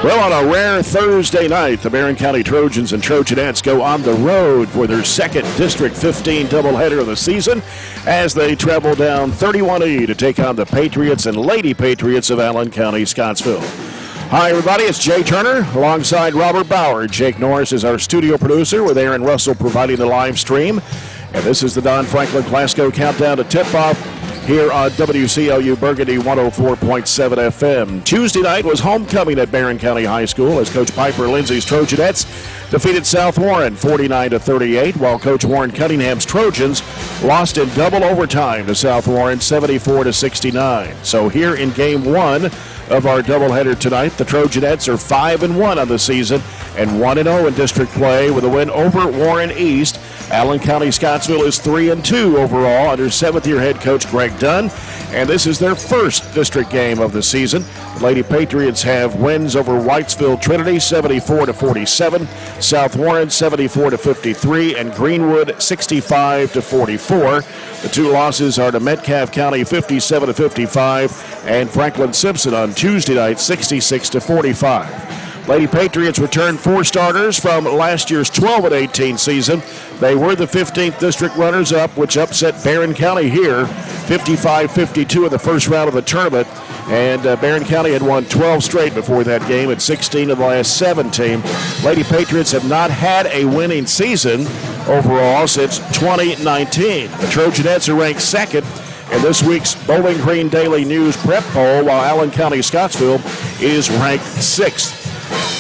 Well, on a rare Thursday night, the Barren County Trojans and Trojanettes go on the road for their second District 15 doubleheader of the season as they travel down 31E to take on the Patriots and Lady-Patriots of Allen County, Scottsville. Hi, everybody. It's Jay Turner alongside Robert Bauer. Jake Norris is our studio producer with Aaron Russell providing the live stream. And this is the Don Franklin Glasgow Countdown to Tip-Off here on WCLU Burgundy 104.7 FM. Tuesday night was homecoming at Barren County High School as Coach Piper Lindsay's Trojanettes defeated South Warren 49-38, while Coach Warren Cunningham's Trojans lost in double overtime to South Warren 74-69. So here in Game 1 of our doubleheader tonight, the Trojanettes are 5-1 on the season and 1-0 in district play with a win over Warren East. Allen County-Scottsville is 3-2 overall under seventh-year head coach Greg Dunn, and this is their first district game of the season. The Lady-Patriots have wins over Whitesville Trinity 74-47, South Warren 74-53, and Greenwood 65-44. The two losses are to Metcalfe County 57-55 and Franklin Simpson on Tuesday night 66-45. Lady Patriots returned 4 starters from last year's 12-18 season. They were the 15th district runners-up, which upset Barren County here, 55-52 in the first round of the tournament. And Barren County had won 12 straight before that game at 16 of the last 17. Lady Patriots have not had a winning season overall since 2019. The Trojanettes are ranked second in this week's Bowling Green Daily News prep poll, while Allen County-Scottsville is ranked 6th.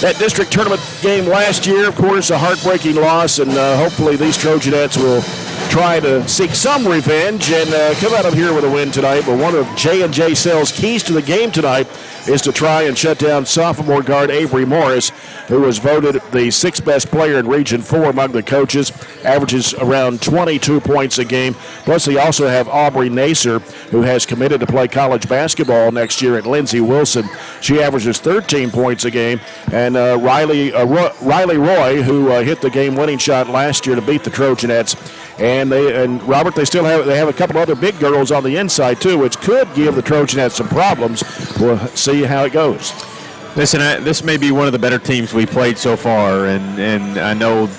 That district tournament game last year, of course, a heartbreaking loss, and hopefully these Trojanettes will try to seek some revenge and come out of here with a win tonight. But one of J&J Sell's keys to the game tonight is to try and shut down sophomore guard Avery Morris, who was voted the 6th best player in Region 4 among the coaches, averages around 22 points a game. Plus, they also have Aubrey Nacer, who has committed to play college basketball next year at Lindsey Wilson. She averages 13 points a game. And Riley Roy, who hit the game-winning shot last year to beat the Trojanettes. And Robert, they have a couple other big girls on the inside too, which could give the Trojanettes some problems. We'll see how it goes. Listen, this may be one of the better teams we played so far, and I know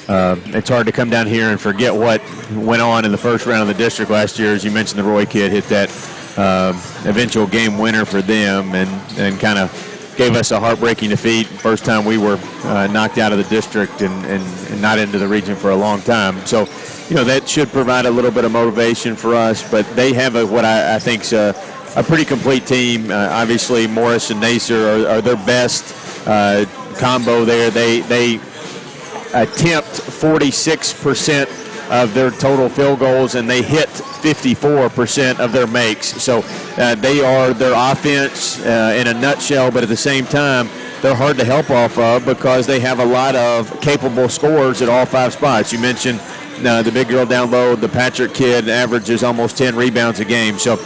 it's hard to come down here and forget what went on in the first round of the district last year. As you mentioned, the Roy kid hit that eventual game winner for them, and kind of gave us a heartbreaking defeat. First time we were knocked out of the district and not into the region for a long time. So, that should provide a little bit of motivation for us. But they have what I think is a pretty complete team. Obviously, Morris and Nacer are their best combo there. They attempt 46% of their total field goals, and they hit 54% of their makes. So they are their offense in a nutshell, but at the same time, they're hard to help off of because they have a lot of capable scorers at all 5 spots. You mentioned the big girl down low, the Patrick kid, averages almost 10 rebounds a game. So,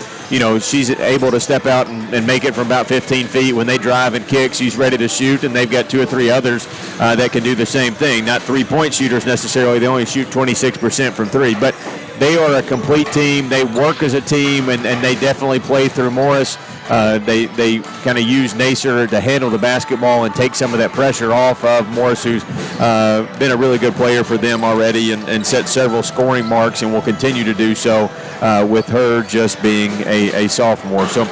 she's able to step out and make it from about 15 feet. When they drive and kick, she's ready to shoot, and they've got 2 or 3 others that can do the same thing. Not 3-point shooters necessarily. They only shoot 26% from 3. But they are a complete team. They work as a team, and they definitely play through Morris. They kind of use Nacer to handle the basketball and take some of that pressure off of Morris, who's been a really good player for them already and set several scoring marks and will continue to do so with her just being a sophomore. So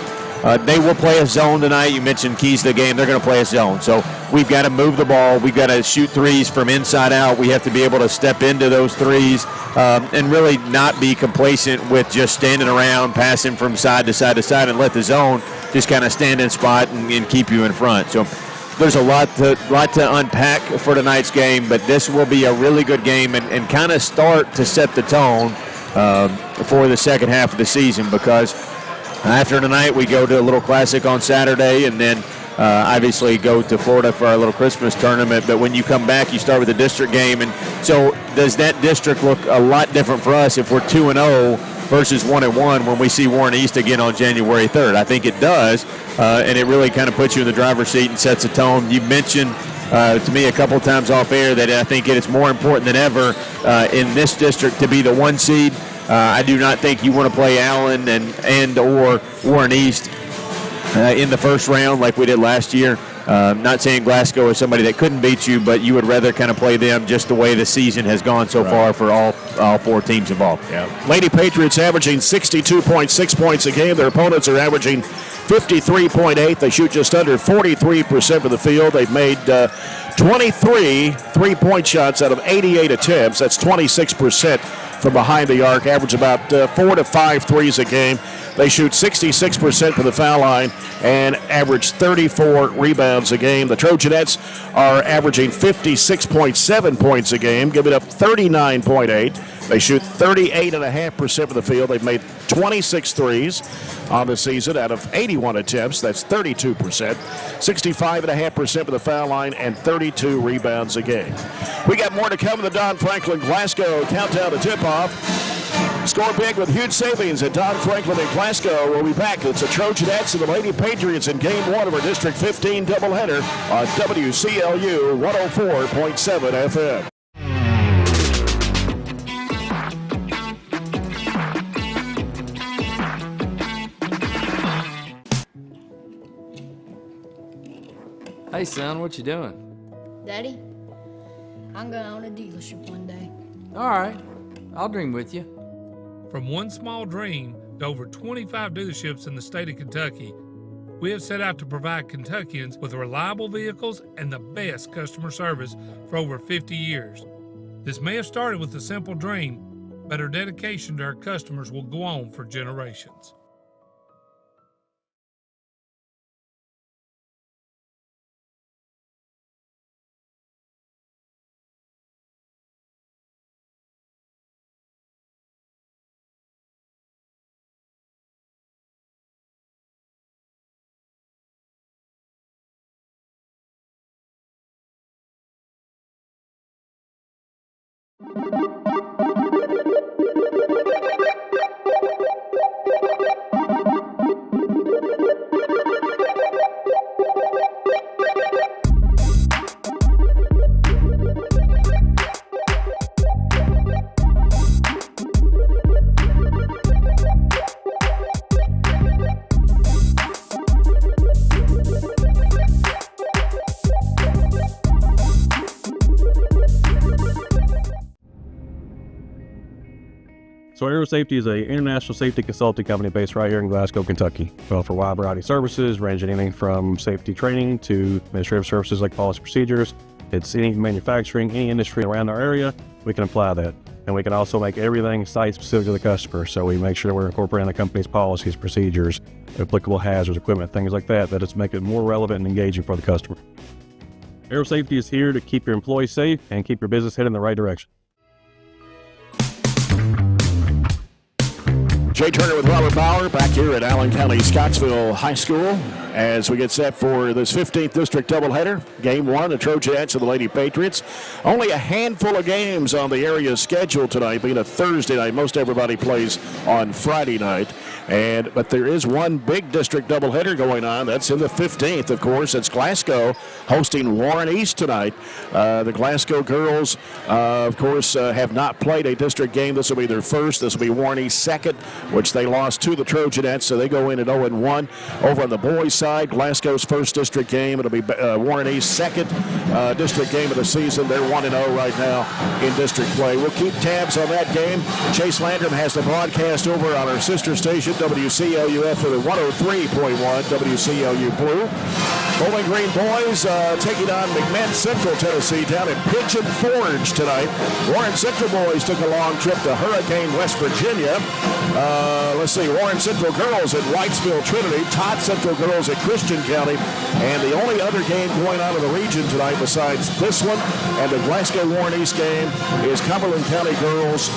they will play a zone tonight. You mentioned keys to the game. They're going to play a zone. So we've got to move the ball. We've got to shoot threes from inside out. We have to be able to step into those threes and really not be complacent with just standing around, passing from side to side to side, and let the zone just kind of stand in spot and keep you in front. So there's a lot to unpack for tonight's game, but this will be a really good game and kind of start to set the tone for the second half of the season, because after tonight we go to a little classic on Saturday, and then obviously go to Florida for our little Christmas tournament. But when you come back, you start with the district game. And so does that district look a lot different for us if we're 2-0 versus 1-1 when we see Warren East again on January 3rd? I think it does, and it really kind of puts you in the driver's seat and sets a tone. You mentioned to me a couple times off air that I think it is more important than ever in this district to be the 1 seed. I do not think you want to play Allen and or Warren East in the first round like we did last year. Not saying Glasgow is somebody that couldn't beat you, but you would rather kind of play them just the way the season has gone so far for all four teams involved. Yeah. Lady-Patriots averaging 62.6 points a game. Their opponents are averaging 53.8. They shoot just under 43% from the field. They've made 23 three-point shots out of 88 attempts. That's 26% from behind the arc, average about 4 to 5 threes a game. They shoot 66% from the foul line and average 34 rebounds a game. The Trojanettes are averaging 56.7 points a game, giving up 39.8. They shoot 38.5% from the field. They've made 26 threes on the season out of 81 attempts. That's 32%. 65.5% from the foul line and 32 rebounds a game. We got more to come in the Don Franklin Glasgow countdown to tip-off. Score big with huge savings at Don Franklin in Glasgow. We'll be back. It's the Trojanettes and the Lady-Patriots in Game 1 of our District 15 doubleheader on WCLU 104.7 FM. Hey, son, what you doing? Daddy, I'm gonna own a dealership one day. All right, I'll dream with you. From one small dream to over 25 dealerships in the state of Kentucky, we have set out to provide Kentuckians with reliable vehicles and the best customer service for over 50 years. This may have started with a simple dream, but our dedication to our customers will go on for generations. So Aero Safety is an international safety consulting company based right here in Glasgow, Kentucky. We offer a wide variety of services, ranging anything from safety training to administrative services like policy procedures. It's any manufacturing, any industry around our area, we can apply that. And we can also make everything site-specific to the customer. So we make sure we're incorporating the company's policies, procedures, applicable hazards, equipment, things like that, that it's making it more relevant and engaging for the customer. Aero Safety is here to keep your employees safe and keep your business headed in the right direction. Jay Turner with Robert Bauer back here at Allen County-Scottsville High School as we get set for this 15th District doubleheader. Game 1, the Trojanettes and the Lady-Patriots. Only a handful of games on the area's schedule tonight, being a Thursday night. Most everybody plays on Friday night. But there is one big district doubleheader going on. That's in the 15th, of course. It's Glasgow hosting Warren East tonight. The Glasgow girls, of course, have not played a district game. This will be their first. This will be Warren East's second, which they lost to the Trojanettes, so they go in at 0-1. Over on the boys' side, Glasgow's first district game. It'll be Warren East's second district game of the season. They're 1-0 right now in district play. We'll keep tabs on that game. Chase Landrum has the broadcast over on our sister station, WCLU for the 103.1 WCLU Blue. Bowling Green boys taking on McMinn Central, Tennessee, down in Pigeon Forge tonight. Warren Central boys took a long trip to Hurricane, West Virginia. Let's see, Warren Central girls at Wrightsville Trinity, Todd Central girls at Christian County, and the only other game going on in the region tonight besides this one and the Glasgow Warren East game is Cumberland County girls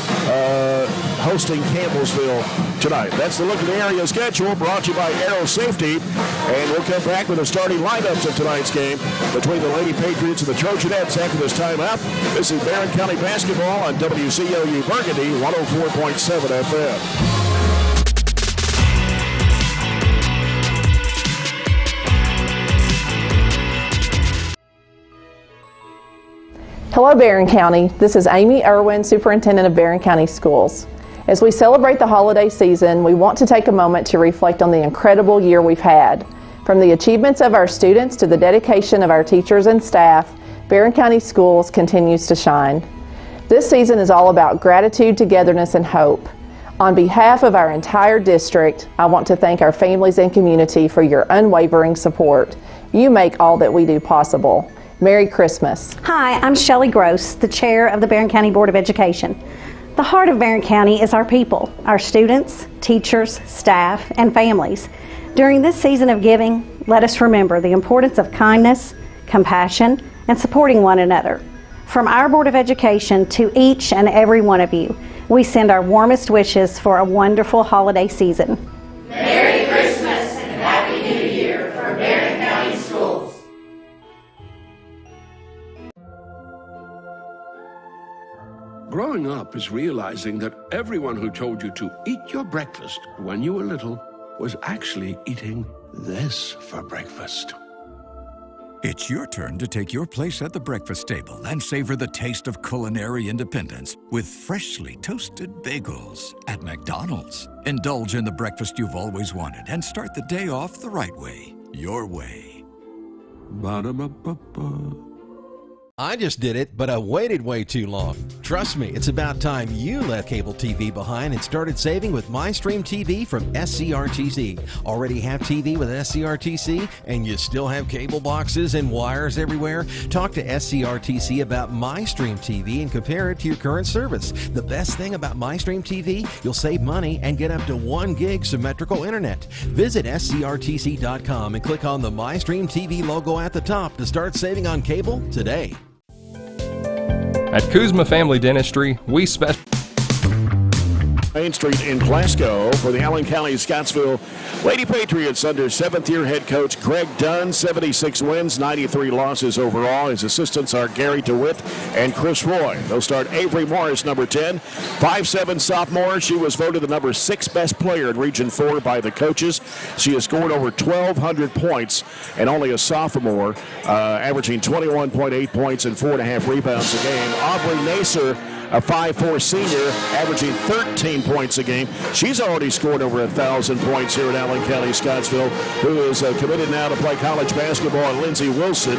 hosting Campbellsville tonight. That's the look at the area schedule brought to you by Aero Safety, and we'll come back with the starting lineups of tonight's game between the Lady-Patriots and the Trojanettes after this timeout. This is Barren County basketball on WCLU Burgundy 104.7 FM. Hello, Barren County. This is Amy Irwin, Superintendent of Barren County Schools. As we celebrate the holiday season, we want to take a moment to reflect on the incredible year we've had. From the achievements of our students to the dedication of our teachers and staff, Barren County Schools continues to shine. This season is all about gratitude, togetherness, and hope. On behalf of our entire district, I want to thank our families and community for your unwavering support. You make all that we do possible. Merry Christmas. Hi, I'm Shelley Gross, the chair of the Barren County Board of Education. The heart of Barren County is our people, our students, teachers, staff, and families. During this season of giving, let us remember the importance of kindness, compassion, and supporting one another. From our Board of Education to each and every one of you, we send our warmest wishes for a wonderful holiday season. Merry Christmas and Happy New Year from Barren County Schools. Growing up is realizing that everyone who told you to eat your breakfast when you were little was actually eating this for breakfast. It's your turn to take your place at the breakfast table and savor the taste of culinary independence with freshly toasted bagels at McDonald's. Indulge in the breakfast you've always wanted and start the day off the right way, your way. Ba-da-ba-ba-ba. I just did it, but I waited way too long. Trust me, it's about time you left cable TV behind and started saving with MyStream TV from SCRTC. Already have TV with SCRTC and you still have cable boxes and wires everywhere? Talk to SCRTC about MyStream TV and compare it to your current service. The best thing about MyStream TV, you'll save money and get up to 1 gig symmetrical internet. Visit SCRTC.com and click on the MyStream TV logo at the top to start saving on cable today. At Kuzma Family Dentistry, we specialize Main Street in Glasgow for the Allen County-Scottsville Lady-Patriots under 7th-year head coach Greg Dunn. 76 wins, 93 losses overall. His assistants are Gary DeWitt and Chris Roy. They'll start Avery Morris, number 10, 5'7" sophomore. She was voted the number 6 best player in Region 4 by the coaches. She has scored over 1,200 points and only a sophomore, averaging 21.8 points and 4.5 rebounds a game. Aubrey Nacer, a 5'4" senior, averaging 13 points a game. She's already scored over 1,000 points here at Allen County-Scottsville, who is committed now to play college basketball. And Lindsey Wilson,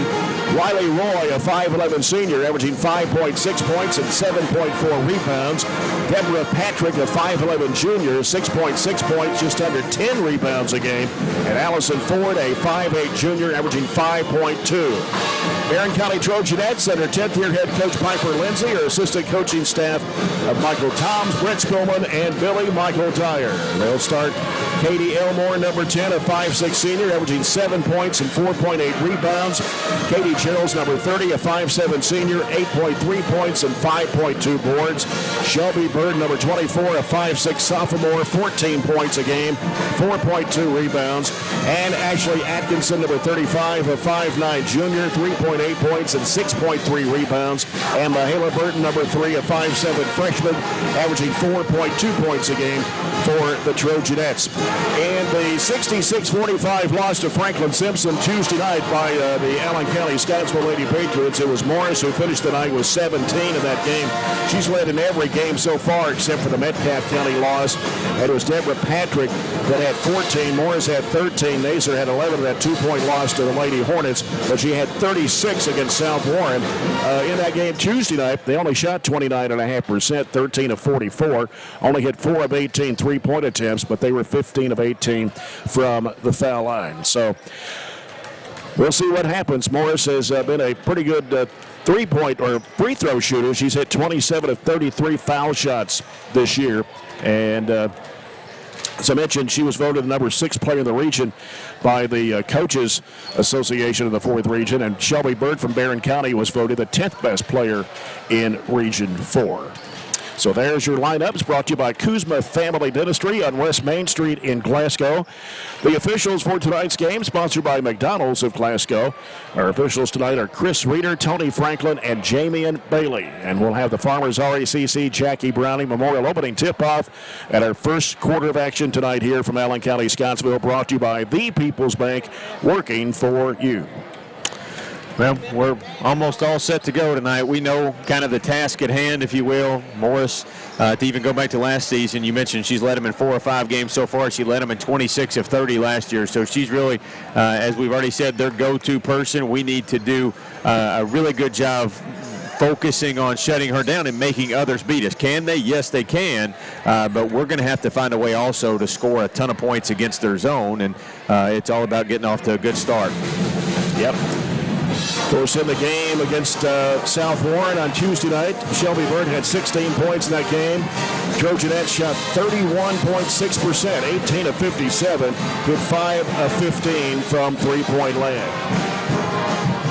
Riley Roy, a 5'11" senior, averaging 5.6 points and 7.4 rebounds. Deborah Patrick, a 5'11" junior, 6.6 points, just under 10 rebounds a game. And Allison Ford, a 5'8" junior, averaging 5.2. Barren County Trojanettes under 10th-year head coach Piper Lindsay, her assistant coaching staff of Michael Toms, Brett Spillman, and Billy Michael Dyer. They'll start Katie Elmore, number 10, a 5'6" senior, averaging 7 points and 4.8 rebounds. Katie Chills, number 30, a 5'7" senior, 8.3 points and 5.2 boards. Shelby Bird, number 24, a 5'6" sophomore, 14 points a game, 4.2 rebounds. And Ashley Atkinson, number 35, a 5'9" junior, 3.8 points and 6.3 rebounds. And Mahala Burton, number 3, a 5'7" freshman, averaging 4.2 points a game for the Trojanettes. And the 66-45 loss to Franklin Simpson Tuesday night by the Allen County-Scottsville Lady-Patriots. It was Morris who finished the night with 17 in that game. She's led in every game so far except for the Metcalfe County loss. And it was Deborah Patrick that had 14. Morris had 13. Nacer had 11 in that 2-point loss to the Lady Hornets, but she had 36 against South Warren. In that game Tuesday night, they only shot 29.5%, 13 of 44. Only hit 4 of 18 3-point attempts, but they were 15 of 18 from the foul line. So we'll see what happens. Morris has been a pretty good three-point or free throw shooter. She's hit 27 of 33 foul shots this year. And as I mentioned, she was voted the number 6 player in the region by the Coaches Association of the 4th Region, and Shelby Bird from Barren County was voted the 10th best player in Region 4. So there's your lineups, brought to you by Kuzma Family Dentistry on West Main Street in Glasgow. The officials for tonight's game, sponsored by McDonald's of Glasgow. Our officials tonight are Chris Reeder, Tony Franklin, and Jamian Bailey. And we'll have the Farmers RACC Jackie Browning Memorial opening tip-off at our first quarter of action tonight here from Allen County-Scottsville, brought to you by the People's Bank, working for you. Well, we're almost all set to go tonight. We know kind of the task at hand, if you will. Morris, to even go back to last season, you mentioned she's led them in 4 or 5 games so far. She led them in 26 of 30 last year. So she's really, as we've already said, their go-to person. We need to do a really good job focusing on shutting her down and making others beat us. Can they? Yes, they can. But we're going to have to find a way also to score a ton of points against their zone, and it's all about getting off to a good start. Yep. Of course, in the game against South Warren on Tuesday night, Shelby Bird had 16 points in that game. Trojanettes shot 31.6%, 18 of 57, with 5 of 15 from three-point land.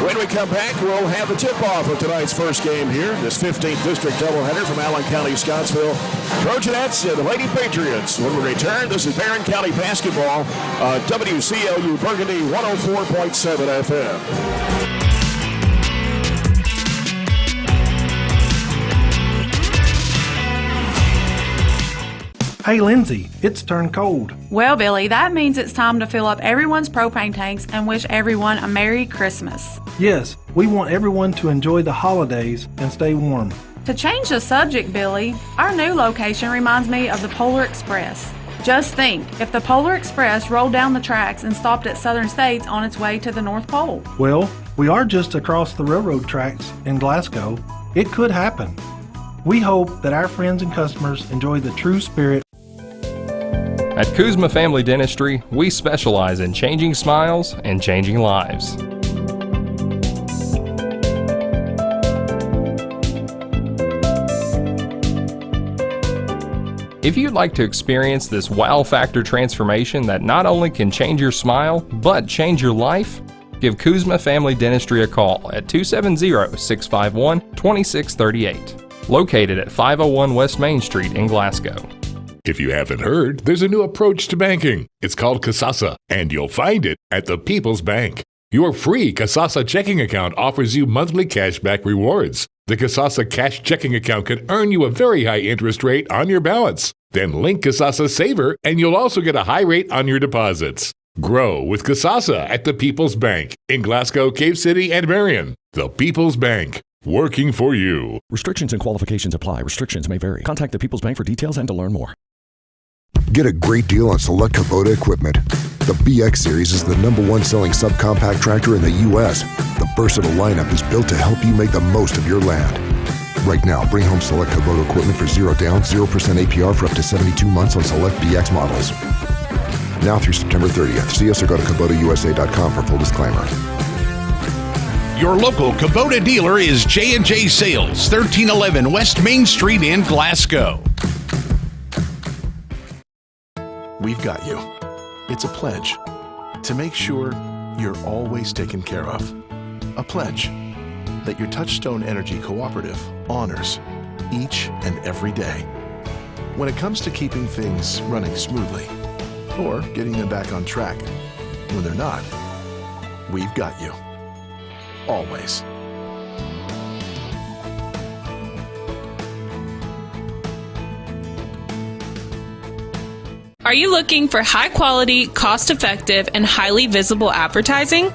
When we come back, we'll have the tip-off of tonight's first game here, this 15th District doubleheader from Allen County, Scottsville. Trojanettes and the Lady-Patriots. When we return, this is Barren County basketball on WCLU Burgundy 104.7 FM. Hey, Lindsay, it's turned cold. Well, Billy, that means it's time to fill up everyone's propane tanks and wish everyone a Merry Christmas. Yes, we want everyone to enjoy the holidays and stay warm. To change the subject, Billy, our new location reminds me of the Polar Express. Just think, if the Polar Express rolled down the tracks and stopped at Southern States on its way to the North Pole. Well, we are just across the railroad tracks in Glasgow. It could happen. We hope that our friends and customers enjoy the true spirit. At Kuzma Family Dentistry, we specialize in changing smiles and changing lives. If you'd like to experience this wow factor transformation that not only can change your smile, but change your life, give Kuzma Family Dentistry a call at 270-651-2638, located at 501 West Main Street in Glasgow. If you haven't heard, there's a new approach to banking. It's called Kasasa, and you'll find it at the People's Bank. Your free Kasasa checking account offers you monthly cashback rewards. The Kasasa cash checking account can earn you a very high interest rate on your balance. Then link Kasasa Saver, and you'll also get a high rate on your deposits. Grow with Kasasa at the People's Bank in Glasgow, Cave City, and Barren. The People's Bank. Working for you. Restrictions and qualifications apply. Restrictions may vary. Contact the People's Bank for details and to learn more. Get a great deal on select Kubota equipment. The BX Series is the #1 selling subcompact tractor in the U.S. The versatile lineup is built to help you make the most of your land. Right now, bring home select Kubota equipment for 0 down, 0% APR for up to 72 months on select BX models. Now through September 30th. See us or go to KubotaUSA.com for full disclaimer. Your local Kubota dealer is J&J Sales, 1311 West Main Street in Glasgow. We've got you. It's a pledge to make sure you're always taken care of. A pledge that your Touchstone Energy Cooperative honors each and every day. When it comes to keeping things running smoothly or getting them back on track when they're not, we've got you. Always. Are you looking for high-quality, cost-effective, and highly visible advertising?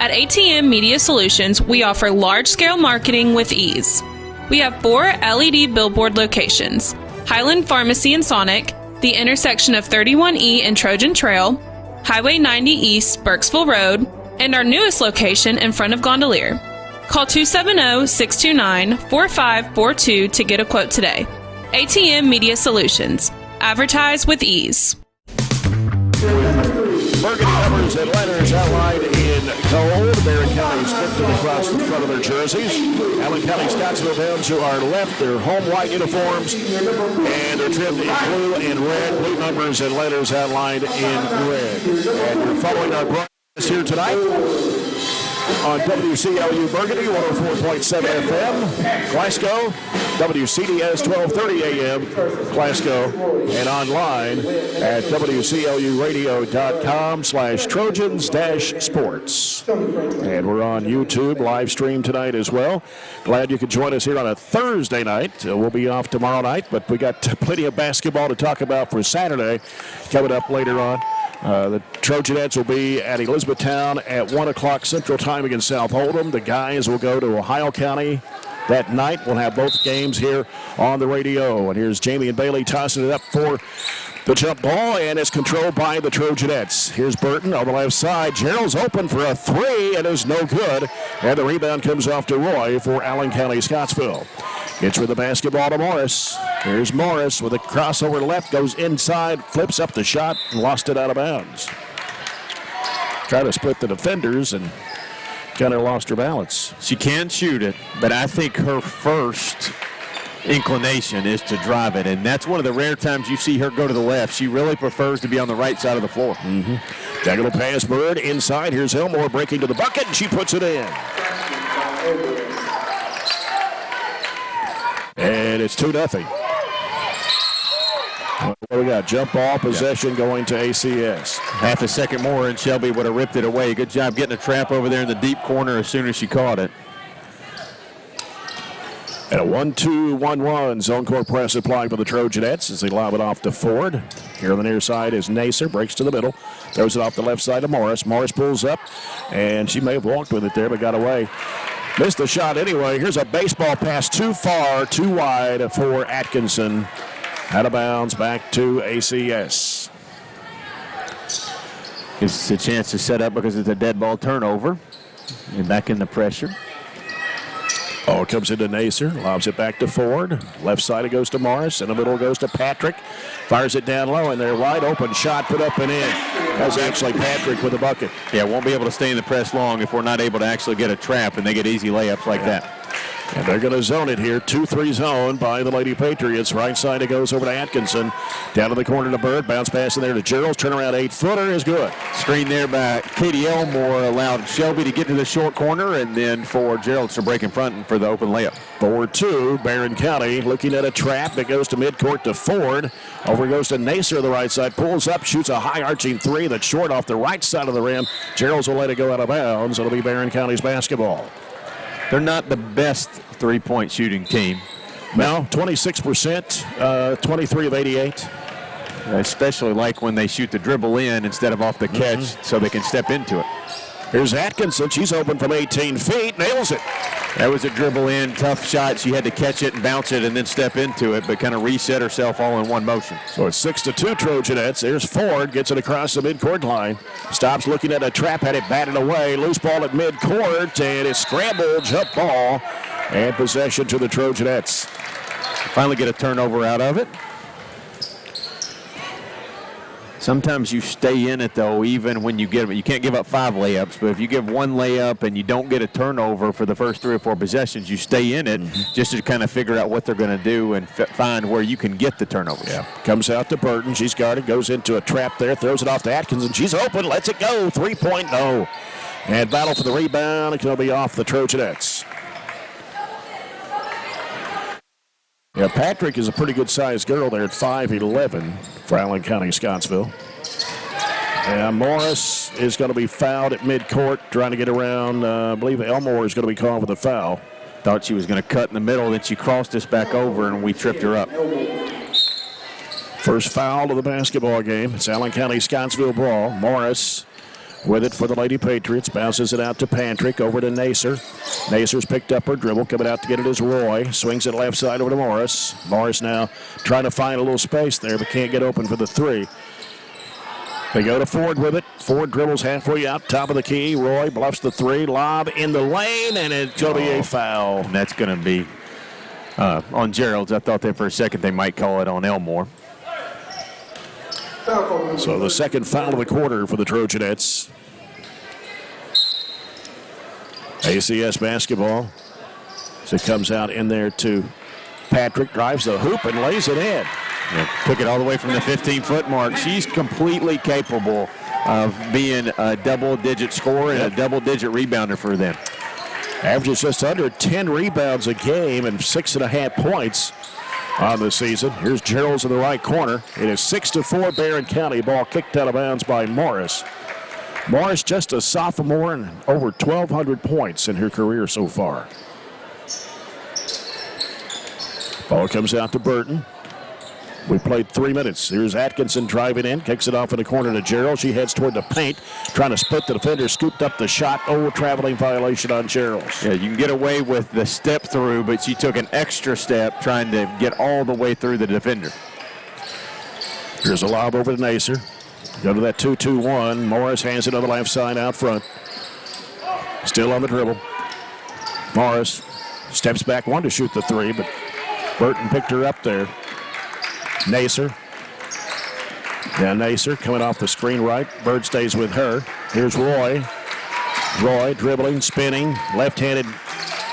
At ATM Media Solutions, we offer large-scale marketing with ease. We have 4 LED billboard locations: Highland Pharmacy in Sonic, the intersection of 31E and Trojan Trail, Highway 90 East, Burkesville Road, and our newest location in front of Gondolier. Call 270-629-4542 to get a quote today. ATM Media Solutions. Advertise with ease. Burgundy numbers and letters outlined in gold. Barren County scripted across the front of their jerseys. Allen County, Scottsville down to our left. Their home white uniforms, and they're trimmed in blue and red. Blue numbers and letters outlined in red. And you're following our broadcast here tonight on WCLU Burgundy 104.7 FM, Glasgow, WCDS 1230 AM, Glasgow, and online at WCLUradio.com/Trojans-Sports. And we're on YouTube live stream tonight as well. Glad you could join us here on a Thursday night. We'll be off tomorrow night, but we got plenty of basketball to talk about for Saturday coming up later on. The Trojanettes will be at Elizabethtown at 1 o'clock Central Time against South Oldham. The guys will go to Ohio County that night. We'll have both games here on the radio. And here's Jamie and Bailey tossing it up for the jump ball, and it's controlled by the Trojanettes. Here's Burton on the left side. Gerald's open for a three, and is no good. And the rebound comes off to Roy for Allen County-Scottsville. Gets with the basketball to Morris. Here's Morris with a crossover left, goes inside, flips up the shot, and lost it out of bounds. Tried to split the defenders and kind of lost her balance. She can shoot it, but I think her first inclination is to drive it, and that's one of the rare times you see her go to the left. She really prefers to be on the right side of the floor. Diagonal pass, Bird inside. Here's Elmore breaking to the bucket, and she puts it in. And it's 2-0. What we got? Jump ball, possession going to ACS. Half a second more, and Shelby would have ripped it away. Good job getting a trap over there in the deep corner as soon as she caught it. And a 1-2-1-1 zone court press applied for the Trojanettes as they lob it off to Ford. Here on the near side is Nacer, breaks to the middle, throws it off the left side to Morris. Morris pulls up, and she may have walked with it there, but got away. Missed the shot anyway. Here's a baseball pass too far, too wide for Atkinson. Out of bounds, back to ACS. Gives us a chance to set up because it's a dead ball turnover. And back in the pressure. Oh, it comes into Nacer, lobs it back to Ford. Left side it goes to Morris. In the middle goes to Patrick. Fires it down low, and they're wide open. Shot put up and in. That's actually Patrick with the bucket. Yeah, won't be able to stay in the press long if we're not able to actually get a trap, and they get easy layups like that. And they're going to zone it here. 2-3 zone by the Lady-Patriots. Right side it goes over to Atkinson. Down to the corner to Bird. Bounce pass in there to Gerald. Turnaround 8-footer is good. Screen there by Katie Elmore allowed Shelby to get to the short corner, and then for Gerald to break in front and for the open layup. 4-2. Barren County looking at a trap. It goes to midcourt to Ford. Over goes to Nacer on the right side. Pulls up, shoots a high arching three that's short off the right side of the rim. Gerald's will let it go out of bounds. It'll be Barren County's basketball. They're not the best three-point shooting team. No, 26%, 23 of 88. Especially like when they shoot the dribble in instead of off the catch so they can step into it. Here's Atkinson. She's open from 18 feet. Nails it. That was a dribble in, tough shot. She had to catch it and bounce it and then step into it, but kind of reset herself all in one motion. So it's 6-2 Trojanettes. There's Ford. Gets it across the midcourt line. Stops looking at a trap. Had it batted away. Loose ball at midcourt, and it's scrambled. Jump ball. And possession to the Trojanettes. Finally get a turnover out of it. Sometimes you stay in it, though, even when you get it. You can't give up 5 layups, but if you give 1 layup and you don't get a turnover for the first 3 or 4 possessions, you stay in it just to kind of figure out what they're going to do and find where you can get the turnovers. Yeah. Comes out to Burton. She's guarded, goes into a trap there, throws it off to Atkinson. She's open, lets it go. 3-point, no. And battle for the rebound. It's going to be off the Trojanettes. Yeah, Patrick is a pretty good-sized girl there at 5'11" for Allen County-Scottsville. And Morris is going to be fouled at midcourt, trying to get around. I believe Elmore is going to be called for the foul. Thought she was going to cut in the middle, then she crossed us back over, and we tripped her up. First foul of the basketball game. It's Allen County-Scottsville ball. Morris with it for the Lady-Patriots. Bounces it out to Patrick, over to Nacer. Nacer's picked up her dribble. Coming out to get it is Roy. Swings it left side over to Morris. Morris now trying to find a little space there, but can't get open for the 3. They go to Ford with it. Ford dribbles halfway out, top of the key. Roy bluffs the 3. Lob in the lane, and it's going to be a foul. And that's going to be on Gerald's. I thought there for a second they might call it on Elmore. So the second foul of the quarter for the Trojanettes. ACS basketball. So it comes out in there to Patrick, drives the hoop and lays it in. Yeah, took it all the way from the 15-foot mark. She's completely capable of being a double-digit scorer and a double-digit rebounder for them. Averages just under 10 rebounds a game and 6.5 points on the season. Here's Gerald's in the right corner. It is 6-4 Barren County. Ball kicked out of bounds by Morris. Morris, just a sophomore and over 1,200 points in her career so far. Ball comes out to Burton. We played 3 minutes. Here's Atkinson driving in, kicks it off in the corner to Gerald. She heads toward the paint, trying to split the defender, scooped up the shot. Oh, traveling violation on Gerald. Yeah, you can get away with the step through, but she took an extra step trying to get all the way through the defender. Here's a lob over to Nacer. Go to that 2-2-1. Morris hands it on the left side out front. Still on the dribble. Morris steps back one to shoot the three, but Burton picked her up there. Nacer. Now Nacer coming off the screen right. Bird stays with her. Here's Roy. Roy dribbling, spinning, left-handed.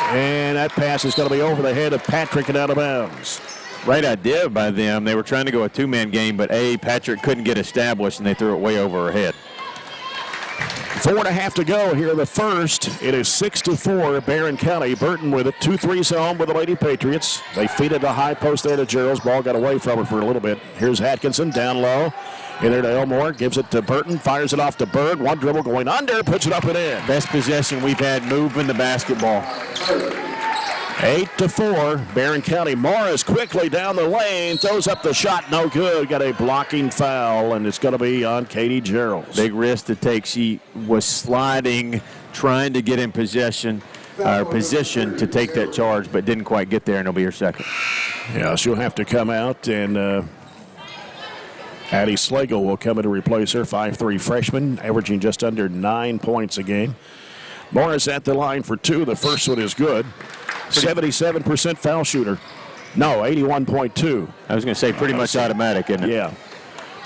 And that pass is going to be over the head of Patrick and out of bounds. Right idea by them. They were trying to go a two-man game, but Patrick couldn't get established, and they threw it way over her head. 4.5 to go here in the first. It is 6-4, Barren County. Burton with it. 2-3 home with the Lady-Patriots. They feed it the high post there to Gerald's. Ball got away from her for a little bit. Here's Atkinson down low. In there to Elmore. Gives it to Burton. Fires it off to Bird. One dribble going under. Puts it up and in. Best possession we've had moving the basketball. 8-4, Barren County. Morris quickly down the lane, throws up the shot, no good. Got a blocking foul, and it's going to be on Katie Gerald. Big risk to take. She was sliding, trying to get in position to take that charge, but didn't quite get there, and it'll be her second. Yeah, she'll have to come out, and Addie Slagle will come in to replace her, 5'3" freshman, averaging just under 9 points a game. Morris at the line for two. The first one is good. 77% foul shooter. No, 81.2. I was going to say pretty much automatic, isn't it? Yeah.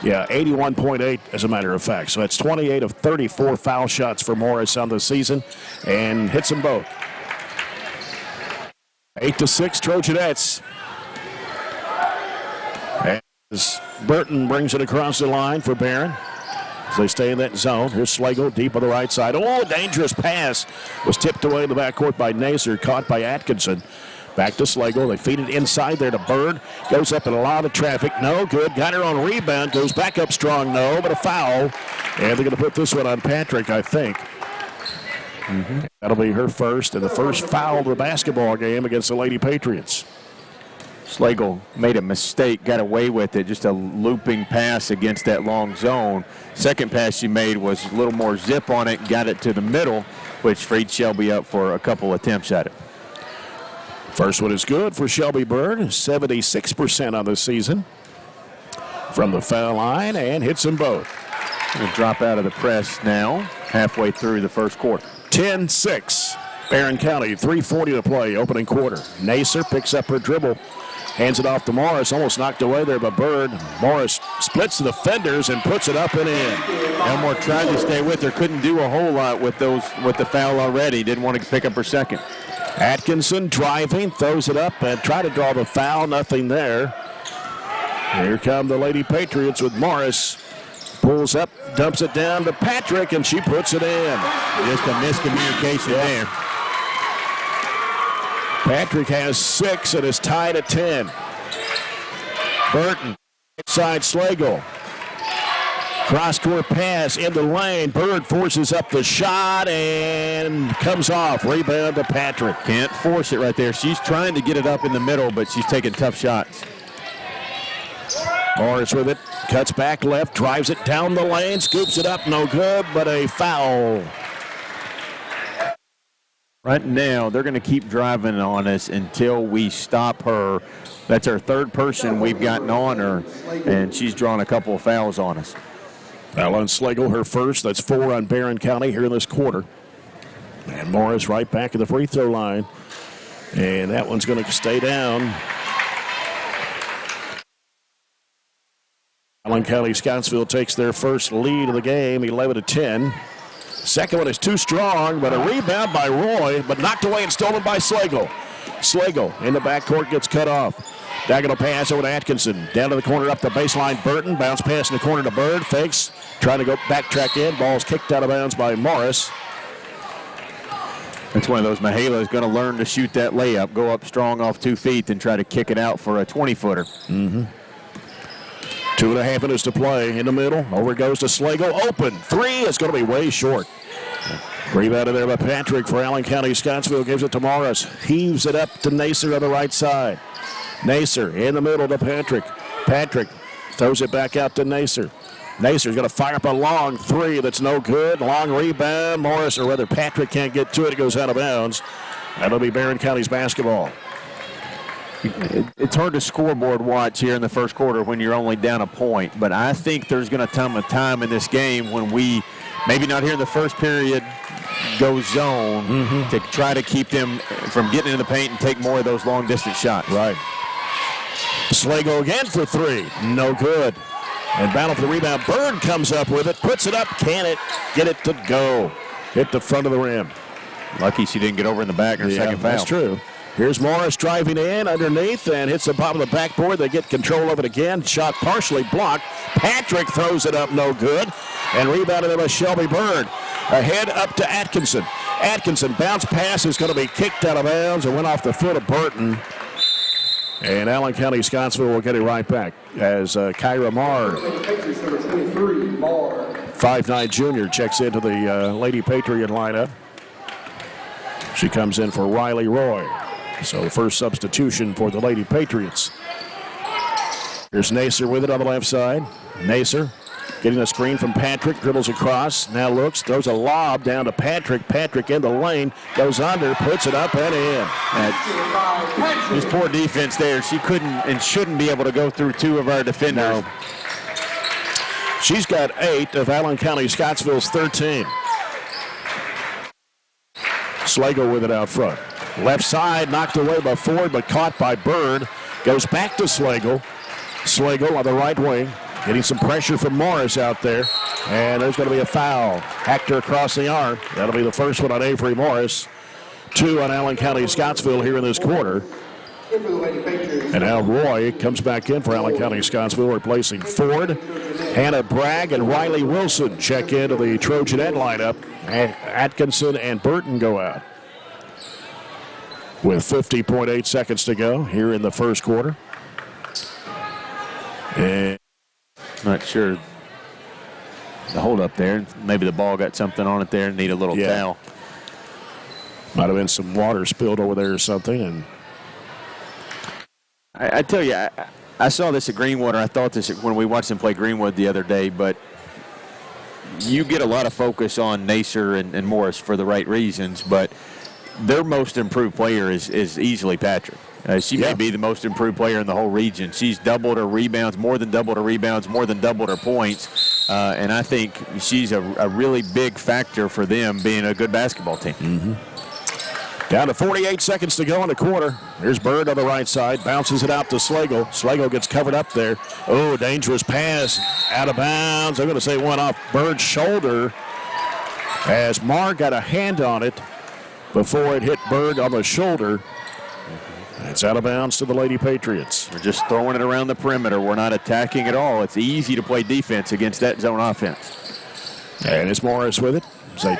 Yeah, 81.8 as a matter of fact. So that's 28 of 34 foul shots for Morris on the season and hits them both. 8-6 Trojanettes. As Burton brings it across the line for Barren. As they stay in that zone. Here's Slagle deep on the right side. Oh, dangerous pass. Was tipped away in the backcourt by Nacer, caught by Atkinson. Back to Slagle. They feed it inside there to Bird. Goes up in a lot of traffic. No good. Got her on rebound. Goes back up strong. No, but a foul. And they're going to put this one on Patrick, I think. That'll be her first and the first foul of the basketball game against the Lady-Patriots. Slagle made a mistake, got away with it, just a looping pass against that long zone. Second pass she made was a little more zip on it, got it to the middle, which freed Shelby up for a couple attempts at it. First one is good for Shelby Bird, 76% on the season. From the foul line, and hits them both. We'll drop out of the press now, halfway through the first quarter. 10-6, Barren County, 3:40 to play, opening quarter. Nacer picks up her dribble. Hands it off to Morris, almost knocked away there by Bird. Morris splits the defenders and puts it up and in. Elmore tried to stay with her, couldn't do a whole lot with the foul already. Didn't want to pick up her second. Atkinson driving, throws it up and tried to draw the foul, nothing there. Here come the Lady-Patriots with Morris. Pulls up, dumps it down to Patrick, and she puts it in. Just a miscommunication there. Patrick has 6 and is tied at 10. Burton, inside Slagle. Cross-court pass in the lane. Bird forces up the shot and comes off. Rebound to Patrick. Can't force it right there. She's trying to get it up in the middle, but she's taking tough shots. Morris with it. Cuts back left, drives it down the lane, scoops it up, no good, but a foul. Right now, they're going to keep driving on us until we stop her. That's our third person we've gotten on her, and she's drawn a couple of fouls on us. Foul on Slagle, her first. That's 4 on Barren County here in this quarter. And Morris right back at the free throw line. And that one's going to stay down. County-Scottsville takes their first lead of the game, 11-10. Second one is too strong, but a rebound by Roy, but knocked away and stolen by Slagle. Slagle in the backcourt gets cut off. Diagonal pass over to Atkinson. Down to the corner, up the baseline, Burton. Bounce pass in the corner to Bird. Fakes, trying to go backtrack in. Ball's kicked out of bounds by Morris. That's one of those. Mihala is going to learn to shoot that layup, go up strong off 2 feet, and try to kick it out for a 20-footer. 2.5 minutes to play in the middle. Over it goes to Slagle. Open. 3 is going to be way short. Rebounded there by Patrick for Allen County-Scottsville. Gives it to Morris. Heaves it up to Nacer on the right side. Nacer in the middle to Patrick. Patrick throws it back out to Nacer. Nacer's going to fire up a long three that's no good. Long rebound. Morris, or rather Patrick, can't get to it. It goes out of bounds. That'll be Barren County's basketball. It's hard to scoreboard watch here in the first quarter when you're only down a point, but I think there's going to come a time in this game when we, maybe not here in the first period, go zone to try to keep them from getting into the paint and take more of those long-distance shots. Right. Slagle again for three. No good. And battle for the rebound. Bird comes up with it, puts it up. Can it get it to go? Hit the front of the rim. Lucky she didn't get over in the back in her second foul. That's true. Here's Morris driving in underneath and hits the bottom of the backboard. They get control of it again. Shot partially blocked. Patrick throws it up, no good. And rebounded by Shelby Bird. Ahead up to Atkinson. Atkinson, bounce pass is going to be kicked out of bounds and went off the foot of Burton. And Allen County-Scottsville will get it right back as Kyra Marr, 5'9" junior, checks into the Lady Patriot lineup. She comes in for Riley Roy. So first substitution for the Lady Patriots. Here's Nacer with it on the left side. Nacer getting a screen from Patrick, dribbles across, now looks, throws a lob down to Patrick. Patrick in the lane, goes under, puts it up and in. There's poor defense there. She couldn't and shouldn't be able to go through two of our defenders. No. She's got 8 of Allen County-Scottsville's 13. Slagle with it out front. Left side, knocked away by Ford, but caught by Bird. Goes back to Slagle. Slagle on the right wing. Getting some pressure from Morris out there. And there's going to be a foul. Hacked her across the arm. That'll be the first one on Avery Morris. 2 on Allen County-Scottsville here in this quarter. And now Roy comes back in for Allen County-Scottsville, replacing Ford. Hannah Bragg and Riley Wilson check into the Trojanette lineup. Atkinson and Burton go out. With 50.8 seconds to go here in the first quarter. And not sure the hold up there. Maybe the ball got something on it there and need a little towel. Might have been some water spilled over there or something. And I tell you, I saw this at Greenwood, or I thought this when we watched them play Greenwood the other day, but you get a lot of focus on Nacer and Morris for the right reasons, but their most improved player is easily Patrick. She may be the most improved player in the whole region. She's doubled her rebounds, more than doubled her rebounds, more than doubled her points. And I think she's a really big factor for them being a good basketball team. Down to 48 seconds to go in the quarter. Here's Bird on the right side. Bounces it out to Slagle. Slagle gets covered up there. Oh, dangerous pass. Out of bounds. I'm going to say one off Bird's shoulder as Marr got a hand on it before it hit Bird on the shoulder. It's out of bounds to the Lady Patriots. We're just throwing it around the perimeter. We're not attacking at all. It's easy to play defense against that zone offense. And it's Morris with it. They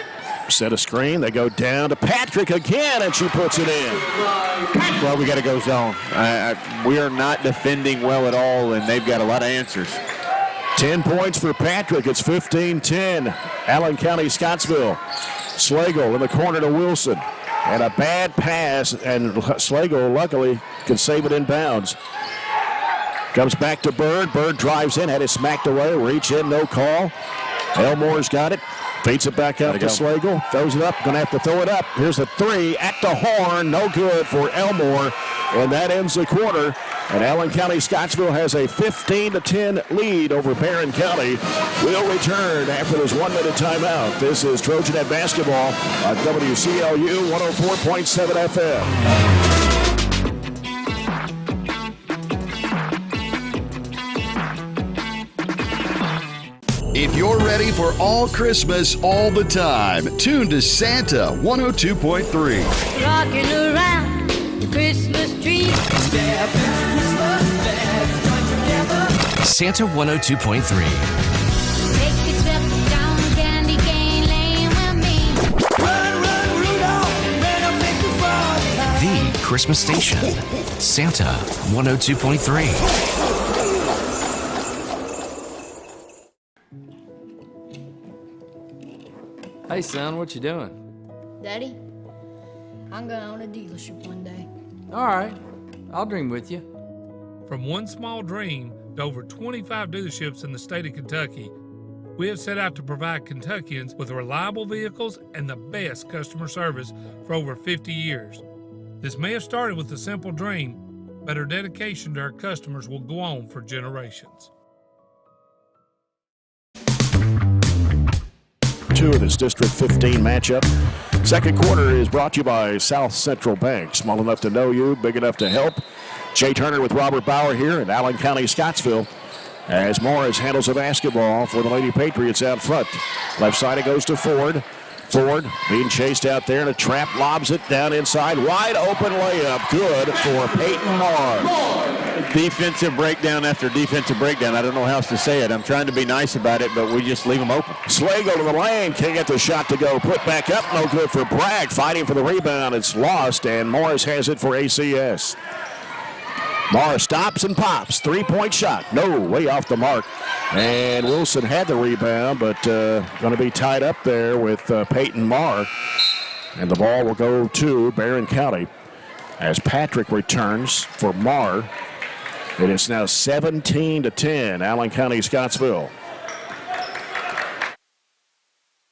set a screen. They go down to Patrick again, and she puts it in. Well, we got to go zone. We are not defending well at all, and they've got a lot of answers. 10 points for Patrick. It's 15-10. Allen County-Scottsville. Slagle in the corner to Wilson. And a bad pass, and Slagle luckily can save it in bounds. Comes back to Bird. Bird drives in, had it smacked away. Reach in, no call. Elmore's got it. Feeds it back out to Slagle. Throws it up. Going to have to throw it up. Here's the three at the horn. No good for Elmore. And that ends the quarter. And Allen County-Scottsville has a 15-10 lead over Barren County. We'll return after this 1 minute timeout. This is Trojanette basketball on WCLU 104.7 FM. If you're ready for all Christmas all the time, tune to Santa 102.3. Rocking around the Christmas tree. Santa 102.3. Take a trip down Candy Cane Lane with me. Run, run, Rudolph, better make the fall. The Christmas station. Santa 102.3. Hey, son, what you doing? Daddy, I'm gonna own a dealership one day. All right, I'll dream with you. From one small dream to over 25 dealerships in the state of Kentucky, we have set out to provide Kentuckians with reliable vehicles and the best customer service for over 50 years. This may have started with a simple dream, but our dedication to our customers will go on for generations. Two of this District 15 matchup. Second quarter is brought to you by South Central Bank. Small enough to know you, big enough to help. Jay Turner with Robert Bauer here in Allen County, Scottsville, as Morris handles the basketball for the Lady-Patriots out front. Left side it goes to Ford. Ford being chased out there, and a trap lobs it down inside. Wide open layup. Good for Peyton Moore. Defensive breakdown after defensive breakdown. I don't know how else to say it. I'm trying to be nice about it, but we just leave them open. Slagle to the lane. Can't get the shot to go. Put back up. No good for Bragg. Fighting for the rebound. It's lost, and Morris has it for ACS. Morris stops and pops. Three-point shot. No, way off the mark. And Wilson had the rebound, but going to be tied up there with Peyton Marr. And the ball will go to Barren County as Patrick returns for Marr. It is now 17-10, Allen County, Scottsville.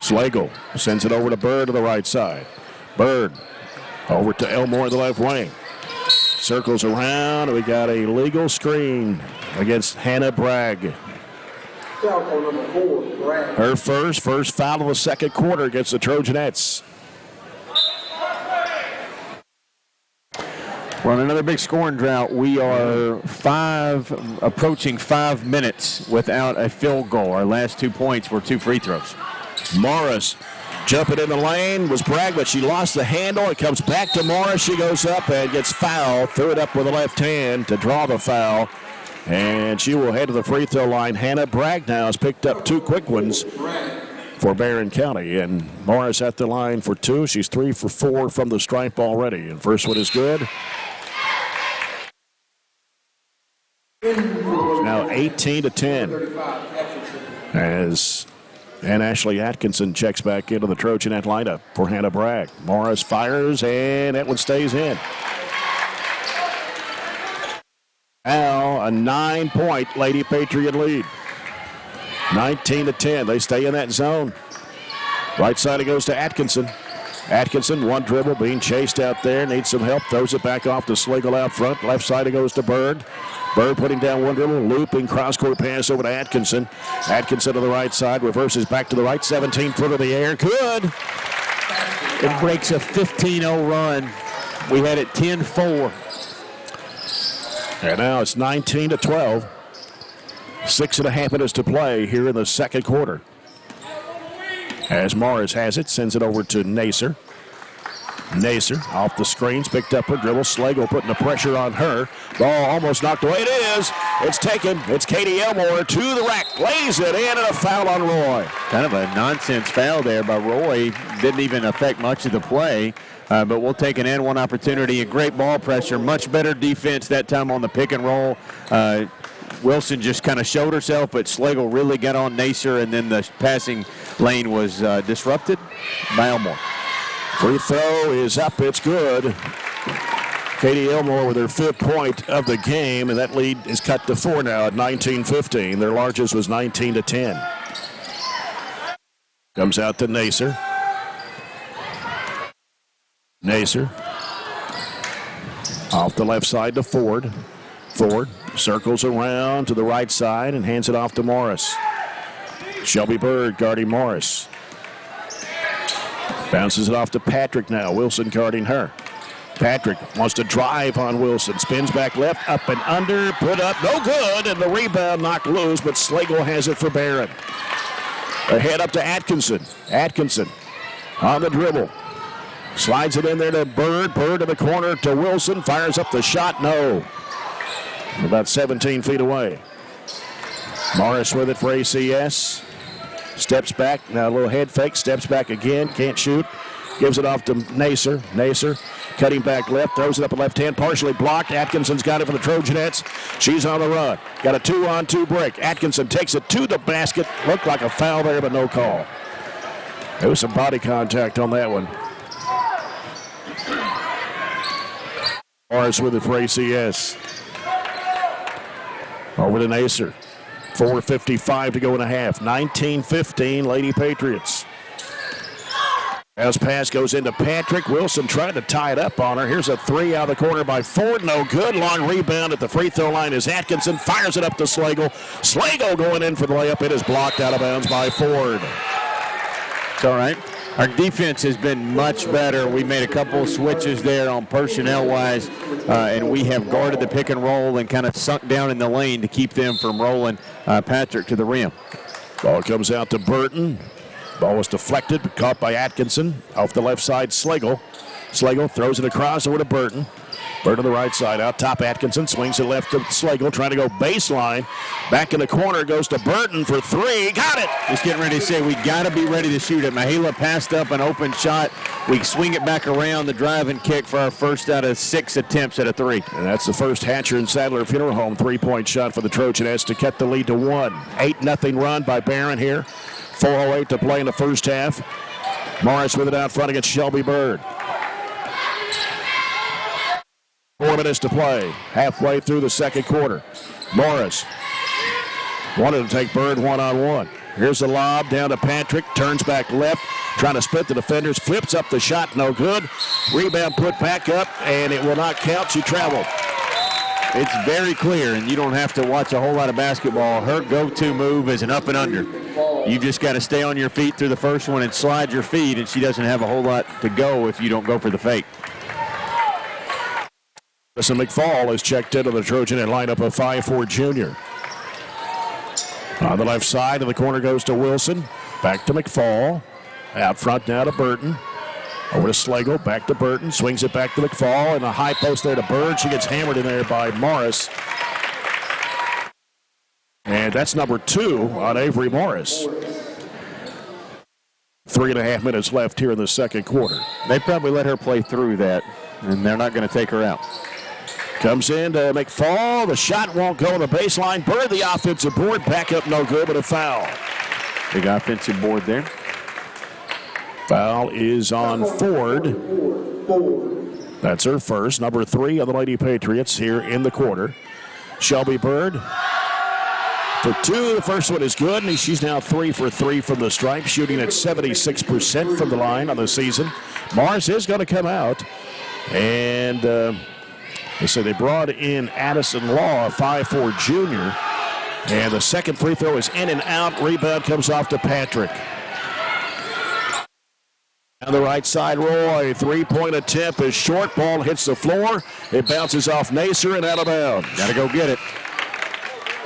Slagle sends it over to Bird to the right side. Bird over to Elmore in the left wing. Circles around. We got a legal screen against Hannah Bragg. Her first foul of the second quarter against the Trojanettes. Well, another big scoring drought. We are approaching 5 minutes without a field goal. Our last 2 points were 2 free throws. Morris jumping in the lane was Bragg, but she lost the handle. It comes back to Morris. She goes up and gets fouled. Threw it up with the left hand to draw the foul. And she will head to the free throw line. Hannah Bragg now has picked up 2 quick ones for Barren County. And Morris at the line for 2. She's 3 for 4 from the stripe already. And first one is good. Now 18-10 as Ashley Atkinson checks back into the Trojanet lineup for Hannah Bragg. Morris fires, and that one stays in. Now a 9-point Lady Patriot lead. 19-10. They stay in that zone. Right side it goes to Atkinson. Atkinson, one dribble, being chased out there. Needs some help. Throws it back off to Slagle out front. Left side it goes to Bird. Bird putting down one dribble, looping cross-court pass over to Atkinson. Atkinson to the right side, reverses back to the right, 17-foot of the air. Good. It breaks a 15-0 run. We had it 10-4. And now it's 19-12. 6.5 minutes to play here in the second quarter. As Morris has it, sends it over to Nacer. Nacer off the screens, picked up her dribble. Slagle putting the pressure on her. Ball almost knocked away. It is. It's taken. It's Katie Elmore to the rack. Lays it in, and a foul on Roy. Kind of a nonsense foul there by Roy. Didn't even affect much of the play. But we'll take an and one opportunity. A great ball pressure. Much better defense that time on the pick and roll. Wilson just kind of showed herself, but Slagle really got on Nacer, and then the passing lane was disrupted by Elmore. Free throw is up. It's good. Katie Elmore with her 5th point of the game, and that lead is cut to 4 now at 19-15. Their largest was 19-10. Comes out to Nacer. Nacer off the left side to Ford. Ford circles around to the right side and hands it off to Morris. Shelby Bird guarding Morris. Bounces it off to Patrick now. Wilson guarding her. Patrick wants to drive on Wilson. Spins back left, up and under, put up, no good, and the rebound knocked loose, but Slagle has it for Barren. Ahead up to Atkinson. Atkinson on the dribble. Slides it in there to Bird. Bird in the corner to Wilson. Fires up the shot, no. About 17 feet away. Morris with it for ACS. Steps back, now a little head fake, steps back again, can't shoot. Gives it off to Nacer. Nacer cutting back left, throws it up a left hand, partially blocked. Atkinson's got it for the Trojanettes. She's on the run. Got a 2-on-2 break. Atkinson takes it to the basket. Looked like a foul there, but no call. There was some body contact on that one. Morris with it for ACS. Over to Nacer. 4:55 to go in a half. 19-15, Lady-Patriots. As pass goes into Patrick. Wilson trying to tie it up on her. Here's a three out of the corner by Ford. No good. Long rebound at the free throw line is Atkinson. Fires it up to Slagle. Slagle going in for the layup. It is blocked out of bounds by Ford. It's all right. Our defense has been much better. We made a couple of switches there on personnel-wise, and we have guarded the pick and roll and kind of sunk down in the lane to keep them from rolling Patrick to the rim. Ball comes out to Burton. Ball was deflected, but caught by Atkinson. Off the left side, Slagle. Slagle throws it across over to Burton. Burton on the right side, out top Atkinson. Swings it left to Slagle, trying to go baseline. Back in the corner, goes to Burton for three. Got it! Just getting ready to say we got to be ready to shoot it. Mahela passed up an open shot. We swing it back around the drive and kick for our first out of 6 attempts at a three. And that's the first Hatcher and Sadler Funeral Home three-point shot for the Trojanettes to cut the lead to 1. 8-0 run by Barren here. 4:08 to play in the first half. Morris with it out front against Shelby Bird. 4 minutes to play. Halfway through the second quarter. Morris wanted to take Bird one-on-one. Here's the lob down to Patrick. Turns back left. Trying to split the defenders. Flips up the shot. No good. Rebound put back up, and it will not count. She traveled. It's very clear, and you don't have to watch a whole lot of basketball. Her go-to move is an up and under. You just got to stay on your feet through the first one and slide your feet, and she doesn't have a whole lot to go if you don't go for the fake. Listen, McFall is checked into the Trojanet lineup of 5'4" junior. On the left side of the corner goes to Wilson. Back to McFall. Out front now to Burton. Over to Slagle, back to Burton, swings it back to McFall, and a high post there to Bird. She gets hammered in there by Morris. And that's number 2 on Avery Morris. 3.5 minutes left here in the second quarter. They probably let her play through that, and they're not going to take her out. Comes in to McFall. The shot won't go on the baseline. Bird, the offensive board, back up no good, but a foul. Big offensive board there. Foul is on Ford. That's her first. Number 3 of the Lady-Patriots here in the quarter. Shelby Bird for 2. The first one is good, and she's now 3 for 3 from the stripe, shooting at 76% from the line on the season. Mars is going to come out. And they say they brought in Addison Law, a 5'4" junior. And the second free throw is in and out. Rebound comes off to Patrick. On the right side, Roy, 3-point attempt is short. Ball hits the floor. It bounces off Nacer and out of bounds. Got to go get it.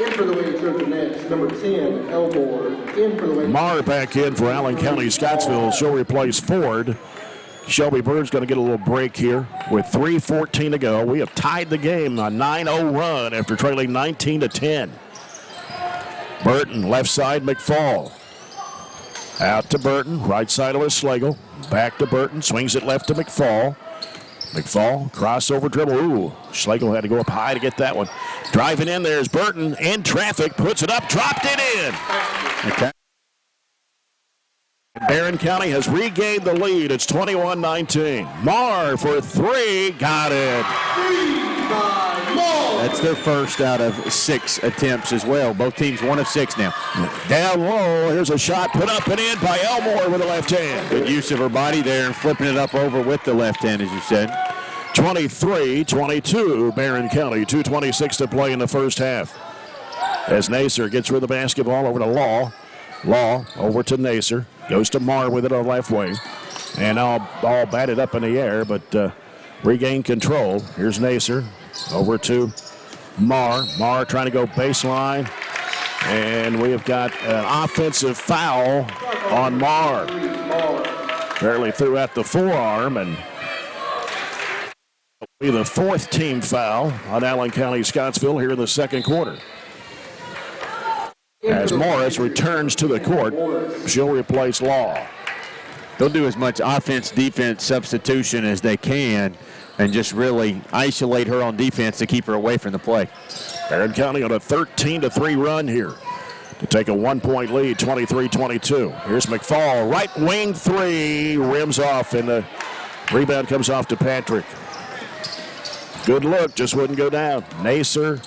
In for the Lady-Patriots, number 10, Elmore. In for the Lady-Patriots. Marr back in for Allen County-Scottsville. She'll replace Ford. Shelby Bird's going to get a little break here with 3:14 to go. We have tied the game, a 9-0 run after trailing 19-10. Burton, left side, McFall. Out to Burton, right side of Slagle. Back to Burton, swings it left to McFall. McFall, crossover dribble. Ooh, Slagle had to go up high to get that one. Driving in there is Burton, in traffic, puts it up, dropped it in. Okay. Barren County has regained the lead. It's 21-19. Marr for 3, got it. That's their first out of 6 attempts as well. Both teams 1 of 6 now. Down low, here's a shot put up and in by Elmore with the left hand. Good use of her body there and flipping it up over with the left hand, as you said. 23-22, Barren County. 2:26 to play in the first half. As Nacer gets rid of the basketball over to Law. Law over to Nacer. Goes to Marr with it on left wing. And now ball batted up in the air, but regained control. Here's Nacer over to Marr. Marr trying to go baseline. And we have got an offensive foul on Marr. Barely threw out the forearm, and it'll be the 4th team foul on Allen County-Scottsville here in the second quarter. As Morris returns to the court, she'll replace Law. They'll do as much offense-defense substitution as they can and just really isolate her on defense to keep her away from the play. Barren County on a 13-3 run here to take a 1-point lead, 23-22. Here's McFall, right wing 3, rims off, and the rebound comes off to Patrick. Good look, just wouldn't go down. Nacer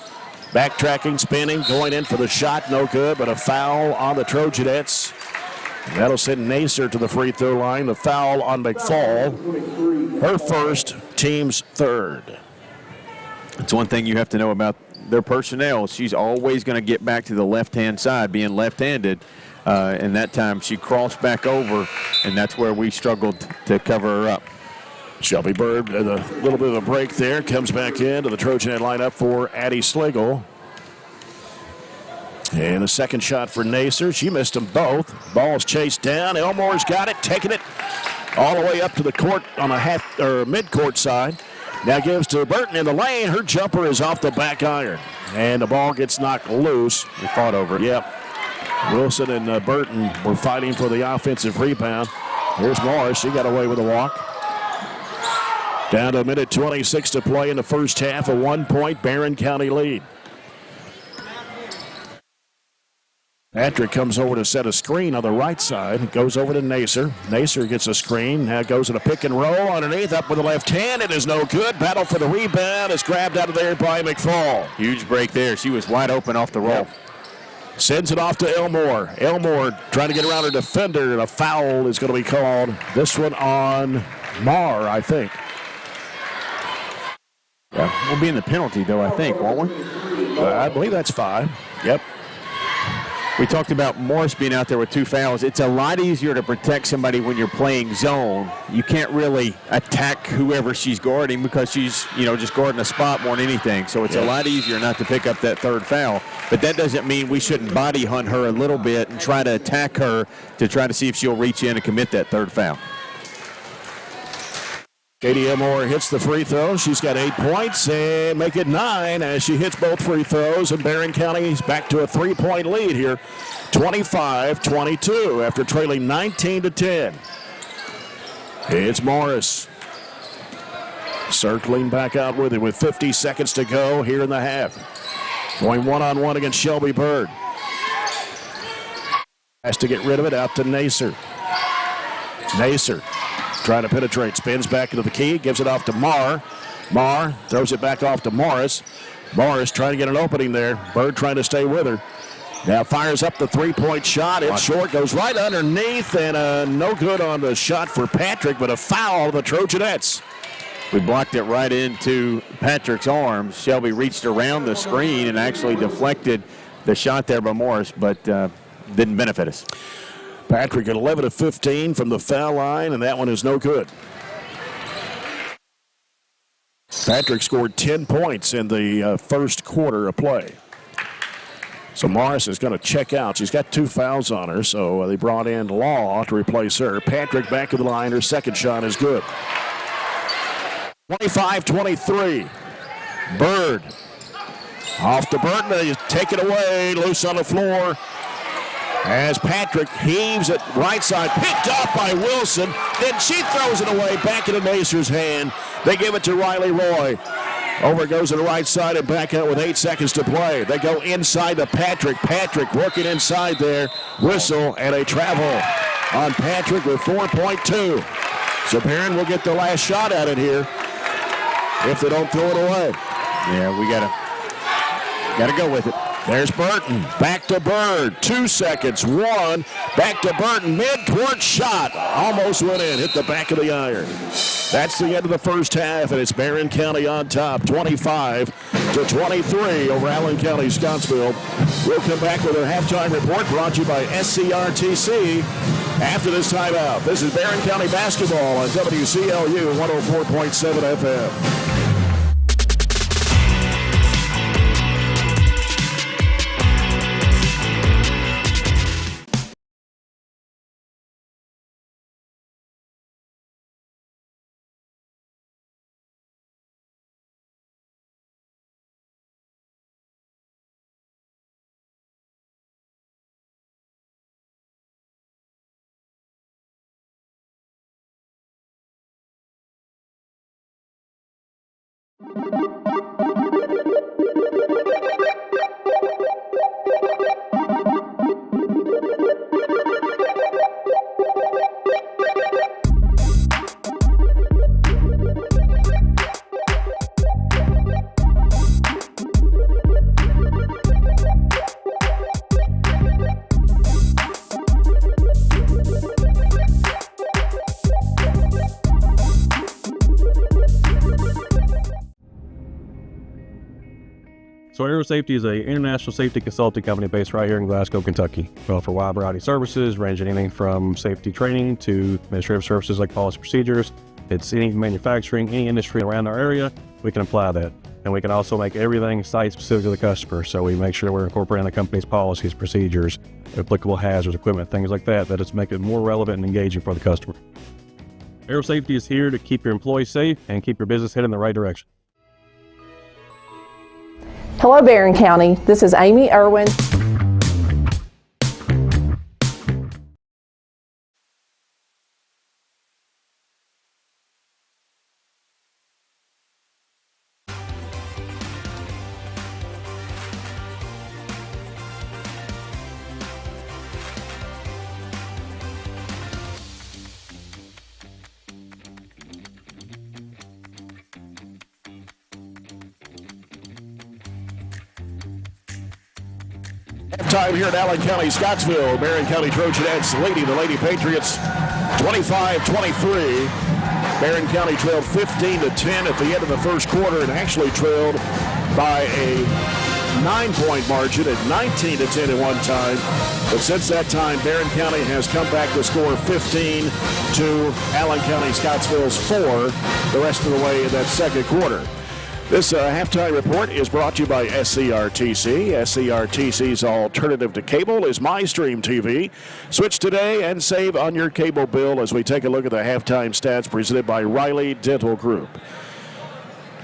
Backtracking, spinning, going in for the shot, no good, but a foul on the Trojanettes. That'll send Nacer to the free throw line. The foul on McFall. Her first, team's third. It's one thing you have to know about their personnel. She's always going to get back to the left-hand side, being left-handed. And that time she crossed back over, and that's where we struggled to cover her up. Shelby Bird, a little bit of a break there, comes back into the Trojanet lineup for Addie Slagle. And a second shot for Nacer. She missed them both. Ball's chased down. Elmore's got it, taking it all the way up to the court on the mid-court side. Now gives to Burton in the lane. Her jumper is off the back iron. And the ball gets knocked loose. We fought over it. Yep. Wilson and Burton were fighting for the offensive rebound. Here's Morris. She got away with a walk. Down to a minute 26 to play in the first half. A 1-point Barren County lead. Patrick comes over to set a screen on the right side. Goes over to Nacer. Nacer gets a screen. Now goes in a pick and roll underneath. Up with the left hand. It is no good. Battle for the rebound. Is grabbed out of there by McFall. Huge break there. She was wide open off the roll. Yep. Sends it off to Elmore. Elmore trying to get around her defender. And a foul is going to be called. This one on Marr, I think. Yeah, we'll be in the penalty, though, I think, won't we? I believe that's 5. Yep. We talked about Morris being out there with 2 fouls. It's a lot easier to protect somebody when you're playing zone. You can't really attack whoever she's guarding because she's, just guarding a spot more than anything. So it's a lot easier not to pick up that third foul. But that doesn't mean we shouldn't body hunt her a little bit and try to attack her to try to see if she'll reach in and commit that third foul. Katie Elmore hits the free throw. She's got 8 points and make it 9 as she hits both free throws. And Barren County is back to a 3-point lead here, 25-22 after trailing 19-10. It's Morris circling back out with it with 50 seconds to go here in the half. Going one-on-one against Shelby Bird. Has to get rid of it out to Nacer. Nacer trying to penetrate, spins back into the key, gives it off to Marr. Marr throws it back off to Morris. Morris trying to get an opening there. Bird trying to stay with her. Now fires up the 3-point shot. It's short, goes right underneath, and no good on the shot for Patrick, but a foul of the Trojanettes. We blocked it right into Patrick's arms. Shelby reached around the screen and actually deflected the shot there by Morris, but didn't benefit us. Patrick at 11 of 15 from the foul line, and that one is no good. Patrick scored 10 points in the first quarter of play. So Morris is going to check out. She's got 2 fouls on her, so they brought in Law to replace her. Patrick back to the line. Her second shot is good. 25-23. Bird off to Burton. They take it away. Loose on the floor. As Patrick heaves it right side, picked up by Wilson. Then she throws it away back into Nacer's hand. They give it to Riley Roy. Over it goes to the right side and back out with 8 seconds to play. They go inside to Patrick. Patrick working inside there. Whistle and a travel on Patrick with 4.2. So Barren will get the last shot at it here if they don't throw it away. Yeah, we gotta go with it. There's Burton. Back to Bird. 2 seconds. 1. Back to Burton. Mid-court shot. Almost went in. Hit the back of the iron. That's the end of the first half, and it's Barren County on top, 25-23 over Allen County, Scottsville. We'll come back with a halftime report brought to you by SCRTC after this timeout. This is Barren County basketball on WCLU 104.7 FM. So Aero Safety is an international safety consulting company based right here in Glasgow, Kentucky. We offer a wide variety of services, ranging anything from safety training to administrative services like policy procedures. It's any manufacturing, any industry around our area, we can apply that. And we can also make everything site-specific to the customer. So we make sure we're incorporating the company's policies, procedures, applicable hazards, equipment, things like that, that it's make it more relevant and engaging for the customer. Aero Safety is here to keep your employees safe and keep your business headed in the right direction. Hello, Barren County. This is Amy Irwin. Time here in Allen County, Scottsville. Barren County Trojanettes leading the Lady-Patriots 25-23. Barren County trailed 15-10 at the end of the first quarter and actually trailed by a 9-point margin at 19-10 at one time. But since that time, Barren County has come back to score 15 to Allen County Scottsville's 4 the rest of the way in that second quarter. This halftime report is brought to you by SCRTC. SCRTC's alternative to cable is MyStream TV. Switch today and save on your cable bill as we take a look at the halftime stats presented by Riley Dental Group.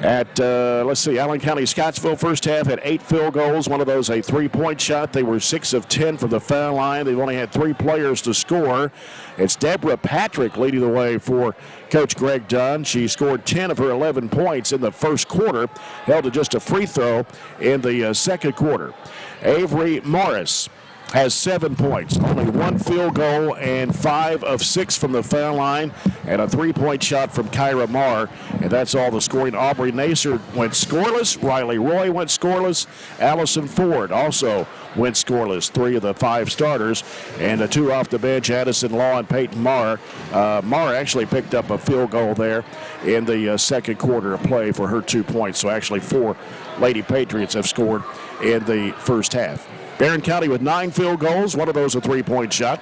At, Allen County Scottsville first half had 8 field goals, one of those a 3-point shot. They were 6 of 10 from the foul line. They've only had 3 players to score. It's Deborah Patrick leading the way for Coach Greg Dunn. She scored 10 of her 11 points in the first quarter, held to just a free throw in the second quarter. Avery Morris has 7 points, only 1 field goal and 5 of 6 from the foul line, and a 3-point shot from Kyra Marr, and that's all the scoring. Aubrey Nacer went scoreless. Riley Roy went scoreless. Allison Ford also went scoreless. 3 of the 5 starters, and the 2 off the bench, Addison Law and Peyton Marr. Marr actually picked up a field goal there in the second quarter of play for her 2 points, so actually 4 Lady Patriots have scored in the first half. Barren County with 9 field goals, one of those a 3-point shot.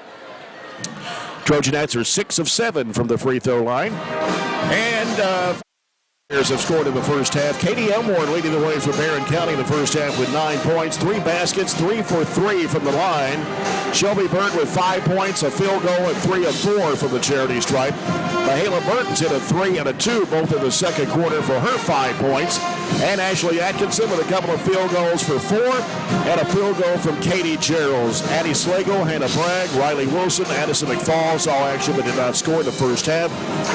Trojanettes are 6 of 7 from the free throw line. And players have scored in the first half. Katie Elmore leading the way for Barren County in the first half with 9 points, 3 baskets, 3 for 3 from the line. Shelby Bird with 5 points, a field goal, and 3 of 4 from the charity stripe. Mahala Burton's hit a 3 and a 2, both in the second quarter for her 5 points. And Ashley Atkinson with a couple of field goals for 4, and a field goal from Katie Geralds. Addie Slagle, Hannah Bragg, Riley Wilson, Addison McFalls, all action but did not score in the first half.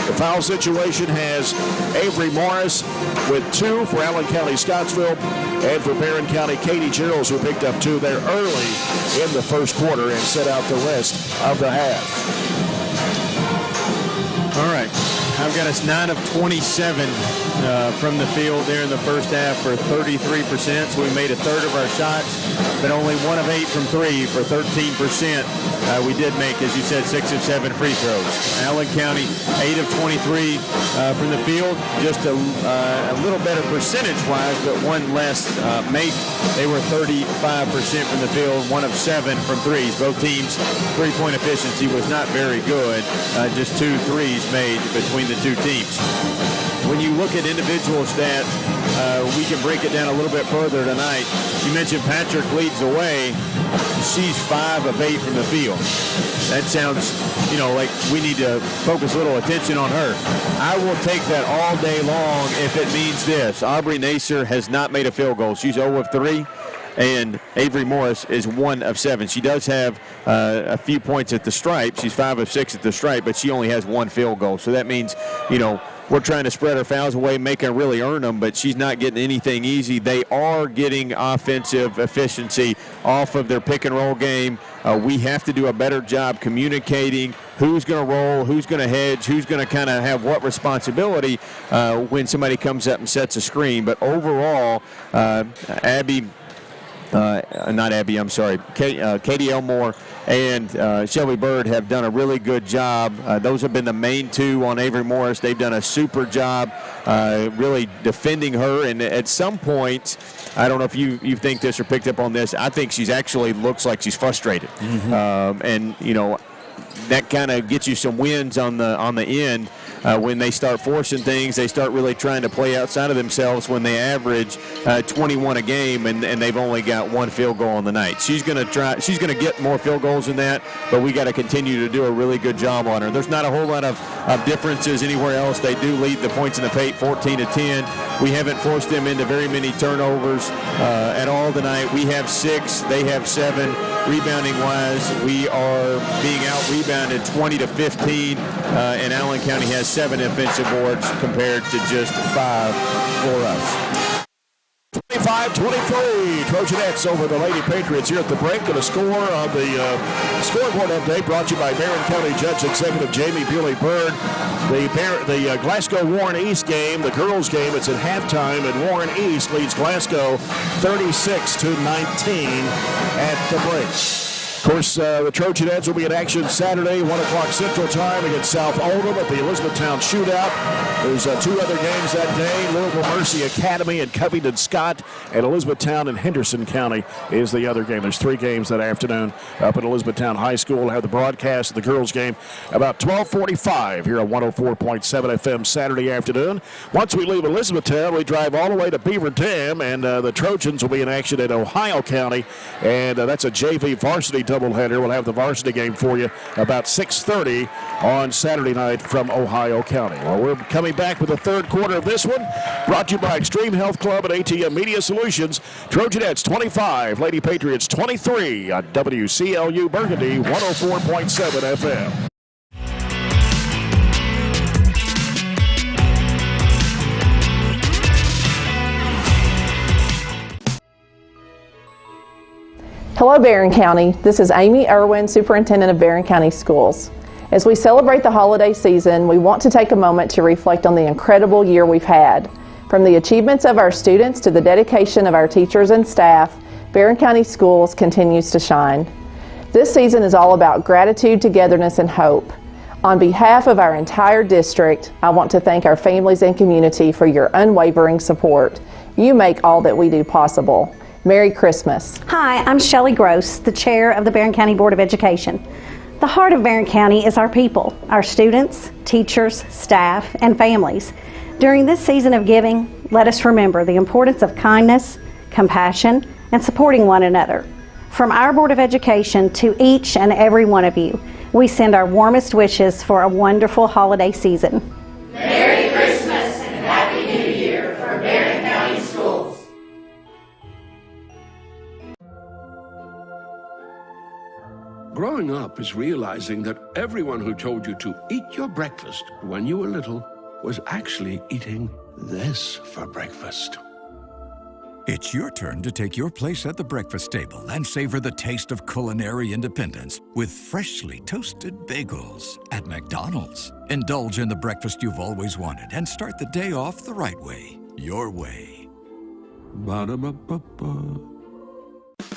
The foul situation has Avery Morris with 2 for Allen County Scottsville, and for Barren County, Katie Geralds, who picked up 2 there early in the first quarter and set out the rest of the half. All right, I've got us 9 of 27 from the field there in the first half for 33%. So we made a third of our shots, but only 1 of 8 from 3 for 13%. We did make, as you said, 6 of 7 free throws. Allen County, 8 of 23 from the field, just a little better percentage-wise, but 1 less make. They were 35% from the field, 1 of 7 from threes. Both teams' three-point efficiency was not very good. Just 2 threes made between the 2 teams. When you look at individual stats, we can break it down a little bit further tonight. You mentioned Patrick leads the way. She's 5 of 8 from the field. That sounds, like we need to focus a little attention on her. I will take that all day long if it means this. Aubrey Nacer has not made a field goal. She's 0 of 3. And Avery Morris is 1 of 7. She does have a few points at the stripe. She's 5 of 6 at the stripe, but she only has 1 field goal. So that means, we're trying to spread her fouls away, make her really earn them, but she's not getting anything easy. They are getting offensive efficiency off of their pick and roll game. We have to do a better job communicating who's going to roll, who's going to hedge, who's going to kind of have what responsibility when somebody comes up and sets a screen. But overall, Abby not Abby, I'm sorry, Katie Elmore and Shelby Bird have done a really good job. Those have been the main two on Avery Morris. They've done a super job really defending her. And at some point, I don't know if you think this or picked up on this, I think she's actually looks like she's frustrated. And, you know, that kind of gets you some wins on the end. When they start forcing things, they start really trying to play outside of themselves when they average 21 a game and they've only got one field goal on the night. She's going to get more field goals than that, but we got to continue to do a really good job on her. There's not a whole lot of differences anywhere else. They do lead the points in the paint 14-10. We haven't forced them into very many turnovers at all tonight. We have 6, they have 7. Rebounding wise, we are being out-rebounded 20-15, and Allen County has 7 offensive boards compared to just 5 for us. 25-23, Trojanettes over the Lady-Patriots here at the break. And a score of the scoreboard update brought to you by Barren County Judge Executive Jamie Bewley-Bird. The Glasgow-Warren East game, the girls' game, it's at halftime, and Warren East leads Glasgow 36-19 at the break. Of course, the Trojanettes will be in action Saturday, 1 o'clock Central Time against South Oldham at the Elizabethtown Shootout. There's 2 other games that day. Louisville Mercy Academy and Covington-Scott, and Elizabethtown and Henderson County is the other game. There's 3 games that afternoon up at Elizabethtown High School. We'll have the broadcast of the girls' game about 12:45 here on 104.7 FM Saturday afternoon. Once we leave Elizabethtown, we drive all the way to Beaver Dam, and the Trojans will be in action at Ohio County, and that's a JV varsity doubleheader. We'll have the varsity game for you about 6:30 on Saturday night from Ohio County. Well, we're coming back with the third quarter of this one, brought to you by Extreme Health Club and ATM Media Solutions. Trojanettes 25, Lady-Patriots 23 on WCLU Burgundy 104.7 FM. Hello, Barren County. This is Amy Irwin, Superintendent of Barren County Schools. As we celebrate the holiday season, we want to take a moment to reflect on the incredible year we've had. From the achievements of our students to the dedication of our teachers and staff, Barren County Schools continues to shine. This season is all about gratitude, togetherness, and hope. On behalf of our entire district, I want to thank our families and community for your unwavering support. You make all that we do possible. Merry Christmas. Hi, I'm Shelley Gross, the chair of the Barren County Board of Education. The heart of Barren County is our people, our students, teachers, staff, and families. During this season of giving, let us remember the importance of kindness, compassion, and supporting one another. From our Board of Education to each and every one of you, we send our warmest wishes for a wonderful holiday season. Merry Christmas and Happy New Year from Barren County Schools. Growing up is realizing that everyone who told you to eat your breakfast when you were little was actually eating this for breakfast. It's your turn to take your place at the breakfast table and savor the taste of culinary independence with freshly toasted bagels at McDonald's. Indulge in the breakfast you've always wanted and start the day off the right way, your way. Ba-da-ba-ba-ba.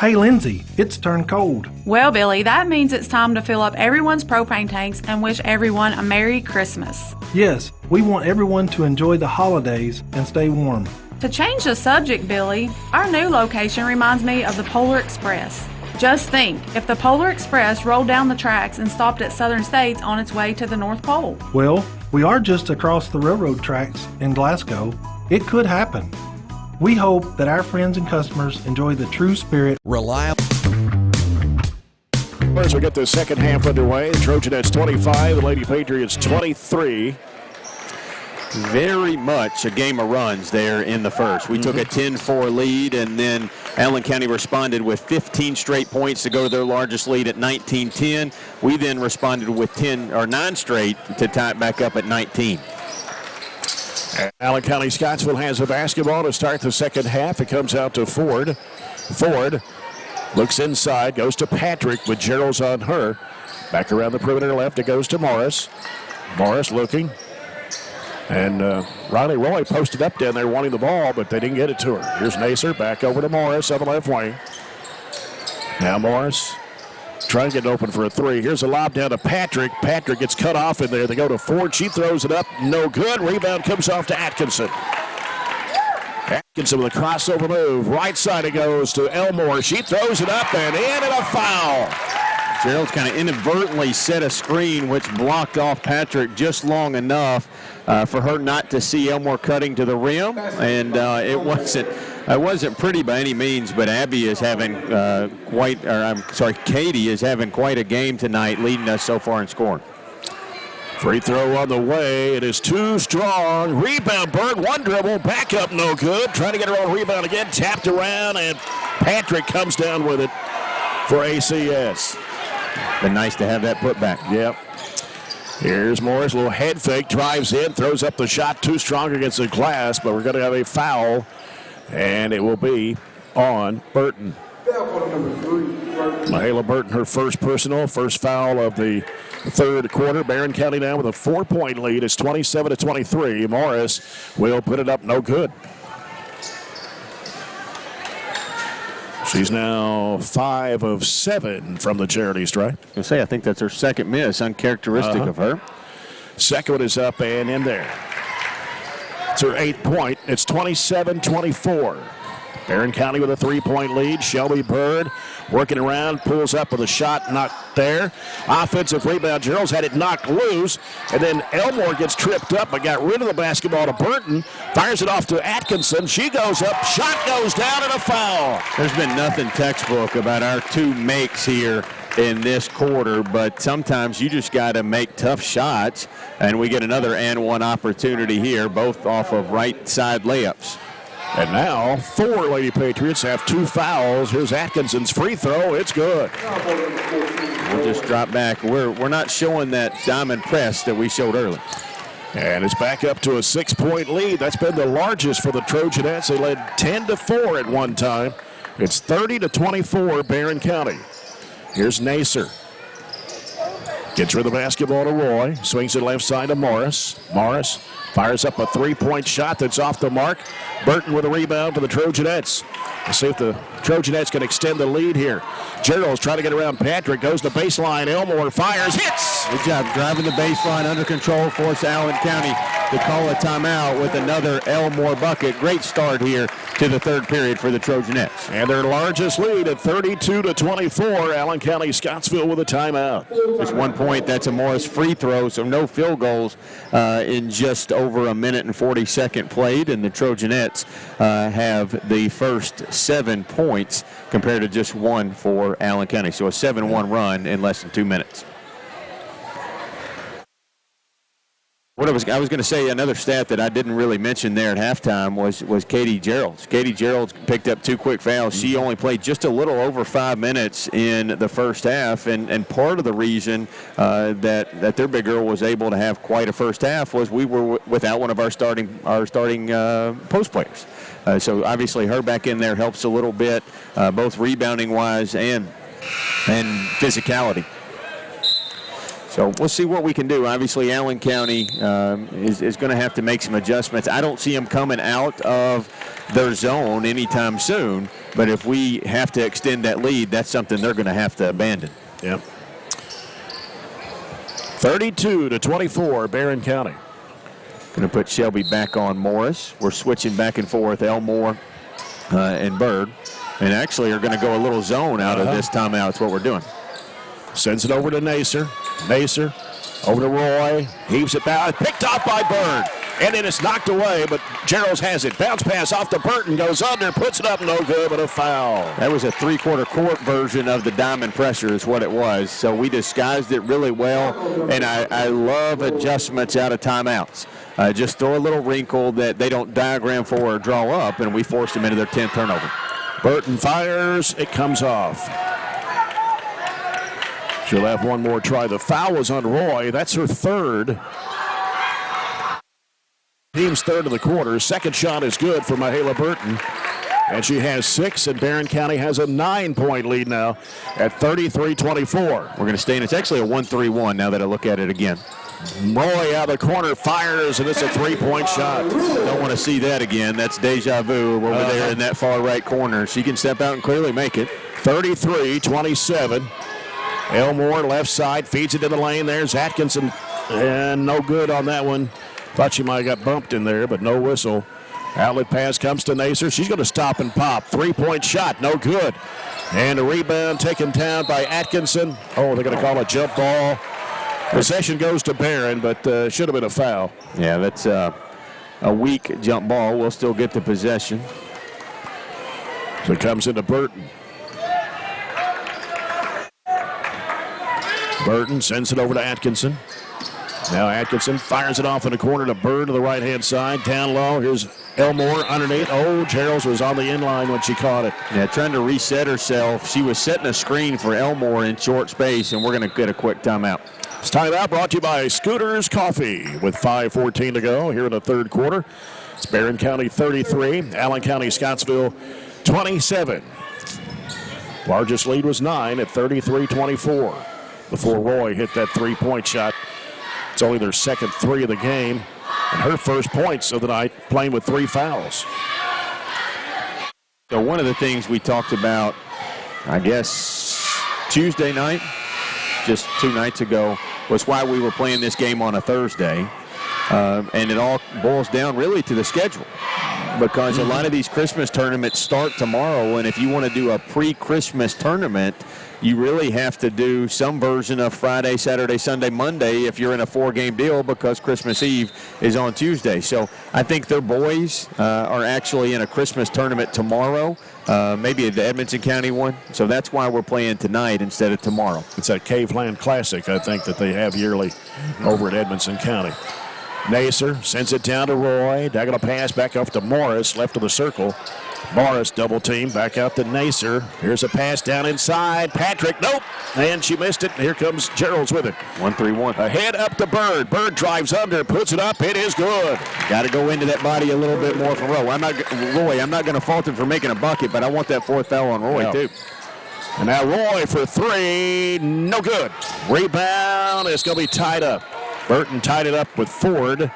Hey, Lindsay, it's turned cold. Well, Billy, that means it's time to fill up everyone's propane tanks and wish everyone a Merry Christmas. Yes, we want everyone to enjoy the holidays and stay warm. To change the subject, Billy, our new location reminds me of the Polar Express. Just think, if the Polar Express rolled down the tracks and stopped at Southern States on its way to the North Pole. Well, we are just across the railroad tracks in Glasgow. It could happen. We hope that our friends and customers enjoy the true spirit. Reliable. As we get the second half underway, the Trojanettes 25, the Lady-Patriots 23. Very much a game of runs there in the first. We took a 10-4 lead, and then Allen County responded with 15 straight points to go to their largest lead at 19-10. We then responded with 9 straight to tie it back up at 19. Allen County-Scottsville has the basketball to start the second half. It comes out to Ford. Ford looks inside, goes to Patrick, but Gerald's on her. Back around the perimeter left, it goes to Morris. Morris looking. And Riley Roy posted up down there wanting the ball, but they didn't get it to her. Here's Nacer back over to Morris on the left wing. Now Morris trying to get open for a three. Here's a lob down to Patrick. Patrick gets cut off in there. They go to Ford. She throws it up. No good. Rebound comes off to Atkinson. Atkinson with a crossover move. Right side it goes to Elmore. She throws it up and in, and a foul. Gerald's kind of inadvertently set a screen which blocked off Patrick just long enough for her not to see Elmore cutting to the rim, and it wasn't pretty by any means, but Abby is having Katie is having quite a game tonight, leading us so far in scoring. Free throw on the way. It is too strong. Rebound, Bird. One dribble. Back up, no good. Trying to get her own rebound again. Tapped around, and Patrick comes down with it for ACS. Been nice to have that put back. Yep. Here's Morris. A little head fake. Drives in. Throws up the shot. Too strong against the glass, but we're going to have a foul, and it will be on Burton. Mahala Burton, her first personal, first foul of the third quarter. Barren County now with a 4-point lead. It's 27-23. Morris will put it up no good. She's now 5 of 7 from the charity stripe. I think that's her second miss, uncharacteristic of her. Second one is up and in there. It's her 8th point. It's 27-24. Barren County with a 3-point lead. Shelby Bird working around, pulls up with a shot, not there. Offensive rebound. Gerald's had it knocked loose, and then Elmore gets tripped up but got rid of the basketball to Burton. Fires it off to Atkinson. She goes up, shot goes down, and a foul. There's been nothing textbook about our two makes here in this quarter, but sometimes you just got to make tough shots, and we get another and one opportunity here, both off of right side layups. And now 4 Lady-Patriots have 2 fouls. Here's Atkinson's free throw. It's good. We'll just drop back. We're not showing that diamond press that we showed earlier. And it's back up to a 6-point lead. That's been the largest for the Trojanettes. They led 10-4 at one time. It's 30-24 Barren County. Here's Nacer. Gets rid of the basketball to Roy. Swings it left side to Morris. Morris fires up a 3-point shot that's off the mark. Burton with a rebound for the Trojanettes. Let's see if the Trojanettes can extend the lead here. Gerald's trying to get around Patrick. Goes to baseline. Elmore fires. Hits! Good job driving the baseline under control. Force Allen County to call a timeout with another Elmore bucket. Great start here to the third period for the Trojanettes. And their largest lead at 32-24. Allen County-Scottsville with a timeout. Just 1 point. That's a Morris free throw, so no field goals in just over a minute and 40-second played. And the Trojanettes have the first 7 points compared to just 1 for Allen County. So a 7-1 run in less than 2 minutes. I was going to say, another stat that I didn't really mention there at halftime was Katie Geralds. Katie Geralds picked up 2 quick fouls. She only played just a little over 5 minutes in the first half, and part of the reason that their big girl was able to have quite a first half was we were without one of our starting post players. So obviously her back in there helps a little bit, both rebounding wise and physicality. So we'll see what we can do. Obviously, Allen County is going to have to make some adjustments. I don't see them coming out of their zone anytime soon, but if we have to extend that lead, that's something they're going to have to abandon. Yep. 32-24, Barren County. Going to put Shelby back on Morris. We're switching back and forth, Elmore and Bird, and actually are going to go a little zone out of this timeout. That's what we're doing. Sends it over to Nacer. Nacer over to Roy. Heaves it down. Picked off by Bird. And then it's knocked away, but Geralds has it. Bounce pass off to Burton. Goes under. Puts it up. No good, but a foul. That was a three-quarter court version of the diamond pressure is what it was. So we disguised it really well. And I love adjustments out of timeouts. Just throw a little wrinkle that they don't diagram for or draw up, and we forced them into their 10th turnover. Burton fires. It comes off. She'll have one more try. The foul was on Roy. That's her third. Team's third of the quarter. Second shot is good for Mahala Burton. And she has 6, and Barren County has a 9-point lead now at 33-24. We're going to stay in. It's actually a 1-3-1 now that I look at it again. Roy out of the corner fires, and it's a three-point shot. Don't want to see that again. That's deja vu over there in that far right corner. She can step out and clearly make it. 33-27. Elmore left side feeds it in the lane. There's Atkinson, and no good on that one. Thought she might have got bumped in there, but no whistle. Outlet pass comes to Nacer. She's going to stop and pop. Three-point shot, no good. And a rebound taken down by Atkinson. Oh, they're going to call a jump ball. Possession goes to Barren, but should have been a foul. Yeah, that's a weak jump ball. We'll still get the possession. So it comes into Burton. Burton sends it over to Atkinson. Now Atkinson fires it off in the corner to Bird to the right-hand side. Down low, here's Elmore underneath. Oh, Gerald's was on the inline when she caught it. Yeah, trying to reset herself. She was setting a screen for Elmore in short space, and we're going to get a quick timeout. This timeout brought to you by Scooters Coffee with 5:14 to go here in the third quarter. It's Barren County 33, Allen County-Scottsville 27. Largest lead was 9 at 33-24 before Roy hit that three-point shot. It's only their second three of the game, and her first points of the night, playing with 3 fouls. So one of the things we talked about, I guess, Tuesday night, just 2 nights ago, was why we were playing this game on a Thursday. And it all boils down really to the schedule, because a lot of these Christmas tournaments start tomorrow, and if you want to do a pre-Christmas tournament, you really have to do some version of Friday, Saturday, Sunday, Monday if you're in a 4-game deal, because Christmas Eve is on Tuesday. So I think their boys are actually in a Christmas tournament tomorrow, maybe the Edmonson County one. So that's why we're playing tonight instead of tomorrow. It's that Caveland Classic, I think, that they have yearly over at Edmonson County. Nacer sends it down to Roy. They're going to pass back up to Morris, left of the circle. Morris double team back out to Nacer. Here's a pass down inside. Patrick, nope. And she missed it. Here comes Gerald's with it. 1-3-1. Ahead up to Bird. Bird drives under, puts it up. It is good. Got to go into that body a little bit more for Roy. I'm not going to fault him for making a bucket, but I want that 4th foul on Roy, too. And now Roy for 3. No good. Rebound. It's going to be tied up. Burton tied it up with Ford,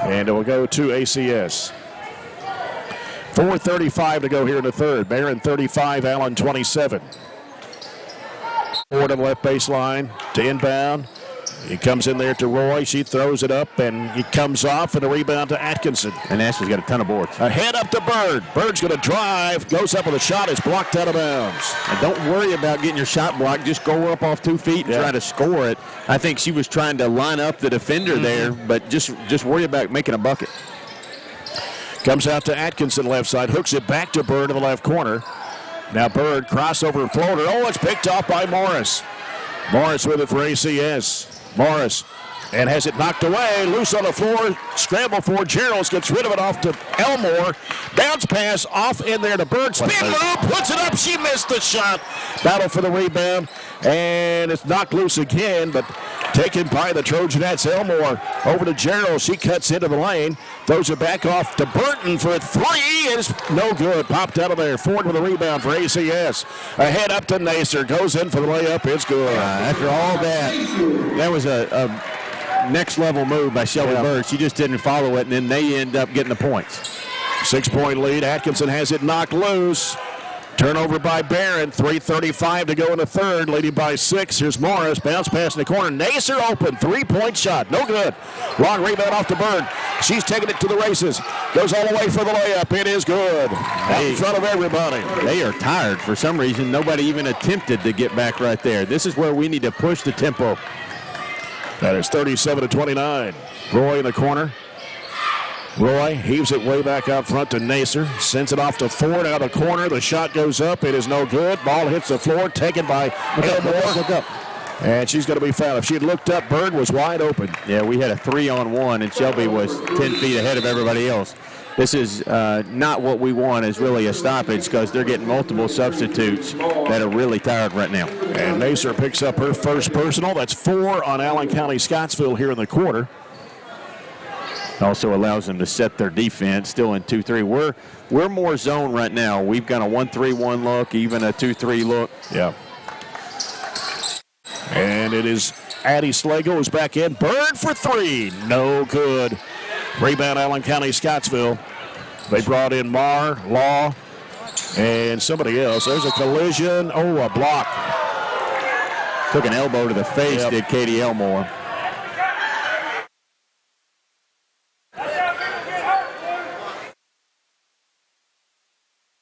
and it will go to ACS. 4:35 to go here in the third. Barren 35, Allen 27. Ford on the left baseline to inbound. He comes in there to Roy. She throws it up, and he comes off, and a rebound to Atkinson. And Ashley's got a ton of boards. Ahead up to Bird. Bird's going to drive, goes up with a shot. It's blocked out of bounds. And don't worry about getting your shot blocked. Just go up off 2 feet and try to score it. I think she was trying to line up the defender there, but just worry about making a bucket. Comes out to Atkinson left side, hooks it back to Bird in the left corner. Now Bird, crossover floater. Oh, it's picked off by Morris. Morris with it for ACS. Morris, and has it knocked away, loose on the floor, scramble for Gerald's, gets rid of it off to Elmore, bounce pass off in there to Bird, spin move, puts it up, she missed the shot, battle for the rebound, and it's knocked loose again, but taken by the Trojanettes. Elmore over to Gerald, she cuts into the lane, throws it back off to Burton for 3, it's no good, popped out of there. Ford with a rebound for ACS, ahead up to Nacer, goes in for the layup, it's good. After all that was a next level move by Shelby Bird. She just didn't follow it, and then they end up getting the points. 6-point lead. Atkinson has it knocked loose. Turnover by Barren. 3:35 to go in the third. Leading by 6. Here's Morris. Bounce pass in the corner. Nacer open. 3-point shot. No good. Long rebound off to Bird. She's taking it to the races. Goes all the way for the layup. It is good. Out in front of everybody. They are tired. For some reason, nobody even attempted to get back right there. This is where we need to push the tempo. That is 37-29. Roy in the corner. Roy heaves it way back out front to Nacer. Sends it off to Ford out of the corner. The shot goes up. It is no good. Ball hits the floor. Taken by Elmore. Look up. And she's going to be fouled. If she had looked up, Bird was wide open. Yeah, we had a 3-on-1, and Shelby was 10 feet ahead of everybody else. This is not what we want, is really a stoppage, because they're getting multiple substitutes that are really tired right now. And Nacer picks up her first personal. That's 4 on Allen County-Scottsville here in the quarter. Also allows them to set their defense, still in 2-3. We're more zone right now. We've got a 1-3-1 look, even a 2-3 look. Yeah. And it is Addie Slagle is back in. Bird for three. No good. Rebound, Allen County-Scottsville. They brought in Marr, Law, and somebody else. There's a collision. Oh, a block. Took an elbow to the face, Yep. did Katie Elmore.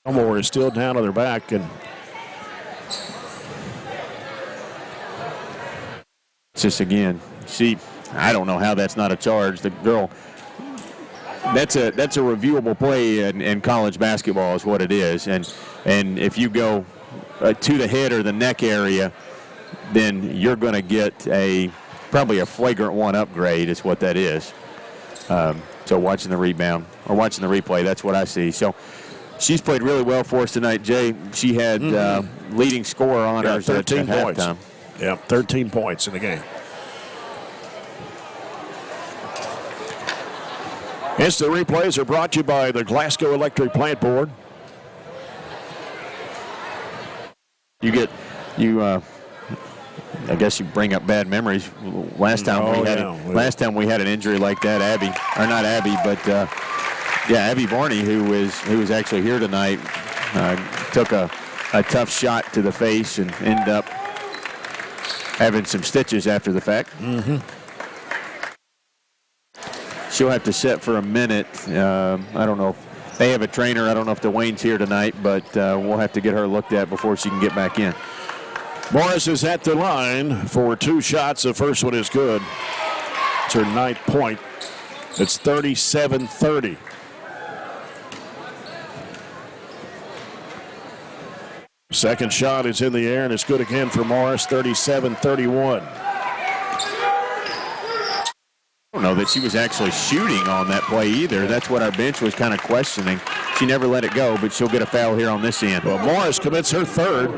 Elmore is still down on their back, and just again, I don't know how that's not a charge. The girl, that's a reviewable play in college basketball is what it is. And if you go to the head or the neck area, then you're going to get probably a flagrant one upgrade is what that is. So watching the rebound or watching the replay, that's what I see. So she's played really well for us tonight, Jay. She had leading scorer honors at 13 points. halftime. Yep, 13 points in the game. Instant replays are brought to you by the Glasgow Electric Plant Board. I guess you bring up bad memories. Last time we had an injury like that, Abby Varney, who was actually here tonight, took a tough shot to the face and ended up having some stitches after the fact. Mm-hmm. She'll have to sit for a minute. I don't know if they have a trainer. I don't know if Dwayne's here tonight, but we'll have to get her looked at before she can get back in. Morris is at the line for two shots. The first one is good. It's her 9th point. It's 37-30. Second shot is in the air, and it's good again for Morris, 37-31. I don't know that she was actually shooting on that play either. That's what our bench was kind of questioning. She never let it go, but she'll get a foul here on this end. Well, Morris commits her third.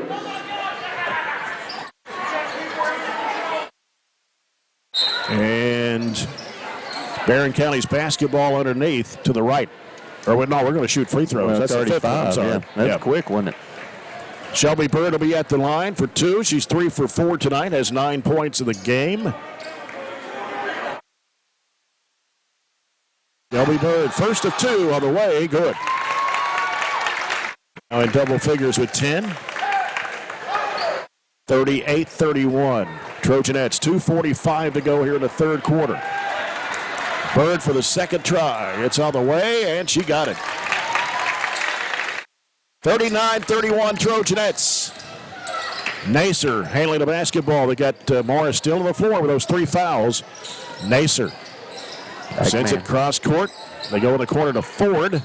And Barren County's basketball underneath to the right. Or no, we're going to shoot free throws. Well, that's 35. The 5th one. I'm sorry. Yeah, that's quick, wasn't it? Shelby Bird will be at the line for two. She's 3 for 4 tonight, has 9 points in the game. Shelby Bird, first of 2 on the way, good. Now in double figures with 10. 38-31. Trojanettes, 2:45 to go here in the third quarter. Bird for the second try. It's on the way, and she got it. 39-31 Trojanettes. Nacer handling the basketball. They got Morris still on the floor with those 3 fouls. Nacer sends it cross court. They go in the corner to Ford.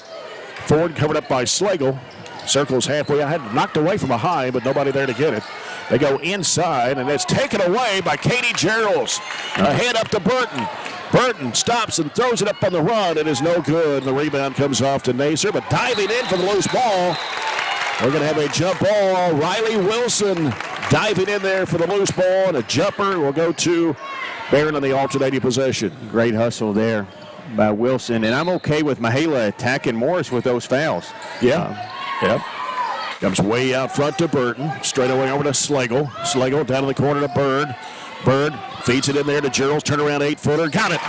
Ford covered up by Slagle. Circles halfway. I had knocked away from a high, but nobody there to get it. They go inside, and it's taken away by Katie Geralds. Ahead up to Burton. Burton stops and throws it up on the run. It is no good. The rebound comes off to Nacer, but diving in for the loose ball. We're going to have a jump ball. Riley Wilson diving in there for the loose ball, and a jumper will go to Barren on the alternating possession. Great hustle there by Wilson, and I'm okay with Mihala attacking Morris with those fouls. Yep. Comes way out front to Burton. Straight away over to Slagle. Slagle down in the corner to Bird. Bird feeds it in there to Geralds. Turnaround 8-footer. Got it.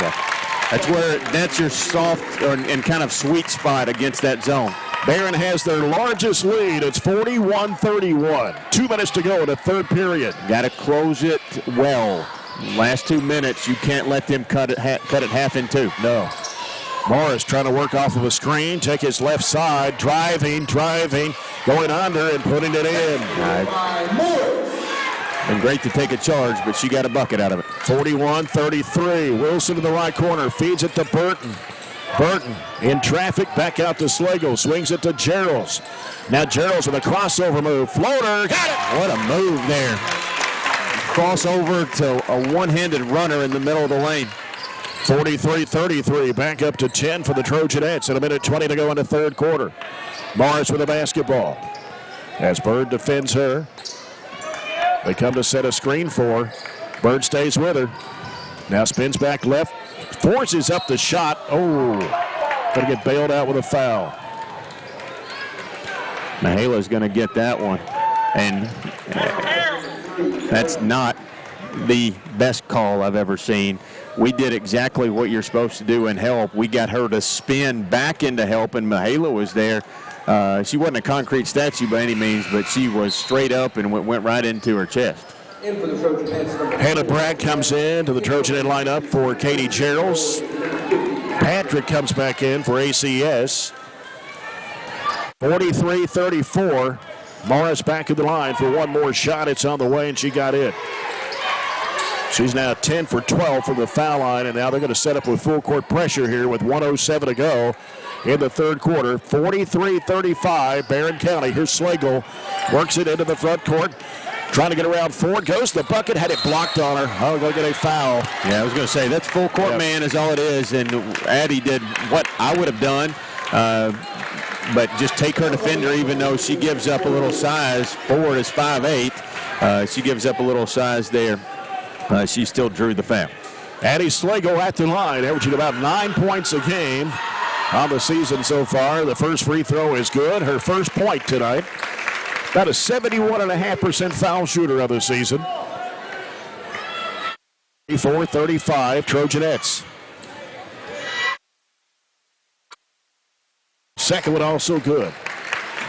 That's your soft and kind of sweet spot against that zone. Barren has their largest lead. It's 41-31. 2 minutes to go in the third period. Got to close it well. Last 2 minutes, you can't let them cut it half in two. No. Morris trying to work off of a screen, take his left side, driving, going under and putting it in. Been great to take a charge, but she got a bucket out of it. 41-33. Wilson in the right corner, feeds it to Burton. Burton in traffic, back out to Slagle, swings it to Geralds. Now Geralds with a crossover move. Floater, got it! What a move there. Crossover to a one-handed runner in the middle of the lane. 43-33, back up to 10 for the Trojanettes, and a minute 20 to go in the third quarter. Morris with the basketball. As Bird defends her. They come to set a screen for her. Bird stays with her. Now spins back left, forces up the shot. Oh, going to get bailed out with a foul. Mahala's going to get that one. And that's not the best call I've ever seen. We did exactly what you're supposed to do in help. We got her to spin back into help, and Mihaela was there. She wasn't a concrete statue by any means, but she was straight up and went right into her chest. In for the Trojanettes. Hannah Bragg comes in to the Trojanet lineup for Katie Geralds. Patrick comes back in for ACS. 43-34. Morris back to the line for one more shot. It's on the way, and she got it. She's now 10 for 12 from the foul line, and now they're going to set up with full court pressure here with 1:07 to go in the third quarter. 43-35, Barren County. Here's Slagle. Works it into the front court. Trying to get around Ford. Goes to the bucket. Had it blocked on her. Oh, going to get a foul. Yeah, I was going to say, that's full court man is all it is. And Addie did what I would have done, but just take her defender, even though she gives up a little size. Ford is 5'8". She gives up a little size there. She still drew the foul. Addie Slagle at the line, averaging about 9 points a game on the season so far. The first free throw is good. Her first point tonight. About a 71.5% foul shooter of the season. 34-35, Trojanettes. Second one also good.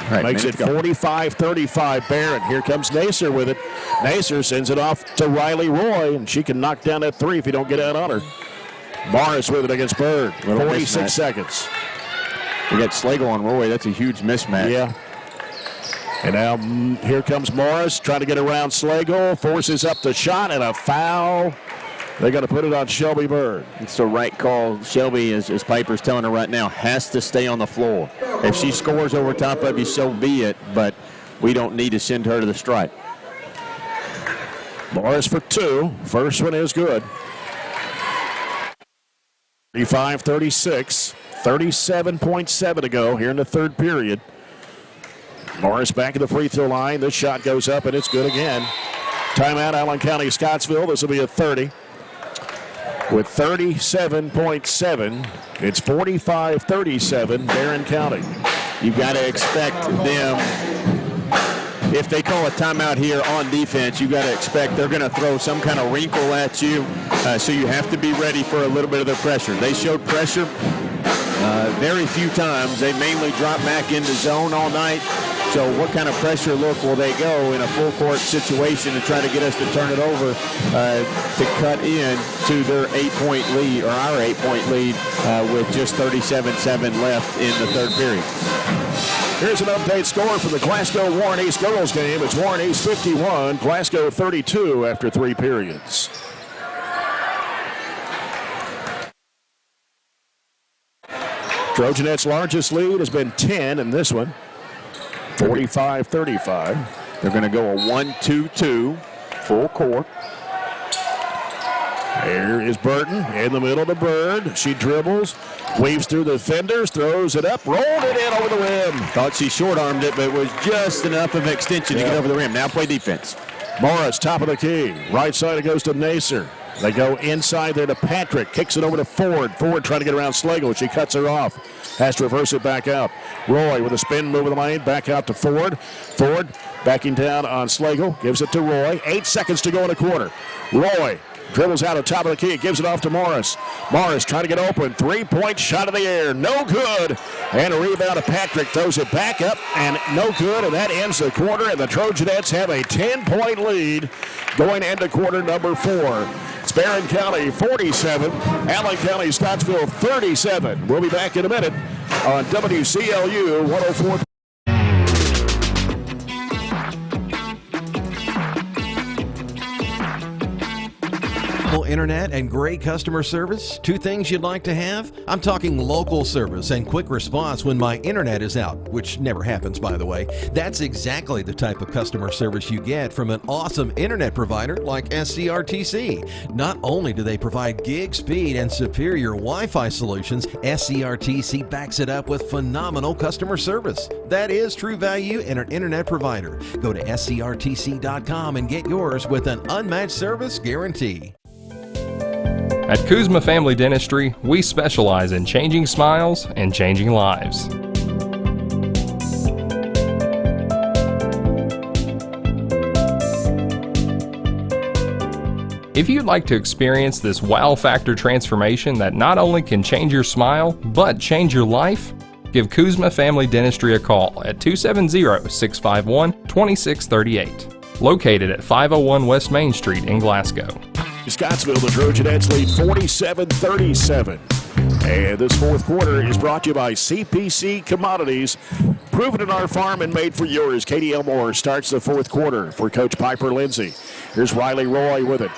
Right, makes it 45-35 Barren. Here comes Nacer with it. Nacer sends it off to Riley Roy, and she can knock down that three if you don't get out on her. Morris with it against Bird. 46 seconds. We got Slagle on Roy. That's a huge mismatch. Yeah. And now here comes Morris trying to get around Slagle. Forces up the shot and a foul. They got to put it on Shelby Bird. It's the right call. Shelby, as Piper's telling her right now, has to stay on the floor. If she scores over top of you, so be it, but we don't need to send her to the stripe. Morris for two. First one is good. 35-36. 37.7 to go here in the third period. Morris back at the free throw line. This shot goes up, and it's good again. Timeout, Allen County-Scottsville. This will be a 30. With 37.7, it's 45-37, Barren County. You've got to expect them, if they call a timeout here on defense, you've got to expect they're going to throw some kind of wrinkle at you, so you have to be ready for a little bit of their pressure. They showed pressure very few times. They mainly drop back into zone all night. So what kind of pressure look will they go in a full court situation to try to get us to turn it over to cut in to their 8-point lead, or our 8-point lead, with just 37-7 left in the third period. Here's an update score for the Glasgow-Warren East girls game. It's Warren East 51, Glasgow 32 after 3 periods. Trojanettes' largest lead has been 10 in this one. 45-35. They're going to go a 1-2-2, full court. Here is Burton in the middle to Bird. She dribbles, weaves through the defenders, throws it up, rolled it in over the rim. Thought she short-armed it, but it was just enough of extension to get over the rim. Now play defense. Morris, top of the key. Right side, it goes to Nacer. They go inside there to Patrick. Kicks it over to Ford. Ford trying to get around Slagle. She cuts her off. Has to reverse it back out. Roy with a spin move of the lane. Back out to Ford. Ford backing down on Slagle. Gives it to Roy. 8 seconds to go in the quarter. Roy dribbles out of top of the key. Gives it off to Morris. Morris trying to get open. 3-point shot in the air. No good. And a rebound to Patrick. Throws it back up and no good. And that ends the quarter. And the Trojanettes have a 10-point lead going into quarter number 4. It's Barren County 47, Allen County-Scottsville 37. We'll be back in a minute on WCLU 104. Internet and great customer service, 2 things you'd like to have? I'm talking local service and quick response when my internet is out, which never happens, by the way. That's exactly the type of customer service you get from an awesome internet provider like SCRTC. Not only do they provide gig speed and superior Wi-Fi solutions, SCRTC backs it up with phenomenal customer service. That is true value in an internet provider. Go to scrtc.com and get yours with an unmatched service guarantee. At Kuzma Family Dentistry, we specialize in changing smiles and changing lives. If you'd like to experience this wow factor transformation that not only can change your smile, but change your life, give Kuzma Family Dentistry a call at 270-651-2638. Located at 501 West Main Street in Glasgow. Scottsville, the Trojanettes lead 47-37. And this fourth quarter is brought to you by CPC Commodities. Proven in our farm and made for yours. Katie Elmore starts the fourth quarter for Coach Piper Lindsay. Here's Riley Roy with it.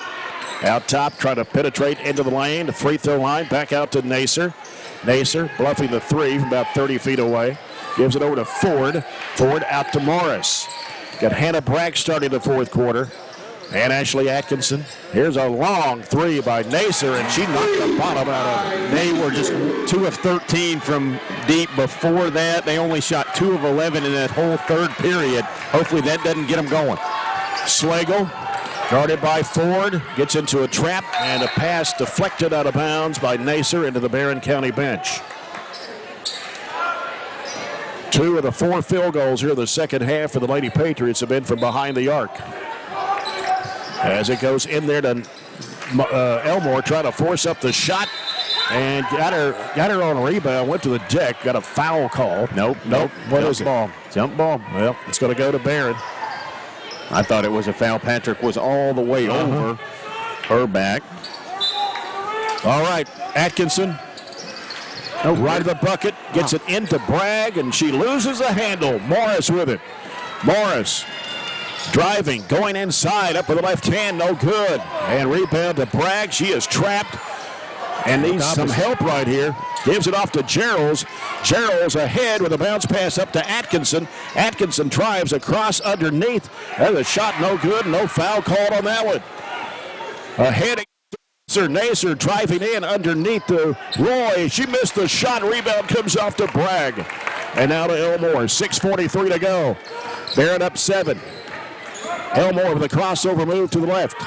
Out top, trying to penetrate into the lane, the free throw line, back out to Nacer. Nacer bluffing the three from about 30 feet away. Gives it over to Ford. Ford out to Morris. Got Hannah Bragg starting the fourth quarter. And Ashley Atkinson. Here's a long three by Nacer, and she knocked the bottom out of it. They were just 2 of 13 from deep before that. They only shot 2 of 11 in that whole third period. Hopefully that doesn't get them going. Slagle, guarded by Ford, gets into a trap, and a pass deflected out of bounds by Nacer into the Barren County bench. 2 of the 4 field goals here in the second half for the Lady-Patriots have been from behind the arc. As it goes in there to Elmore, trying to force up the shot, and got her on a rebound, went to the deck, got a foul call. Nope. What is it? Ball. Jump ball. Well, it's going to go to Barren. I thought it was a foul. Patrick was all the way over her back. All right, Atkinson. Right of the bucket, gets it into Bragg, and she loses the handle. Morris with it. Morris driving, going inside, up with the left hand, no good. And rebound to Bragg. She is trapped and needs some help right here. Gives it off to Gerald's. Gerald's ahead with a bounce pass up to Atkinson. Atkinson drives across underneath. There's a shot, no good. No foul called on that one. Ahead. Nacer driving in underneath to Roy. She missed the shot. Rebound comes off to Bragg. And now to Elmore. 6:43 to go. Barren up 7. Elmore with a crossover move to the left.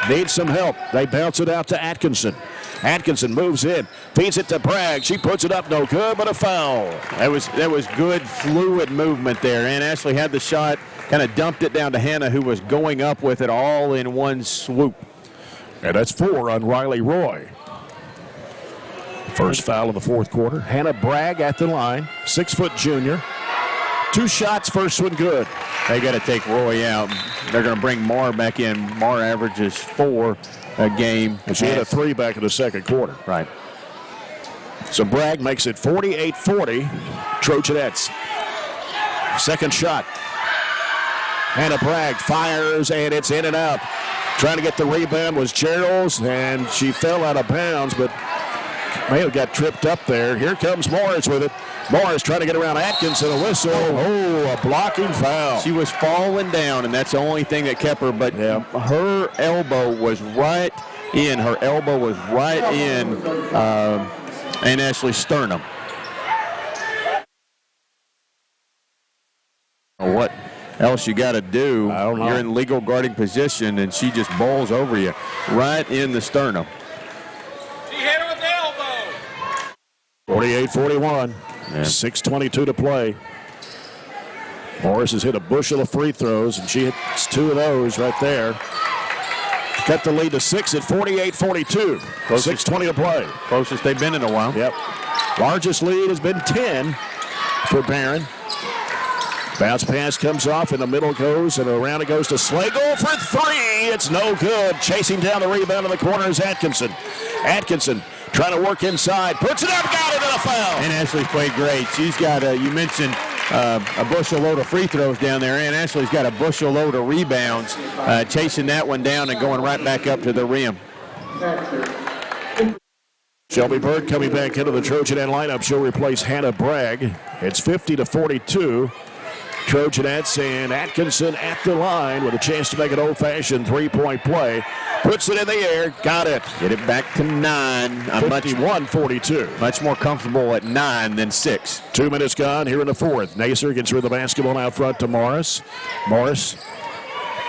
Needs some help. They bounce it out to Atkinson. Atkinson moves in, feeds it to Bragg. She puts it up, no good, but a foul. That was good, fluid movement there. And Ashley had the shot, kind of dumped it down to Hannah, who was going up with it all in one swoop. And that's 4 on Riley Roy. First foul of the fourth quarter. Hannah Bragg at the line, 6-foot junior. 2 shots, first one good. They got to take Roy out. They're going to bring Marr back in. Marr averages 4 a game. And she had a 3 back in the second quarter. Right. So Bragg makes it 48-40. Trojanettes. Second shot. Hannah Bragg fires, and it's in and out. Trying to get the rebound was Gerald's, and she fell out of bounds, but may have got tripped up there. Here comes Morris with it. Morris trying to get around Atkinson, a whistle. Oh, a blocking foul. She was falling down, and that's the only thing that kept her, but her elbow was right in. Her elbow was right in Aunt Ashley's sternum. What else you got to do? I don't know. You're in legal guarding position, and she just bowls over you right in the sternum. She hit her with the elbow. 48-41. 6:22 to play. Morris has hit a bushel of free throws, and she hits 2 of those right there. Cut the lead to 6 at 48-42. 6:20 to play. Closest they've been in a while. Yep. Largest lead has been 10 for Barren. Bounce pass comes off, in the middle goes, and around it goes to Slagle for 3. It's no good. Chasing down the rebound in the corner is Atkinson. Atkinson trying to work inside. Puts it up, got it, and a foul. And Ashley's played great. She's got, you mentioned a bushel load of free throws down there, and Ashley's got a bushel load of rebounds, chasing that one down and going right back up to the rim. Shelby Bird coming back into the Trojanet lineup. She'll replace Hannah Bragg. It's 50-42. Trojanettes, and Atkinson at the line with a chance to make an old-fashioned 3-point play. Puts it in the air, got it. Get it back to 9. 51-42. Much more comfortable at 9 than 6. 2 minutes gone here in the fourth. Nacer gets rid of the basketball out front to Morris. Morris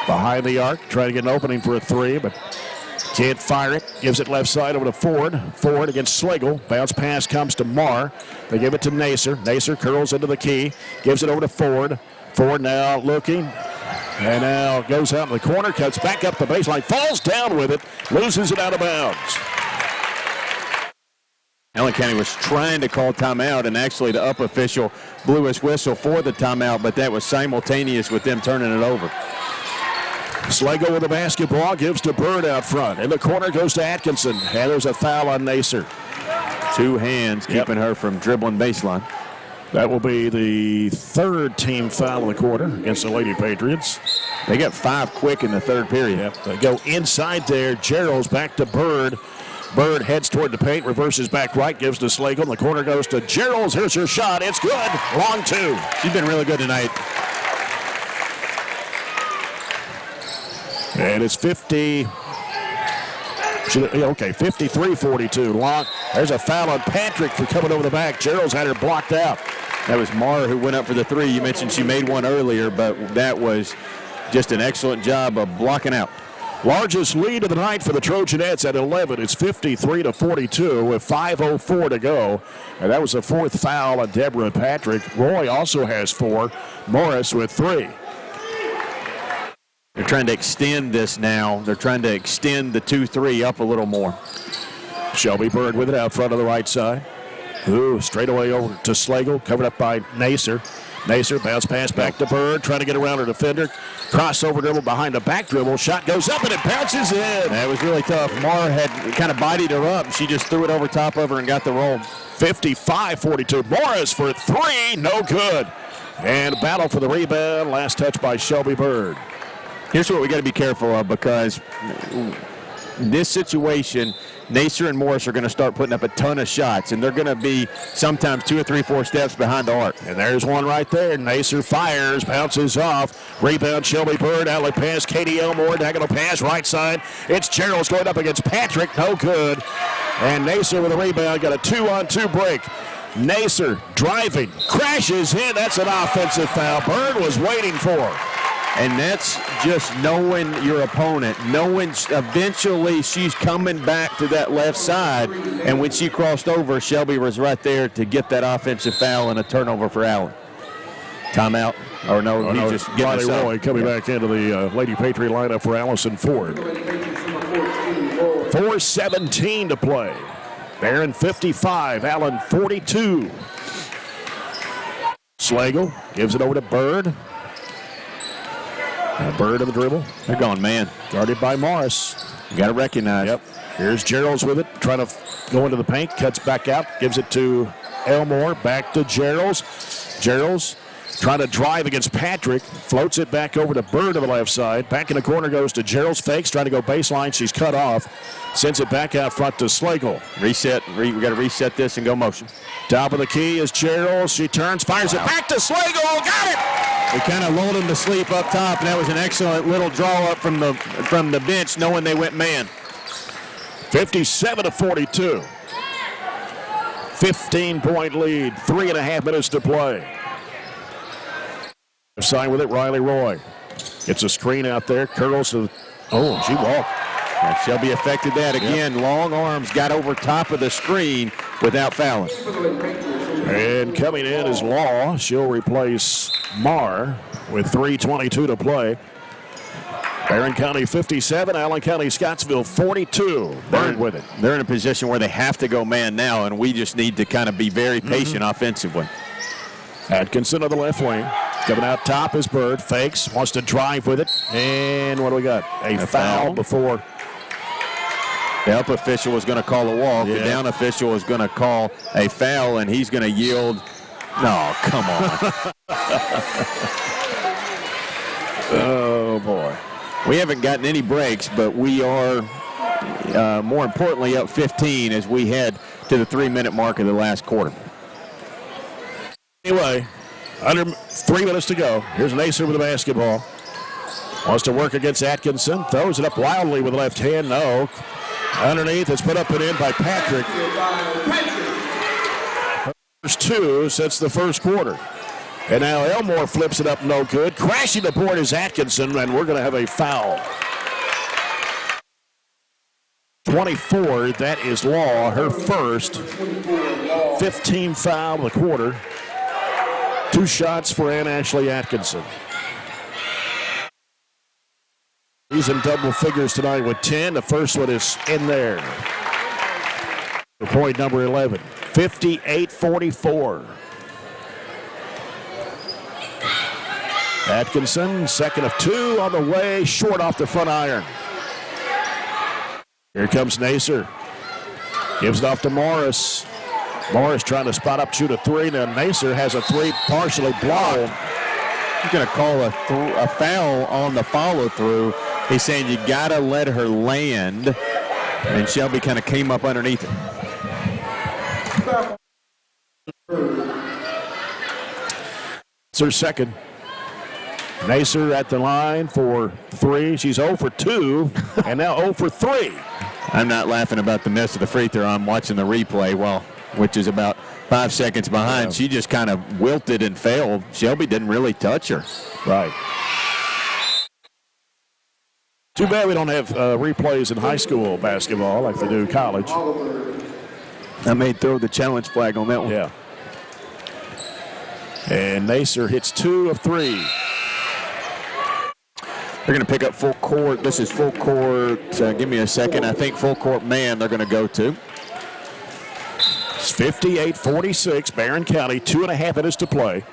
behind the arc, trying to get an opening for a 3, but can't fire it. Gives it left side over to Ford. Ford against Slagle. Bounce pass comes to Marr. They give it to Nacer. Nacer curls into the key. Gives it over to Ford. Ford now looking. And now goes out in the corner, cuts back up the baseline, falls down with it, loses it out of bounds. Allen County was trying to call timeout, and actually the up official blew his whistle for the timeout, but that was simultaneous with them turning it over. Slagle with the basketball, gives to Bird out front. In the corner goes to Atkinson, and there's a foul on Nacer. 2 hands keeping her from dribbling baseline. That will be the 3rd team foul of the quarter against the Lady-Patriots. They got 5 quick in the 3rd period. Yep. They go inside there. Gerald's back to Bird. Bird heads toward the paint, reverses back right, gives to Slagle. The corner goes to Gerald's. Here's her shot. It's good. Long 2. She's been really good tonight. And it's 53-42. Long. There's a foul on Patrick for coming over the back. Gerald's had her blocked out. That was Mara who went up for the 3. You mentioned she made one earlier, but that was just an excellent job of blocking out. Largest lead of the night for the Trojanettes at 11. It's 53-42 with 5:04 to go. And that was the 4th foul on Deborah Patrick. Roy also has 4. Morris with 3. They're trying to extend this now. They're trying to extend the 2-3 up a little more. Shelby Bird with it out front of the right side. Ooh, straight away over to Slagle, covered up by Nacer. Nacer, bounce pass back to Bird, trying to get around her defender. Crossover dribble behind the back dribble. Shot goes up and it bounces in. That was really tough. Mara had kind of bodied her up. She just threw it over top of her and got the roll. 55-42. Morris for 3, no good. And battle for the rebound. Last touch by Shelby Bird. Here's what we got to be careful of, because this situation, Nacer and Morris are going to start putting up a ton of shots, and they're going to be sometimes 2 or 3, 4 steps behind the arc. And there's one right there. Nacer fires, bounces off. Rebound, Shelby Bird, outlet pass, Katie Elmore, diagonal pass, right side. It's Gerald's going up against Patrick, no good. And Nacer with a rebound, got a 2-on-2 break. Nacer driving, crashes in. That's an offensive foul. Bird was waiting for. And that's just knowing your opponent, knowing eventually she's coming back to that left side. And when she crossed over, Shelby was right there to get that offensive foul and a turnover for Allen. Timeout. Or no, he just Riley Roy coming back into the Lady Patriot lineup for Allison Ford. 4:17 to play. Barren 55, Allen 42. Slagle gives it over to Bird. Bird of the dribble. They're going man. Guarded by Morris. You got to recognize. Yep. Here's Gerald's with it. Trying to go into the paint. Cuts back out. Gives it to Elmore. Back to Gerald's. Gerald's trying to drive against Patrick. Floats it back over to Bird on the left side. Back in the corner goes to Gerald's. Fakes. Trying to go baseline. She's cut off. Sends it back out front to Slagle. Reset. We got to reset this and go motion. Top of the key is Gerald. She turns. Fires it back to Slagle. Got it. We kind of lulled him to sleep up top, and that was an excellent little draw up from the bench, knowing they went man. 57-42. 15-point lead. 3.5 minutes to play. Side with it, Riley Roy. Gets a screen out there. Curls to. Oh, she walked. And Shelby affected that again. Yep. Long arms got over top of the screen without fouling. And coming in is Law. She'll replace Marr with 3:22 to play. Barren County 57, Allen County-Scottsville 42. Bird with it. They're in a position where they have to go man now, and we just need to kind of be very patient offensively. Atkinson of the left wing. Coming out top is Bird. Fakes. Wants to drive with it. And what do we got? A foul before. The up official was going to call a walk. Yeah. The down official was going to call a foul, and he's going to yield. No, come on. Oh, boy. We haven't gotten any breaks, but we are, more importantly, up 15 as we head to the 3-minute mark of the last quarter. Anyway, under 3 minutes to go. Here's Nacer with the basketball. Wants to work against Atkinson. Throws it up wildly with the left hand. No. Underneath, it's put up and in by Patrick. First 2 since the first quarter. And now Elmore flips it up, no good. Crashing the board is Atkinson, and we're going to have a foul. 24, that is Law, her first. 15 foul of the quarter. 2 shots for Ann Ashley Atkinson. He's in double figures tonight with 10. The first one is in there. For point number 11, 58-44. Atkinson, second of two on the way, short off the front iron. Here comes Nacer. Gives it off to Morris. Morris trying to spot up, shoot a three. Now Nacer has a three partially blocked. He's going to call a foul on the follow-through. He's saying you got to let her land, and Shelby kind of came up underneath it. It's her second. Nacer at the line for three. She's 0 for 2 and now 0 for 3. I'm not laughing about the miss of the free throw. I'm watching the replay, which is about 5 seconds behind. Yeah. She just kind of wilted and failed. Shelby didn't really touch her. Right. Too bad we don't have replays in high school basketball like they do college. I may throw the challenge flag on that one. Yeah. And Nacer hits 2 of 3. They're going to pick up full court. This is full court. Give me a second. I think full court man they're going to go to. It's 58-46. Barren County, 2.5 minutes to play.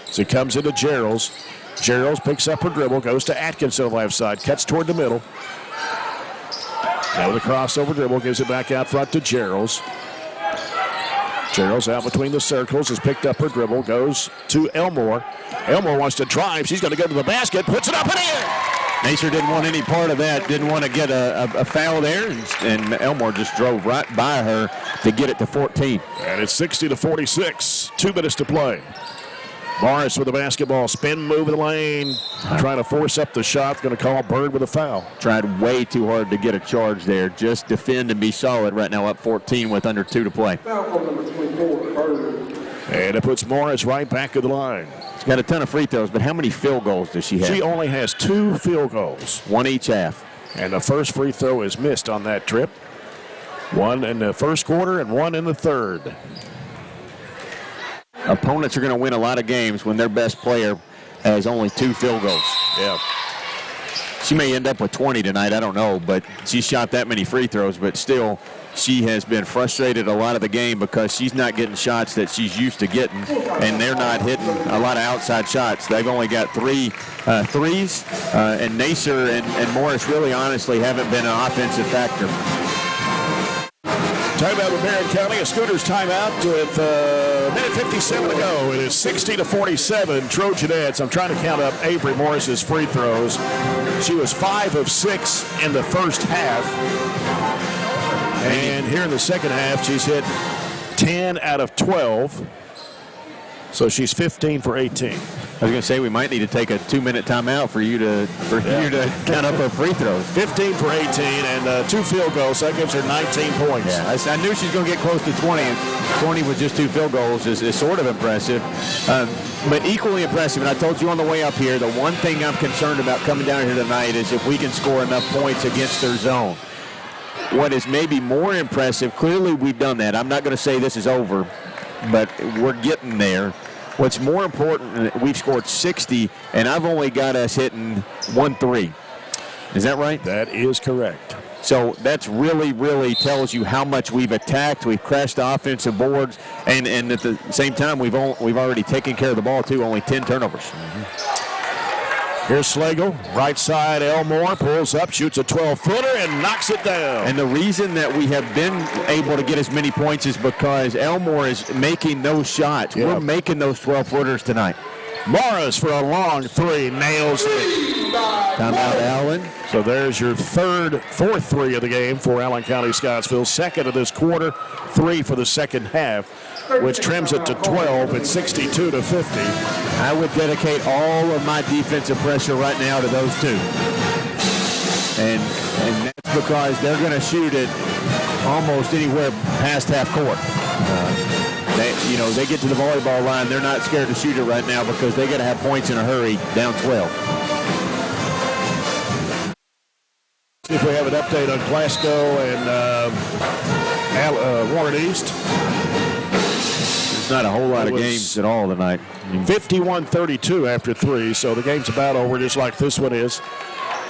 So it comes into Gerald's. Gerald's picks up her dribble, goes to Atkinson on the left side, cuts toward the middle. Now with a crossover dribble, gives it back out front to Gerald's. Gerald's out between the circles, has picked up her dribble, goes to Elmore. Elmore wants to drive. She's going to go to the basket, puts it up and in. Nacer didn't want any part of that, didn't want to get a foul there, and Elmore just drove right by her to get it to 14. And it's 60-46, 2 minutes to play. Morris with the basketball, spin move in the lane, trying to force up the shot, going to call Bird with a foul. Tried way too hard to get a charge there. Just defend and be solid right now, up 14 with under 2 to play. Foul number 24, Bird. And it puts Morris right back at the line. She's got a ton of free throws, but how many field goals does she have? She only has 2 field goals. 1 each half. And the first free throw is missed on that trip. 1 in the first quarter and 1 in the third. Opponents are going to win a lot of games when their best player has only 2 field goals. Yeah. She may end up with 20 tonight, I don't know, but she shot that many free throws, but still she has been frustrated a lot of the game because she's not getting shots that she's used to getting, and they're not hitting a lot of outside shots. They've only got 3 threes, and Nacer and Morris really honestly haven't been an offensive factor. Timeout with Barren County, a Scooters timeout with minute 57 to go. It is 60-47, Trojanettes. I'm trying to count up Avery Morris's free throws. She was 5 of 6 in the first half. And here in the second half, she's hit 10 out of 12. So she's 15 for 18. I was going to say we might need to take a 2-minute timeout for you to count up her free throws. 15 for 18 and 2 field goals. So that gives her 19 points. Yeah, I knew she was going to get close to 20. And 20 with just 2 field goals is sort of impressive. But equally impressive, and I told you on the way up here, the one thing I'm concerned about coming down here tonight is if we can score enough points against their zone. What is maybe more impressive, clearly we've done that. I'm not going to say this is over, but we're getting there. What's more important, we've scored 60, and I've only got us hitting 1 3. Is that right? That is correct. So that's really tells you how much we've attacked. We've crashed the offensive boards, and at the same time, we've already taken care of the ball, too, only 10 turnovers. Mm-hmm. Here's Slagle, right side, Elmore pulls up, shoots a 12-footer, and knocks it down. And the reason that we have been able to get as many points is because Elmore is making those shots. Yep. We're making those 12-footers tonight. Morris for a long 3, nails it. Timeout, Allen. So there's your fourth 3 of the game for Allen County-Scottsville. Second of this quarter, 3 for the second half, which trims it to 12 at 62-50. I would dedicate all of my defensive pressure right now to those 2. And that's because they're going to shoot it almost anywhere past half court. They get to the volleyball line. They're not scared to shoot it right now because they got to have points in a hurry down 12. See if we have an update on Glasgow and Warren East. There's not a whole lot of games at all tonight. 51-32 after 3, so the game's about over just like this one is.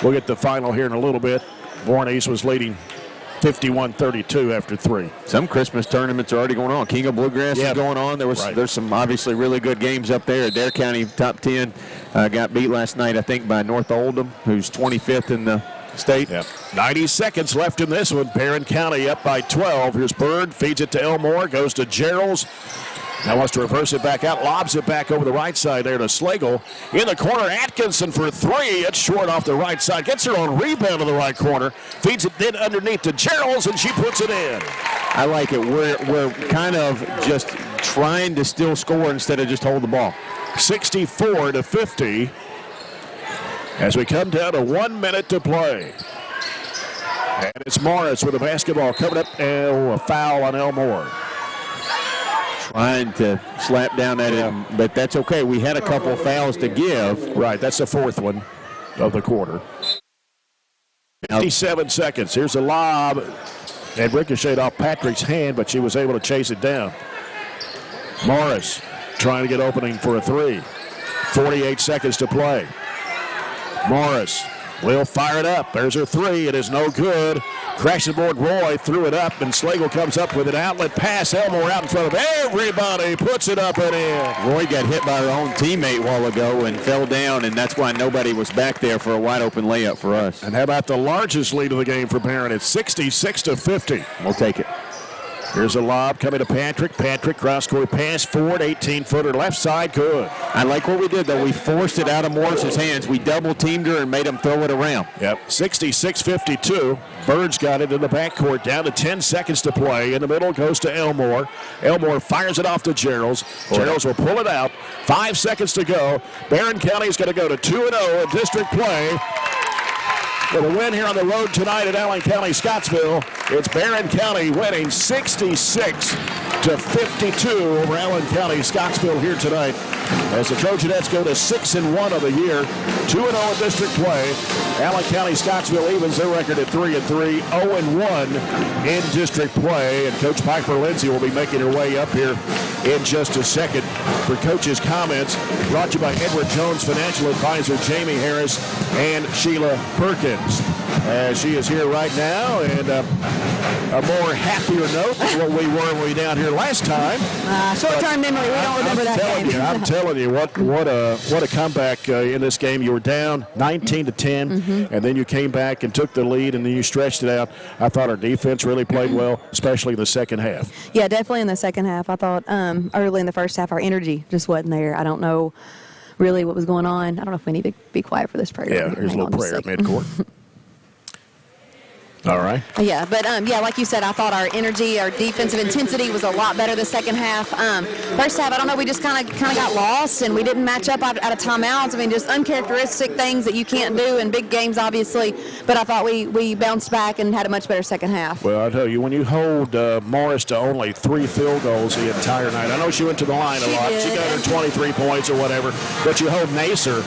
We'll get the final here in a little bit. Warren East was leading 51-32 after 3. Some Christmas tournaments are already going on. King of Bluegrass is going on. There's some obviously really good games up there. Dare County top 10 got beat last night, I think, by North Oldham, who's 25th in the state. 90 seconds left in this one. Barren County up by 12. Here's Bird, feeds it to Elmore, goes to Gerald's. Now wants to reverse it back out, lobs it back over the right side there to Slagle. In the corner, Atkinson for 3. It's short off the right side. Gets her own rebound to the right corner. Feeds it then underneath to Gerald's, and she puts it in. I like it. We're kind of just trying to still score instead of just hold the ball. 64-50 as we come down to 1 minute to play. And it's Morris with the basketball coming up. A foul on Elmore. Trying to slap down at him, but that's okay. We had a couple of fouls to give. Right, that's the 4th one of the quarter. 57 seconds. Here's a lob. And ricocheted off Patrick's hand, but she was able to chase it down. Morris trying to get opening for a 3. 48 seconds to play. Morris will fire it up. There's her 3. It is no good. Crashing board Roy threw it up, and Slagle comes up with an outlet pass. Elmore out in front of everybody, puts it up and in. Roy got hit by her own teammate a while ago and fell down, and that's why nobody was back there for a wide open layup for us. And how about the largest lead of the game for Barren? It's 66-50. We'll take it. Here's a lob coming to Patrick. Patrick, cross-court pass, forward, 18-footer, left side, good. I like what we did, though. We forced it out of Morris's hands. We double-teamed her and made him throw it around. Yep, 66-52. Birds got it in the backcourt, down to 10 seconds to play. In the middle goes to Elmore. Elmore fires it off to Gerald's. Gerald's will pull it out. 5 seconds to go. Barren County is going to go to 2-0 in district play. With a win here on the road tonight at Allen County-Scottsville, it's Barren County winning 66-52 over Allen County-Scottsville here tonight. As the Trojanettes go to 6-1 of the year, 2-0 in district play. Allen County-Scottsville evens their record at 3-3, 0-1 in district play. And Coach Piper Lindsay will be making her way up here in just a second for Coach's comments. Brought to you by Edward Jones Financial Advisor Jamie Harris and Sheila Perkins. She is here right now, and a more happier note than what we were when we were down here last time. Short-term memory, we don't remember that game. I'm telling you, what a comeback in this game. You were down 19-10, and then you came back and took the lead, and then you stretched it out. I thought our defense really played well, especially in the second half. Yeah, definitely in the second half. I thought early in the first half our energy just wasn't there. I don't know really what was going on. I don't know if we need to be quiet for this prayer. Yeah, here's a little prayer at midcourt. All right. Yeah, but like you said, I thought our energy, our defensive intensity was a lot better the second half. First half, I don't know, we just kind of got lost, and we didn't match up out of timeouts. I mean, just uncharacteristic things that you can't do in big games, obviously. But I thought we bounced back and had a much better second half. Well, I tell you, when you hold Morris to only 3 field goals the entire night, I know she went to the line a lot. She got her 23 points or whatever, but you hold Nacer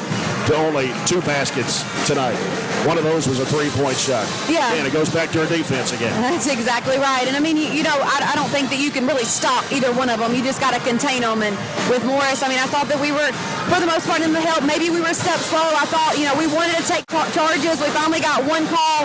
to only 2 baskets tonight. One of those was a 3-point shot. Yeah. And it goes back to her defense again. That's exactly right. And I mean, I don't think that you can really stop either one of them. You just got to contain them. And with Morris, I mean, I thought that we were, for the most part, in the help. Maybe we were a step slow. I thought, we wanted to take charges. We finally got one call.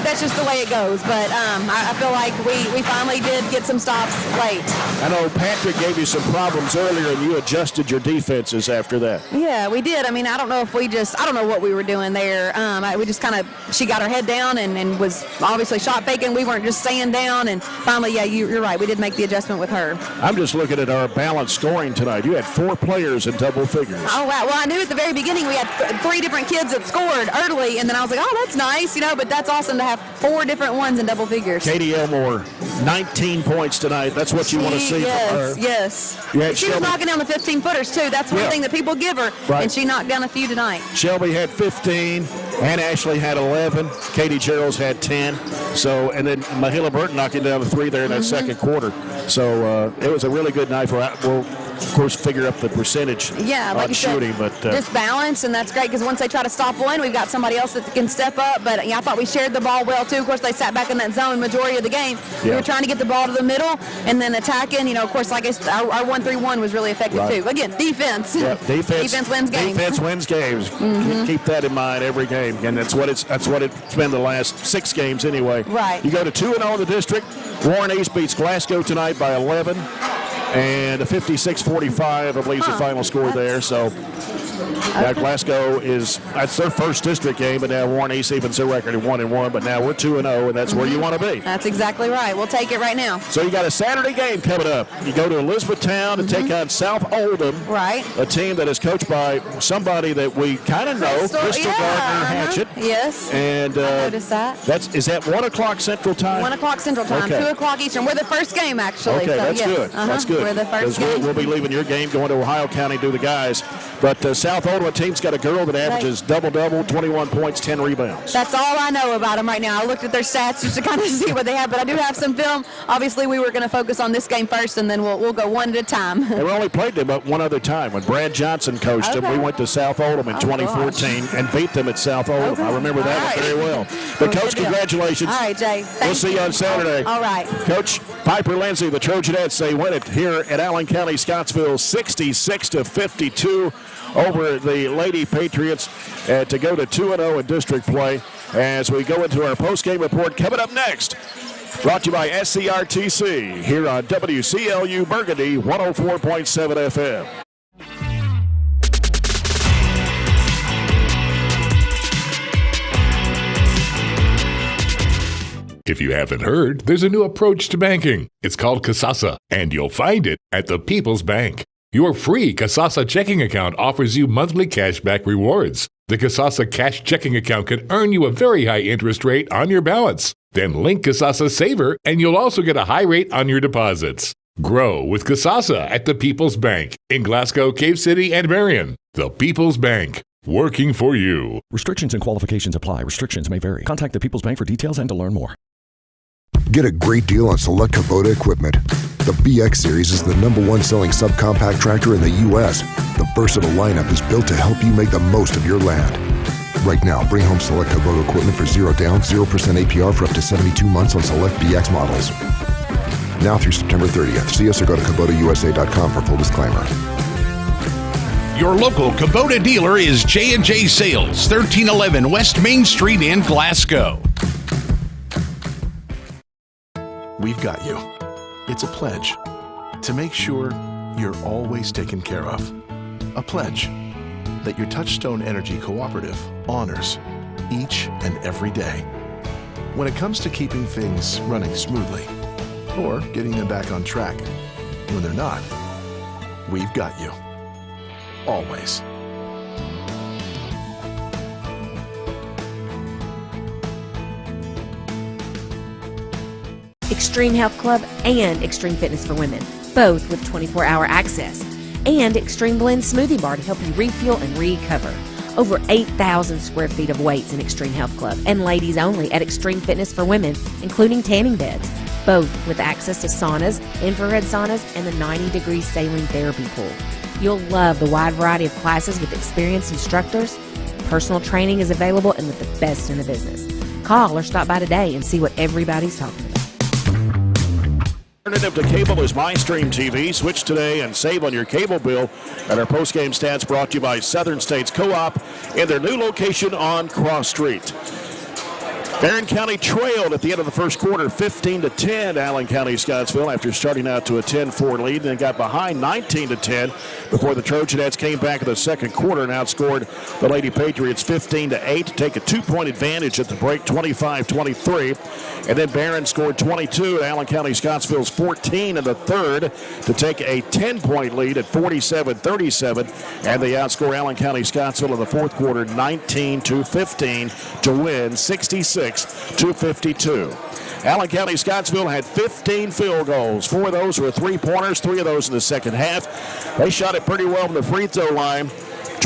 That's just the way it goes. But I feel like we finally did get some stops late. I know Patrick gave you some problems earlier, and you adjusted your defenses after that. Yeah, we did. I mean, I don't know if I don't know what we were doing there. We just she got her head down and was obviously shot faking. We weren't just staying down. And finally, yeah, you're right. We did make the adjustment with her. I'm just looking at our balanced scoring tonight. You had 4 players in double figures. Oh, wow. Well, I knew at the very beginning we had 3 different kids that scored early. And then I was like, oh, that's nice, but that's awesome to have 4 different ones in double figures. Katie Elmore, 19 points tonight. That's what you want to see from her. Yes. She was knocking down the 15-footers, too. That's one thing that people give her. Right. And she knocked down a few tonight. Shelby had 15. and Ashley had 11. Katie Gerald's had 10. So, and then Mahila Burton knocking down the 3 there in that second quarter. So it was a really good night for. We'll of course, figure up the percentage Yeah, like on you shooting. said, But just balance, and that's great because once they try to stop one, we've got somebody else that can step up. But I thought we shared the ball well too. Of course, they sat back in that zone majority of the game. We Yeah. were trying to get the ball to the middle and then attacking. Of course, like our 1-3-1 was really effective Right. too. Again, defense. yeah, defense wins games. Defense wins games. Mhm. Keep that in mind every game, and that's what it's been the last 6 games anyway. Right. You go to 2-0 in the district. Warren East beats Glasgow tonight by 11. And a 56-45, I believe, is the final score there. So now Glasgow that's their first district game, but now Warren East evens their record at 1-1. But now we're 2-0, and that's where you want to be. That's exactly right. We'll take it right now. So you got a Saturday game coming up. You go to Elizabethtown to take on South Oldham. Right. A team that is coached by somebody that we kind of know, Crystal Gardner Hatchett. Yes. And I noticed that. Is that 1 o'clock Central Time? 1 o'clock Central Time, Okay. 2 o'clock Eastern. We're the first game, actually. Okay, so that's yes. good. That's good. We're the first game. We'll be leaving your game, going to Ohio County, do the guys. But South Oldham team's got a girl that averages double-double, 21 points, 10 rebounds. That's all I know about them right now. I looked at their stats just to kind of see what they have, but I do have some film. Obviously, we were going to focus on this game first, and then we'll go one at a time. And we only played them but one other time. When Brad Johnson coached them, we went to South Oldham in 2014 and beat them at South Oldham. I remember that one very well. But, Coach, congratulations. All right, Jay. We'll see you on Saturday. All right. Coach Piper Lindsay, the Trojanettes, they win it here at Allen County, Scottsville, 66-52 over the Lady-Patriots to go to 2-0 in district play. As we go into our post-game report coming up next, brought to you by SCRTC here on WCLU Burgundy 104.7 FM. If you haven't heard, there's a new approach to banking. It's called Kasasa, and you'll find it at the People's Bank. Your free Kasasa checking account offers you monthly cashback rewards. The Kasasa cash checking account can earn you a very high interest rate on your balance. Then link Kasasa Saver, and you'll also get a high rate on your deposits. Grow with Kasasa at the People's Bank in Glasgow, Cave City, and Barren. The People's Bank, working for you. Restrictions and qualifications apply. Restrictions may vary. Contact the People's Bank for details and to learn more. Get a great deal on select Kubota equipment. The BX Series is the #1 selling subcompact tractor in the U.S. The versatile lineup is built to help you make the most of your land. Right now, bring home select Kubota equipment for 0 down, 0% APR for up to 72 months on select BX models. Now through September 30th. See us or go to KubotaUSA.com for full disclaimer. Your local Kubota dealer is J&J Sales, 1311 West Main Street in Glasgow. We've got you. It's a pledge to make sure you're always taken care of. A pledge that your Touchstone Energy Cooperative honors each and every day. When it comes to keeping things running smoothly or getting them back on track when they're not, we've got you. Always. Extreme Health Club and Extreme Fitness for Women, both with 24-hour access, and Extreme Blend Smoothie Bar to help you refuel and recover. Over 8,000 square feet of weights in Extreme Health Club, and ladies only at Extreme Fitness for Women, including tanning beds, both with access to saunas, infrared saunas, and the 90-degree saline therapy pool. You'll love the wide variety of classes with experienced instructors. Personal training is available and with the best in the business. Call or stop by today and see what everybody's talking about. Alternative to cable is MyStream TV. Switch today and save on your cable bill. And our postgame stats brought to you by Southern States Co-op in their new location on Cross Street. Barren County trailed at the end of the first quarter 15-10 Allen County-Scottsville after starting out to a 10-4 lead, and then got behind 19-10 before the Trojanettes came back in the second quarter and outscored the Lady-Patriots 15-8 to take a 2-point advantage at the break, 25-23. And then Barren scored 22 at Allen County-Scottsville's 14 in the third to take a 10-point lead at 47-37, and they outscore Allen County-Scottsville in the fourth quarter 19-15 to win 66-52. Allen County-Scottsville had 15 field goals. 4 of those were three-pointers, 3 of those in the second half. They shot it pretty well from the free throw line.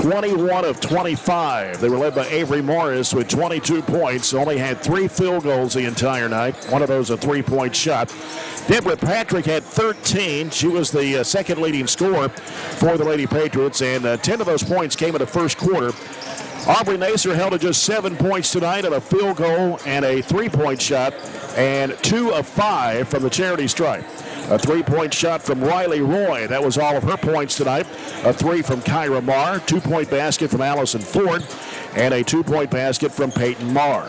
21 of 25. They were led by Avery Morris with 22 points. Only had 3 field goals the entire night. One of those a 3-point shot. Deborah Patrick had 13. She was the second leading scorer for the Lady-Patriots, and 10 of those points came in the first quarter. Aubrey Nacer held to just 7 points tonight on a field goal and a 3-point shot, and 2 of 5 from the charity stripe. A 3-point shot from Riley Roy. That was all of her points tonight. A 3 from Kyra Marr, 2-point basket from Allison Ford, and a 2-point basket from Peyton Marr.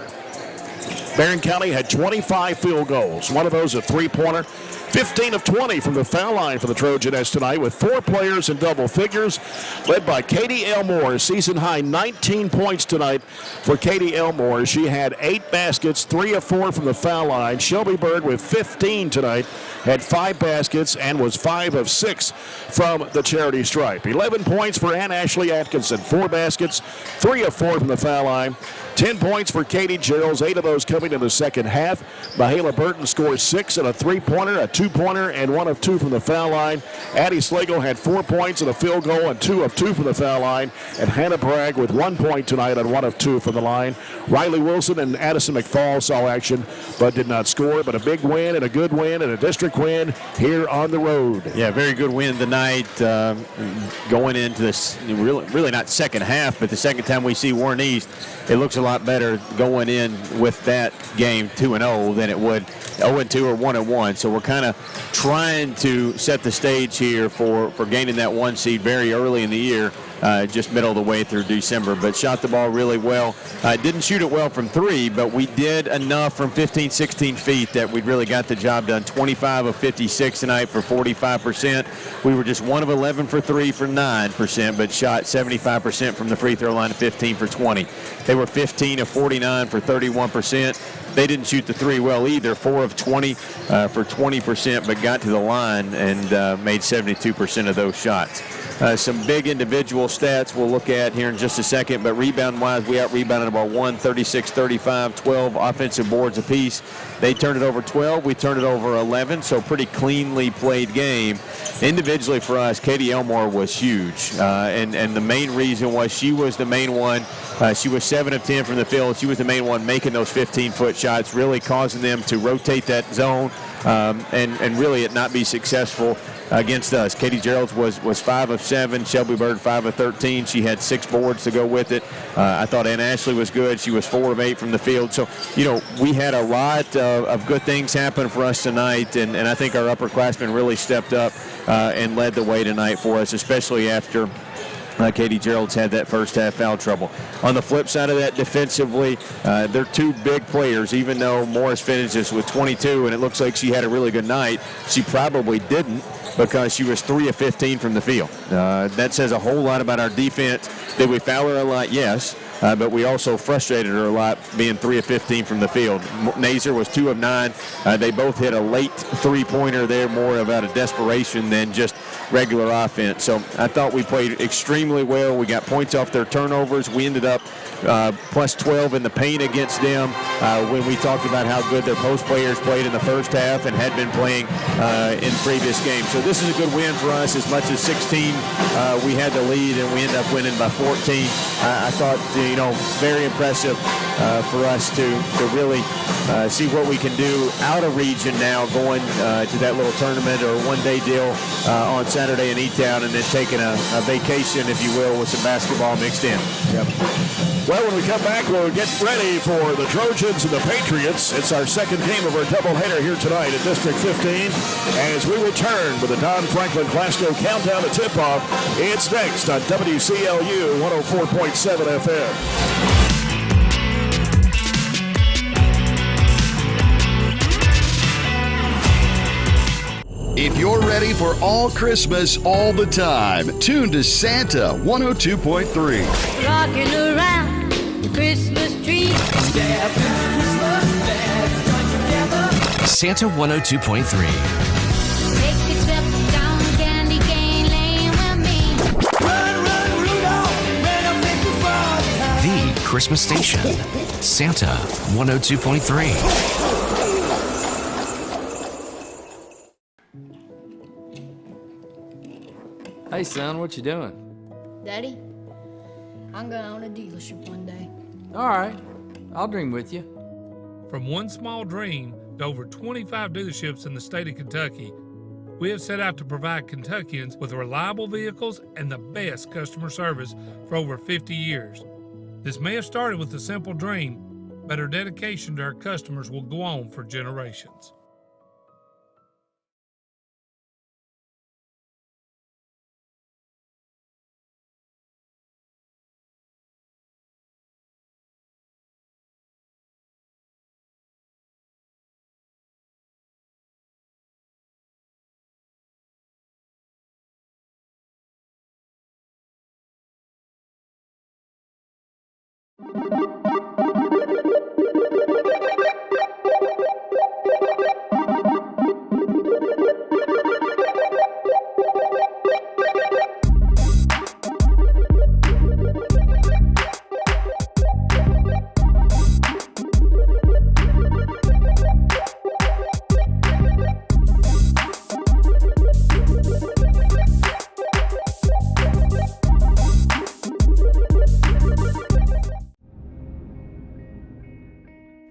Barren County had 25 field goals. One of those a 3-pointer. 15 of 20 from the foul line for the Trojanettes tonight, with 4 players in double figures, led by Katie Elmore. Season high 19 points tonight for Katie Elmore. She had 8 baskets, 3 of 4 from the foul line. Shelby Bird with 15 tonight, had 5 baskets and was 5 of 6 from the charity stripe. 11 points for Ann Ashley Atkinson, 4 baskets, 3 of 4 from the foul line. 10 points for Katie Geralds, 8 of those coming in the second half. Mahala Burton scores 6 and a 3-pointer, a 2-pointer, and 1 of 2 from the foul line. Addie Slagle had 4 points and a field goal and 2 of 2 from the foul line. And Hannah Bragg with 1 point tonight and 1 of 2 from the line. Riley Wilson and Addison McFall saw action but did not score. But a big win and a good win and a district win here on the road. Yeah, very good win tonight. Going into this, really not second half, but the second time we see Warren East, it looks a lot better going in with that game 2-0 than it would 0-2 or 1-1. So we're kind of trying to set the stage here for gaining that 1 seed very early in the year, just middle of the way through December. But shot the ball really well. Didn't shoot it well from 3, but we did enough from 15, 16 feet that we really got the job done. 25 of 56 tonight for 45%. We were just 1 of 11 for 3 for 9%, but shot 75% from the free throw line, 15 for 20. They were 15 of 49 for 31%. They didn't shoot the 3 well either, 4 of 20 for 20%, but got to the line and made 72% of those shots. Some big individual stats we'll look at here in just a second, but rebound-wise, we out-rebounded about 36-35, 12 offensive boards apiece. They turned it over 12, we turned it over 11, so pretty cleanly played game. Individually for us, Katie Elmore was huge, and the main reason was she was the main one. She was 7 of 10 from the field. She was the main one making those 15-foot shots, really causing them to rotate that zone and really it not be successful against us. Katie Geralds was 5 of 7. Shelby Bird 5 of 13. She had 6 boards to go with it. I thought Ann Ashley was good. She was 4 of 8 from the field. So, we had a lot of good things happen for us tonight, and I think our upperclassmen really stepped up and led the way tonight for us, especially after Katie Geralds had that first half foul trouble. On the flip side of that, defensively, they're 2 big players. Even though Morris finishes with 22 and it looks like she had a really good night, she probably didn't, because she was 3 of 15 from the field. That says a whole lot about our defense. Did we foul her a lot? Yes. But we also frustrated her a lot, being 3 of 15 from the field. Nazer was 2 of 9. They both hit a late 3-pointer there, more about a desperation than just regular offense. So I thought we played extremely well. We got points off their turnovers. We ended up plus 12 in the paint against them when we talked about how good their post players played in the first half and had been playing in previous games. So this is a good win for us. As much as 16, we had the lead and we ended up winning by 14. I thought, very impressive for us to really see what we can do out of region now, going to that little tournament or one-day deal on Saturday in E-Town, and then taking a vacation, if you will, with some basketball mixed in. Yep. Well, when we come back, we'll get ready for the Trojans and the Patriots. It's our second game of our doubleheader here tonight at District 15. As we return with the Don Franklin Glasgow Countdown to Tip-Off, it's next on WCLU 104.7 FM. If you're ready for all Christmas all the time, tune to Santa 102.3. Rocking around the Christmas tree. Santa 102.3. Take a trip down Candy Cane Lane with me. Run, run, Rudolph, red make you fall. The Christmas station. Santa 102.3. Hey, son, what you doing? Daddy, I'm going to own a dealership one day. All right, I'll dream with you. From one small dream to over 25 dealerships in the state of Kentucky, we have set out to provide Kentuckians with reliable vehicles and the best customer service for over 50 years. This may have started with a simple dream, but our dedication to our customers will go on for generations.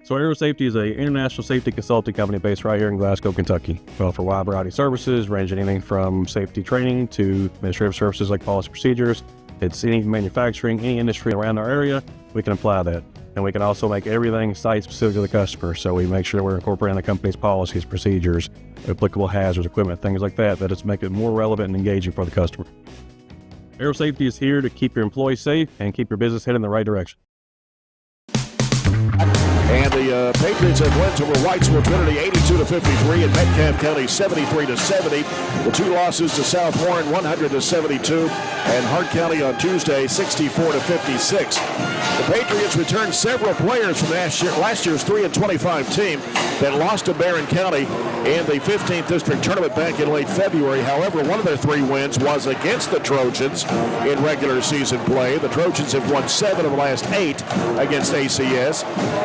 So Aero Safety is an international safety consulting company based right here in Glasgow, Kentucky. We offer a wide variety of services, ranging anything from safety training to administrative services like policy procedures. It's any manufacturing, any industry around our area, we can apply that. And we can also make everything site-specific to the customer. So we make sure we're incorporating the company's policies, procedures, applicable hazards, equipment, things like that, that it's making it more relevant and engaging for the customer. Aero Safety is here to keep your employees safe and keep your business headed in the right direction. And the Patriots have wins over Whitesville Trinity 82-53 and Metcalfe County 73-70. The two losses to South Warren 100-72 and Hart County on Tuesday 64-56. The Patriots returned several players from last year's 3-25 team that lost to Barren County in the 15th District Tournament back in late February. However, one of their 3 wins was against the Trojans in regular season play. The Trojans have won 7 of the last 8 against ACS.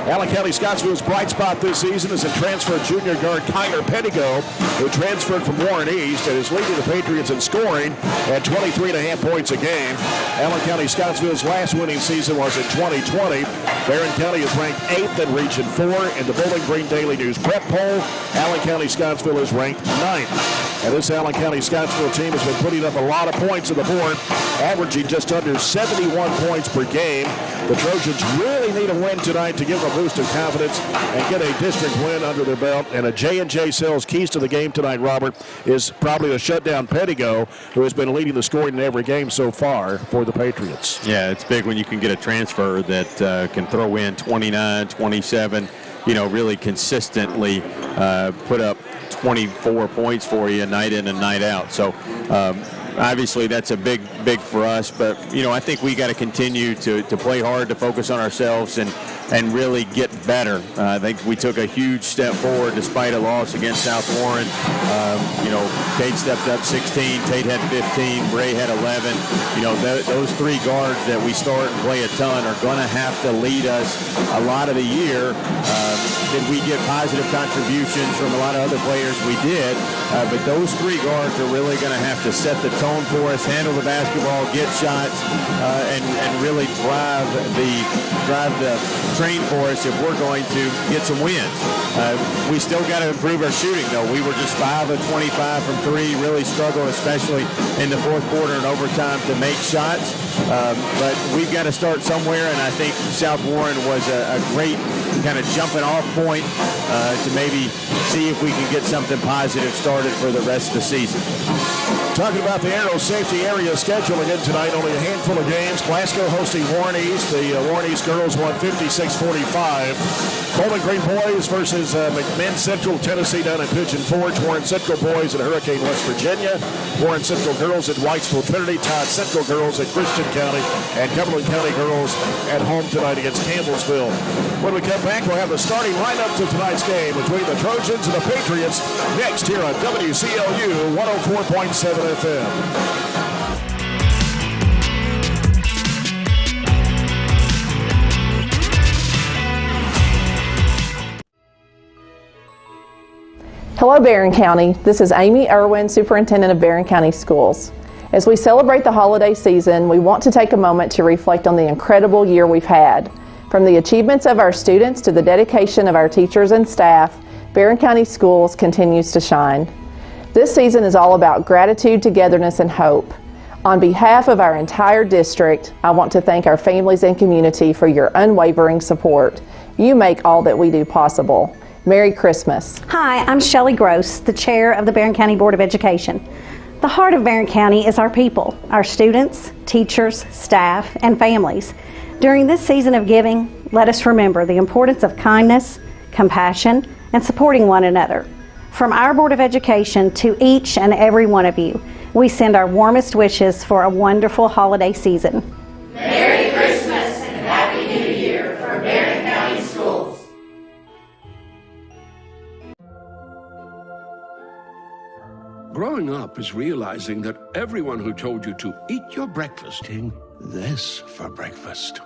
Allen County-Scottsville's bright spot this season is in transfer junior guard Kyler Pettigo, who transferred from Warren East and is leading the Patriots in scoring at 23.5 points a game. Allen County-Scottsville's last winning season was in 2020. Barren County is ranked 8th in Region 4 in the Bowling Green Daily News Prep Poll. Allen County-Scottsville is ranked 9th. And this Allen County-Scottsville team has been putting up a lot of points on the board, averaging just under 71 points per game. The Trojans really need a win tonight to give them a boost of confidence and get a district win under their belt. And a J&J Sales keys to the game tonight, Robert, is probably to shut down Pettigo, who has been leading the scoring in every game so far for the Patriots. Yeah, it's big when you can get a transfer that can throw in 29, 27, really consistently put up 24 points for you night in and night out. So obviously that's a big for us, but I think we got to continue to play hard, to focus on ourselves and really get better. I think we took a huge step forward despite a loss against South Warren. Tate stepped up 16, Tate had 15, Bray had 11. Those 3 guards that we start and play a ton are going to have to lead us a lot of the year. Did we get positive contributions from a lot of other players? We did, but those 3 guards are really going to have to set the tone for us, handle the basketball, get shots, and really drive the train for us if we're going to get some wins. We still got to improve our shooting, though. We were just 5 of 25 from 3, really struggled, especially in the fourth quarter and overtime, to make shots. But we've got to start somewhere, and I think South Warren was a great kind of jumping off point to maybe see if we can get something positive started for the rest of the season. Talking about the Aero Safety area schedule again tonight, only a handful of games. Glasgow hosting Warren East. The Warren East girls won 56-45. Bowling Green boys versus McMinn Central, Tennessee down at Pigeon Forge. Warren Central boys at Hurricane, West Virginia. Warren Central girls at Whitesville Trinity. Todd Central girls at Christian County. And Cumberland County girls at home tonight against Campbellsville. When we come back, we'll have the starting lineups of tonight's game between the Trojans and the Patriots next here on WCLU 104.7 FM. Hello, Barren County. This is Amy Irwin, Superintendent of Barren County Schools. As we celebrate the holiday season, we want to take a moment to reflect on the incredible year we've had. From the achievements of our students to the dedication of our teachers and staff, Barren County Schools continues to shine. This season is all about gratitude, togetherness, and hope. On behalf of our entire district, I want to thank our families and community for your unwavering support. You make all that we do possible. Merry Christmas. Hi, I'm Shelley Gross, the chair of the Barren County Board of Education. The heart of Barren County is our people, our students, teachers, staff, and families. During this season of giving, let us remember the importance of kindness, compassion, and supporting one another. From our Board of Education to each and every one of you, we send our warmest wishes for a wonderful holiday season. Merry Christmas and Happy New Year from Barren County Schools. Growing up is realizing that everyone who told you to eat your breakfast eating this for breakfast.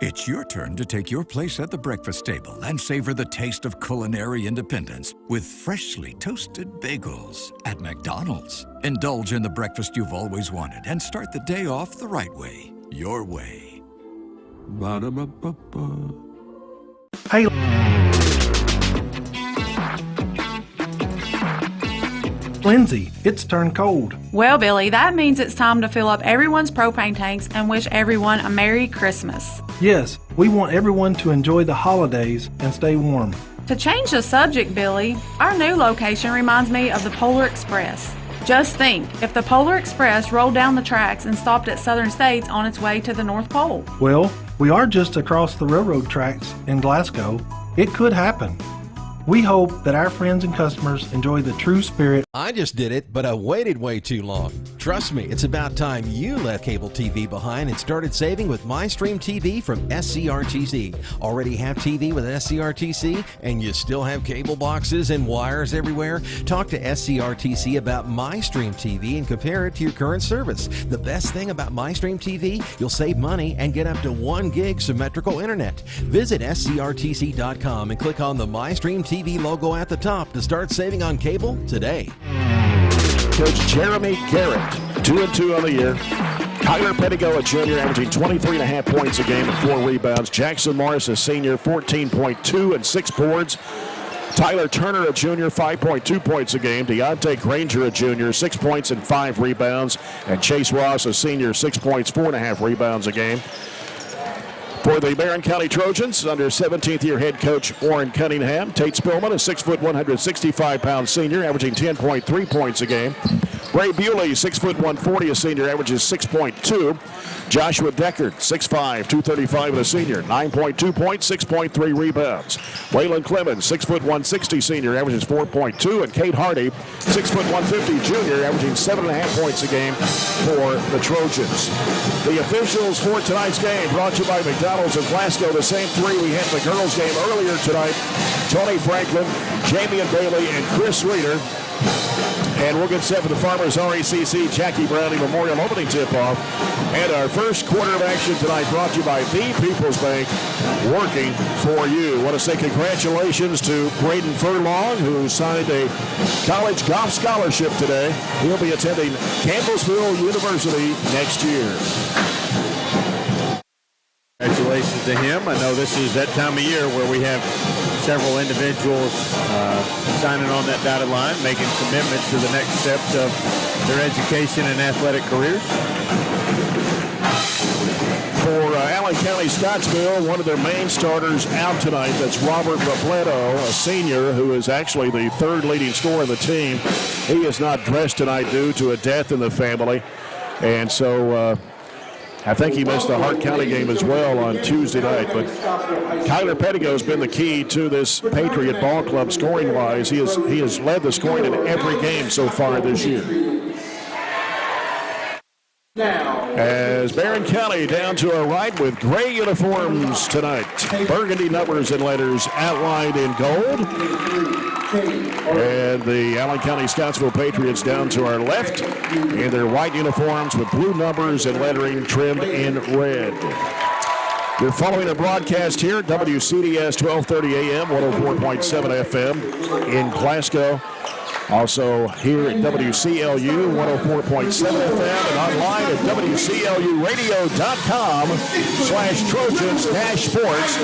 It's your turn to take your place at the breakfast table and savor the taste of culinary independence with freshly toasted bagels at McDonald's. Indulge in the breakfast you've always wanted and start the day off the right way, your way. Ba-da-ba-ba-ba. Hey. Lindsay, it's turned cold. Well, Billy, that means it's time to fill up everyone's propane tanks and wish everyone a Merry Christmas. Yes, we want everyone to enjoy the holidays and stay warm. To change the subject, Billy, our new location reminds me of the Polar Express. Just think, if the Polar Express rolled down the tracks and stopped at Southern States on its way to the North Pole. Well, we are just across the railroad tracks in Glasgow. It could happen. We hope that our friends and customers enjoy the true spirit. I just did it, but I waited way too long. Trust me, it's about time you left cable TV behind and started saving with MyStream TV from SCRTC. Already have TV with SCRTC and you still have cable boxes and wires everywhere? Talk to SCRTC about MyStream TV and compare it to your current service. The best thing about MyStream TV, you'll save money and get up to 1 gig symmetrical internet. Visit scrtc.com and click on the MyStream TV logo at the top to start saving on cable today. Coach Jeremy Garrett, 2-2 on the year. Kyler Pettigo, a junior, averaging 23.5 points a game and 4 rebounds. Jackson Morris, a senior, 14.2 and 6 boards. Tyler Turner, a junior, 5.2 points a game. Deontay Granger, a junior, 6 points and 5 rebounds. And Chase Ross, a senior, 6 points, 4.5 rebounds a game. For the Barren County Trojans, under 17th year head coach Warren Cunningham, Tate Spillman, a 6', 165-pound senior, averaging 10.3 points a game. Ray Bewley, 6', 140, a senior, averages 6.2. Joshua Deckard, 6'5", 235, and a senior, 9.2 points, 6.3 rebounds. Waylon Clemens, 6', 160, senior, averages 4.2, and Kate Hardy, 6', 150, junior, averaging 7.5 points a game for the Trojans. The officials for tonight's game brought to you by McDonald's of Glasgow. The same 3 we had in the girls' game earlier tonight. Tony Franklin, Jamie and Bailey, and Chris Reeder. And we'll get set for the Farmers RECC Jackie Browning Memorial opening tip-off. And our first quarter of action tonight brought to you by the People's Bank, working for you. I want to say congratulations to Braden Furlong, who signed a college golf scholarship today. He'll be attending Campbellsville University next year. Congratulations to him. I know this is that time of year where we have several individuals signing on that dotted line, making commitments to the next steps of their education and athletic careers. For Allen County-Scottsville, one of their main starters out tonight. That's Robert Robledo, a senior who is actually the 3rd leading scorer of the team. He is not dressed tonight due to a death in the family. And so I think he missed the Hart County game as well on Tuesday night. But Kyler Pettigo has been the key to this Patriot ball club scoring-wise. He has led the scoring in every game so far this year. As Barren County down to our right with gray uniforms tonight. Burgundy numbers and letters outlined in gold. And the Allen County-Scottsville Patriots down to our left in their white uniforms with blue numbers and lettering trimmed in red. You're following a broadcast here at WCDS 1230 AM, 104.7 FM in Glasgow. Also here at WCLU 104.7 FM and online at WCLUradio.com/Trojans-Sports.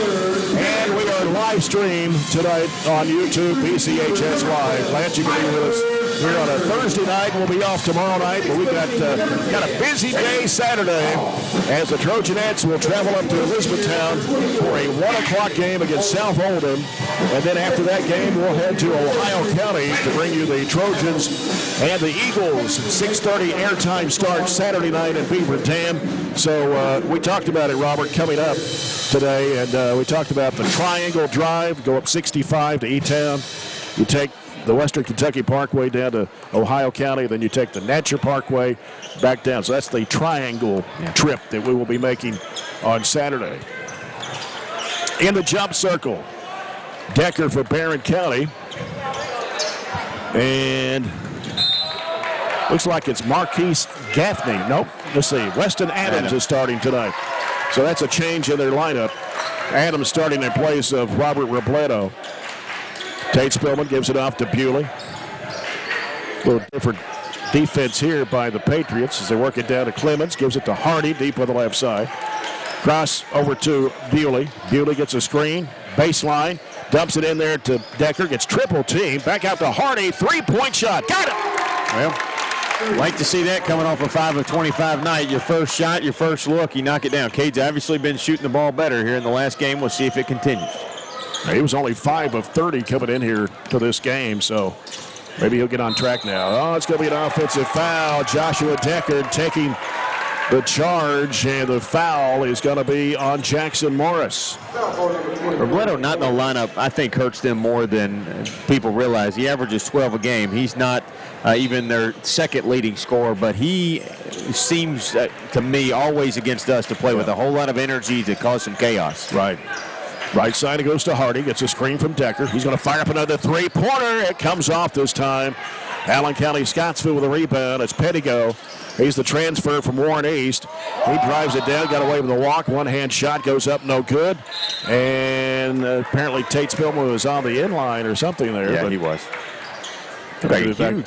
And we are live stream tonight on YouTube, BCHS Live. Glad you can be with us here on a Thursday night. We'll be off tomorrow night, but we've got a busy day Saturday as the Trojanettes will travel up to Elizabethtown for a 1 o'clock game against South Oldham. And then after that game, we'll head to Ohio County to bring you the Trojans and the Eagles. 6:30 airtime start Saturday night in Beaver Dam. So we talked about it, Robert, coming up today. And we talked about the Triangle Drive, go up 65 to E-Town. You take the Western Kentucky Parkway down to Ohio County, then you take the Natcher Parkway back down. So that's the triangle trip that we will be making on Saturday. In the jump circle, Decker for Barren County. And looks like it's Marquise Gaffney. Nope, let's see. Weston Adams is starting tonight. So that's a change in their lineup. Adams starting in place of Robert Robledo. Tate Spillman gives it off to Bewley. A little different defense here by the Patriots as they work it down to Clemens. Gives it to Hardy deep on the left side. Cross over to Bewley. Bewley gets a screen. Baseline. Dumps it in there to Decker. Gets triple team. Back out to Hardy. Three-point shot. Got it! Well, like to see that coming off a 5 of 25 night. Your first shot, your first look, you knock it down. Cade's obviously been shooting the ball better here in the last game. We'll see if it continues. He was only 5 of 30 coming in here to this game, so maybe he'll get on track now. Oh, it's going to be an offensive foul. Joshua Decker taking the charge, and the foul is going to be on Jackson Morris. Robledo not in the lineup, I think, hurts them more than people realize. He averages 12 a game. He's not even their second leading scorer, but he seems, to me, always against us to play with a whole lot of energy to cause some chaos. Right. Right side, it goes to Hardy. Gets a screen from Decker. He's going to fire up another three-pointer. It comes off this time. Allen County-Scottsville with a rebound. It's Pettigo. He's the transfer from Warren East. He drives it down, got away with a walk. One-hand shot goes up, no good. And apparently Tate Spillman was on the inline or something there. Yeah, he was. Back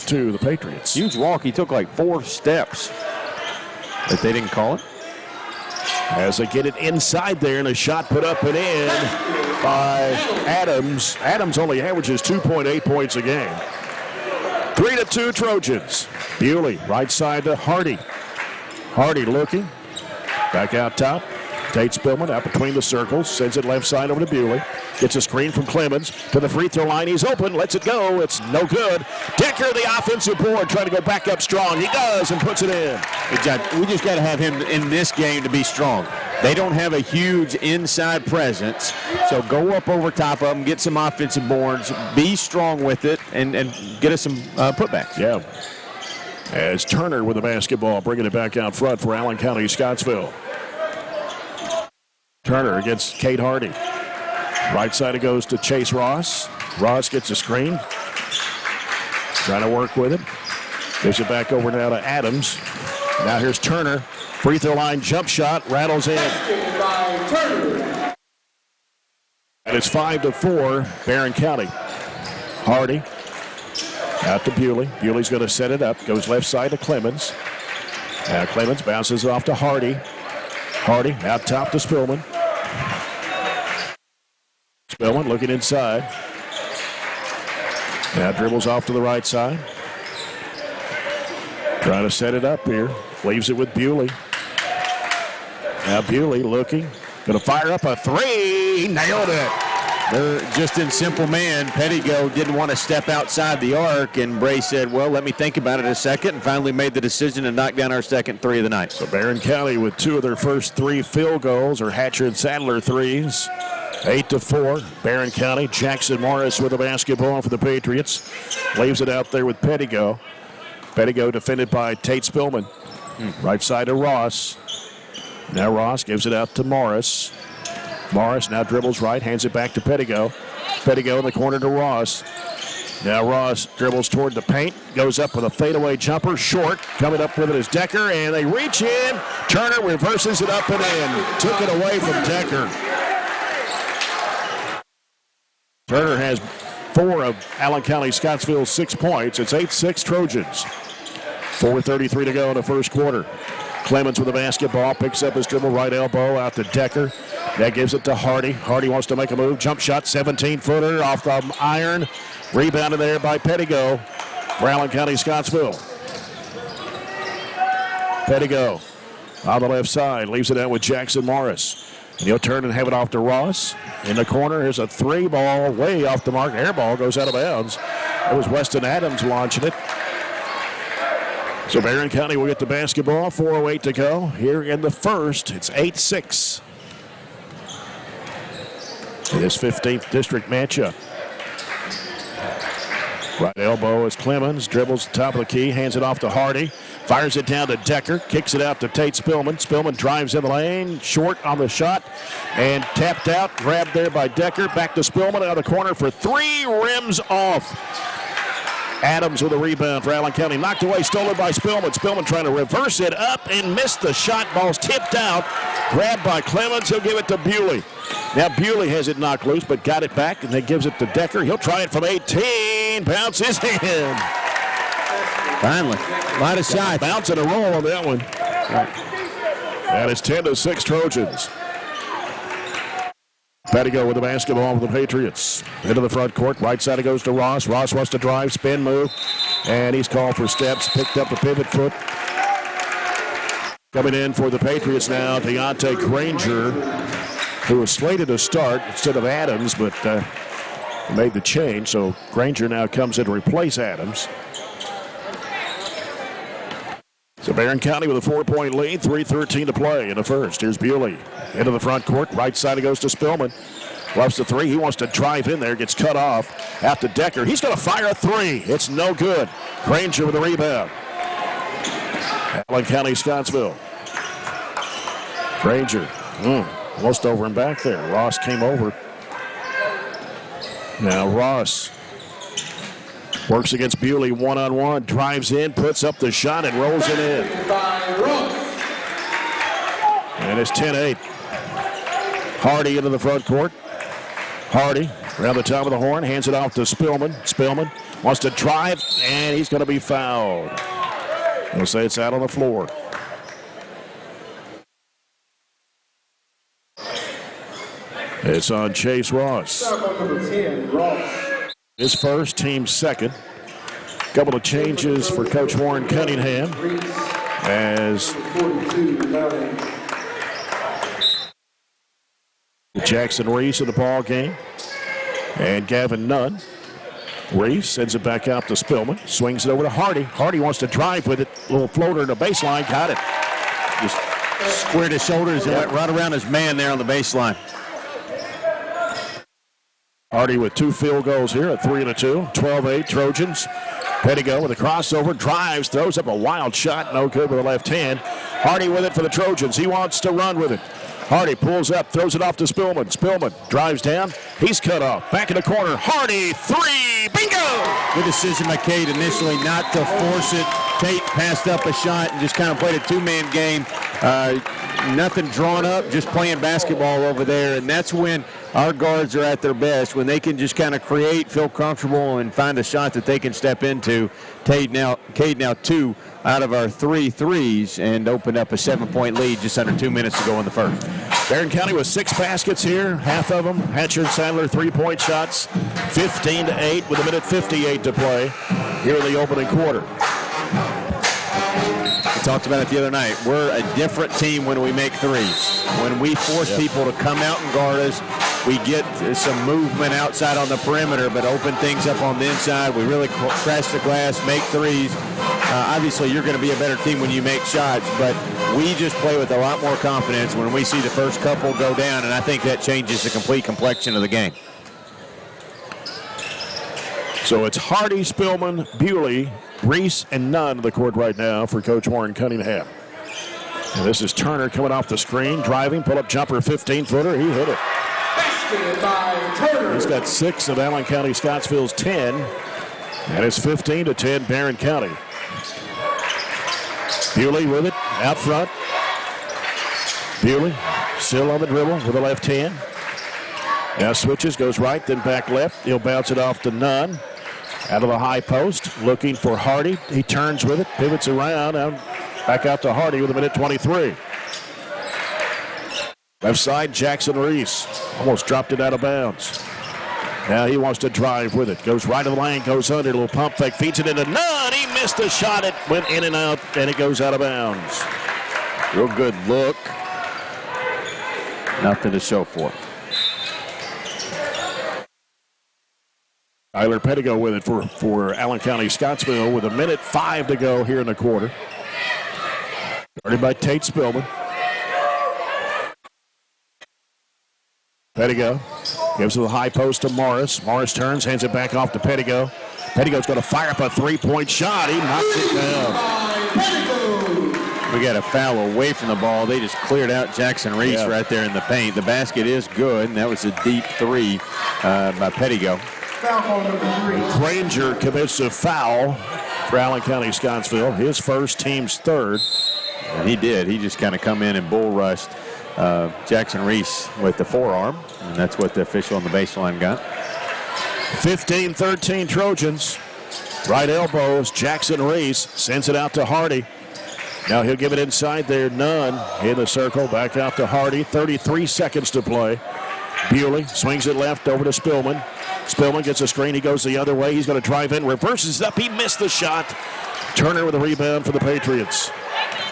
to the Patriots. Huge walk. He took like 4 steps. But they didn't call it. As they get it inside there, and a shot put up and in by Adams. Adams only averages 2.8 points a game. 3-2 Trojans. Bewley, right side to Hardy. Hardy looking. Back out top. Tate Spillman out between the circles. Sends it left side over to Bewley. Gets a screen from Clemens to the free throw line. He's open. Lets it go. It's no good. Decker, the offensive board, trying to go back up strong. He does and puts it in. Hey, John, we just got to have him in this game to be strong. They don't have a huge inside presence, so go up over top of them, get some offensive boards, be strong with it, and get us some putbacks. Yeah. As Turner with the basketball, bringing it back out front for Allen County-Scottsville. Turner against Kate Hardy. Right side it goes to Chase Ross. Ross gets a screen. Trying to work with it. Gives it back over now to Adams. Now here's Turner. Free throw line jump shot. Rattles in. And it's 5-4, Barren County. Hardy out to Bewley. Bewley's going to set it up. Goes left side to Clemens. Now Clemens bounces it off to Hardy. Hardy out top to Spillman. Spillman looking inside. Now dribbles off to the right side. Trying to set it up here. Leaves it with Bewley. Now Bewley looking. Going to fire up a three. Nailed it. They're just in simple man. Pettigo didn't want to step outside the arc, and Bray said, well, let me think about it a second, and finally made the decision to knock down our second 3 of the night. So Barren County with 2 of their first 3 field goals, or Hatcher and Sadler threes. 8-4, Barren County. Jackson Morris with the basketball for the Patriots. Leaves it out there with Pettigo. Pettigo defended by Tate Spillman. Right side to Ross. Now Ross gives it out to Morris. Morris now dribbles right, hands it back to Pettigo. Pettigo in the corner to Ross. Now Ross dribbles toward the paint, goes up with a fadeaway jumper, short. Coming up with it is Decker, and they reach in. Turner reverses it up and in. Took it away from Decker. Turner has 4 of Allen County-Scottsville's 6 points. It's 8-6 Trojans. 4:33 to go in the first quarter. Clemens with the basketball, picks up his dribble, right elbow out to Decker. That gives it to Hardy. Hardy wants to make a move. Jump shot, 17-footer off the iron. Rebounded there by Pettigo for Allen County-Scottsville. Pettigo on the left side, leaves it out with Jackson Morris. And he'll turn and have it off to Ross. In the corner, here's a 3 ball way off the mark. Air ball goes out of bounds. It was Weston Adams launching it. So Barren County will get the basketball. 4:08 to go here in the first. It's 8-6. This 15th district matchup. Right elbow is Clemens. Dribbles the top of the key. Hands it off to Hardy. Fires it down to Decker. Kicks it out to Tate Spillman. Spillman drives in the lane. Short on the shot. And tapped out. Grabbed there by Decker. Back to Spillman out of the corner for 3. Rims off. Adams with a rebound for Allen County. Knocked away, stolen by Spillman. Spillman trying to reverse it up and missed the shot. Ball's tipped out. Grabbed by Clemens. He'll give it to Bewley. Now Bewley has it knocked loose, but got it back, and then gives it to Decker. He'll try it from 18. Bounces in. Finally. A lot of shots. Bounce and a roll on that one. And it's 10-6 Trojans. Pettigo with the basketball for the Patriots. Into the front court. Right side it goes to Ross. Ross wants to drive, spin move. And he's called for steps. Picked up the pivot foot. Coming in for the Patriots now, Deontay Granger, who was slated to start instead of Adams, but made the change. So Granger now comes in to replace Adams. So Barren County with a 4-point lead, 3:13 to play in the first. Here's Bewley into the front court. Right side it goes to Spillman. Loves the 3. He wants to drive in there. Gets cut off. Out to Decker. He's going to fire a 3. It's no good. Granger with the rebound. Allen County-Scottsville. Granger. Almost over and back there. Ross came over. Now Ross works against Bewley one-on-one, drives in, puts up the shot, and rolls it in. And it's 10-8. Hardy into the front court. Hardy around the top of the horn, hands it off to Spillman. Spillman wants to drive, and he's going to be fouled. They'll say it's out on the floor. It's on Chase Ross. His first, team second. Couple of changes for Coach Warren Cunningham as Jackson Reese in the ball game and Gavin Nunn. Reese sends it back out to Spillman. Swings it over to Hardy. Hardy wants to drive with it. Little floater in the baseline. Got it. Just squared his shoulders and went right around his man there on the baseline. Hardy with 2 field goals here, a 3 and a 2. 12-8 Trojans. Pettigo with a crossover, drives, throws up a wild shot, no good with the left hand. Hardy with it for the Trojans. He wants to run with it. Hardy pulls up, throws it off to Spillman. Spillman drives down. He's cut off. Back in the corner. Hardy, 3. Bingo! Good decision by Cade initially not to force it. Tate passed up a shot and just kind of played a 2-man game. Nothing drawn up, just playing basketball over there. And that's when our guards are at their best, when they can just kind of create, feel comfortable, and find a shot that they can step into. Cade now 2 out of our 3 threes and opened up a 7-point lead just under 2 minutes to go in the first. Barren County with 6 baskets here, half of them. Hatcher and Sandler 3-point shots, 15-8 with 1:58 to play here in the opening quarter. We talked about it the other night. We're a different team when we make threes. When we force people to come out and guard us, we get some movement outside on the perimeter, but open things up on the inside. We really crash the glass, make threes. Obviously, you're going to be a better team when you make shots, but we just play with a lot more confidence when we see the first couple go down, and I think that changes the complete complexion of the game. So it's Hardy, Spillman, Bewley, Reese, and Nunn on the court right now for Coach Warren Cunningham. And this is Turner coming off the screen, driving, pull-up jumper, 15-footer. He hit it. He's got 6 of Allen County-Scottsville's 10, and it's 15-10 Barren County. Bewley with it, out front. Bewley still on the dribble with the left hand. Now switches, goes right, then back left. He'll bounce it off to Nunn. Out of the high post, looking for Hardy. He turns with it, pivots around, and back out to Hardy with 1:23. Left side, Jackson Reese. Almost dropped it out of bounds. Now he wants to drive with it. Goes right of the lane, goes under, a little pump fake, feeds it into Nunn. He missed the shot. It went in and out, and it goes out of bounds. Real good look. Nothing to show for it. Tyler Pettigo with it for Allen County-Scottsville with 1:05 to go here in the quarter. Started by Tate Spillman. Pettigo gives it the high post to Morris. Morris turns, hands it back off to Pettigo. Pettigo's going to fire up a three-point shot. He knocks it down. We got a foul away from the ball. They just cleared out Jackson Reese right there in the paint. The basket is good, and that was a deep three by Pettigo. Granger commits a foul for Allen County-Scottsville. His first, team's third. And he did. He just kind of come in and bull rushed Jackson Reese with the forearm, and that's what the official on the baseline got. 15-13 Trojans. Right elbows, Jackson Reese sends it out to Hardy. Now he'll give it inside there. Nunn in the circle, back out to Hardy. 33 seconds to play. Bewley swings it left over to Spillman. Spillman gets a screen. He goes the other way. He's going to drive in, reverses up. He missed the shot. Turner with a rebound for the Patriots.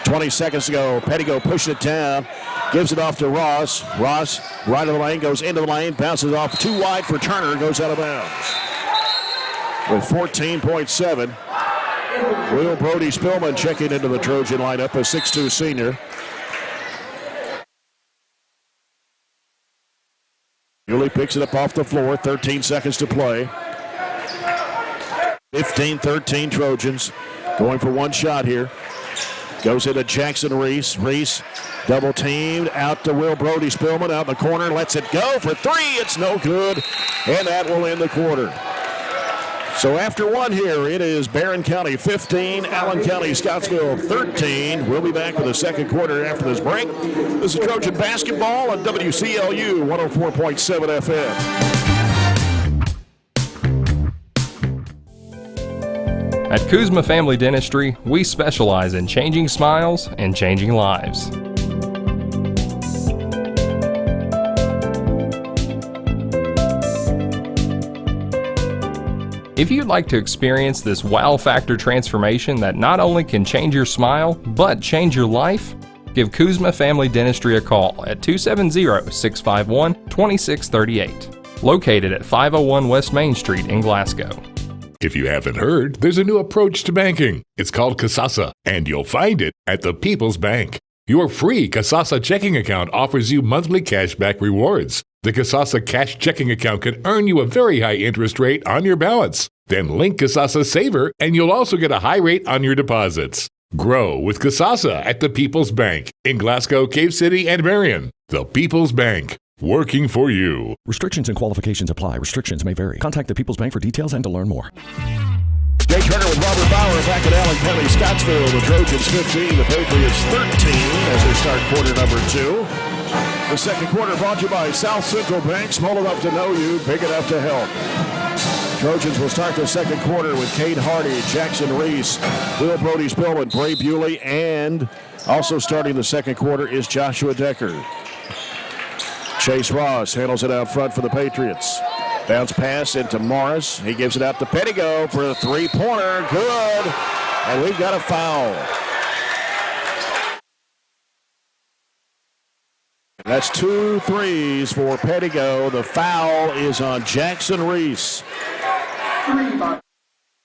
20 seconds to go. Pettigo pushing it down. Gives it off to Ross. Ross, right of the lane, goes into the lane. Bounces off too wide for Turner. Goes out of bounds. With 14.7. Will Brody Spillman checking into the Trojan lineup, a 6'2 senior. Bewley picks it up off the floor. 13 seconds to play. 15-13 Trojans. Going for one shot here. Goes into Jackson Reese. Reese double teamed out to Will Brody Spillman out in the corner. Lets it go for three. It's no good. And that will end the quarter. So after one here, it is Barren County 15, Allen County-Scottsville 13. We'll be back with the second quarter after this break. This is Trojan basketball on WCLU 104.7 FM. At Kuzma Family Dentistry, we specialize in changing smiles and changing lives. If you'd like to experience this wow factor transformation that not only can change your smile, but change your life, give Kuzma Family Dentistry a call at 270-651-2638. Located at 501 West Main Street in Glasgow. If you haven't heard, there's a new approach to banking. It's called Kasasa, and you'll find it at the People's Bank. Your free Kasasa checking account offers you monthly cashback rewards. The Kasasa Cash Checking Account can earn you a very high interest rate on your balance. Then link Kasasa Saver, and you'll also get a high rate on your deposits. Grow with Kasasa at the People's Bank in Glasgow, Cave City, and Barren. The People's Bank, working for you. Restrictions and qualifications apply. Restrictions may vary. Contact the People's Bank for details and to learn more. Jay Turner with Robert Bauer back at Allen County-Scottsville. The Trojans 15, the Patriots 13 as they start quarter number 2. The second quarter brought to you by South Central Bank. Small enough to know you, big enough to help. Trojans will start the second quarter with Cade Hardy, Jackson Reese, Will Brody Spillman, Bray Bewley, and also starting the second quarter is Joshua Decker. Chase Ross handles it out front for the Patriots. Bounce pass into Morris. He gives it out to Pettigo for a three-pointer. Good. And we've got a foul. That's 2 threes for Pettigo. The foul is on Jackson Reese.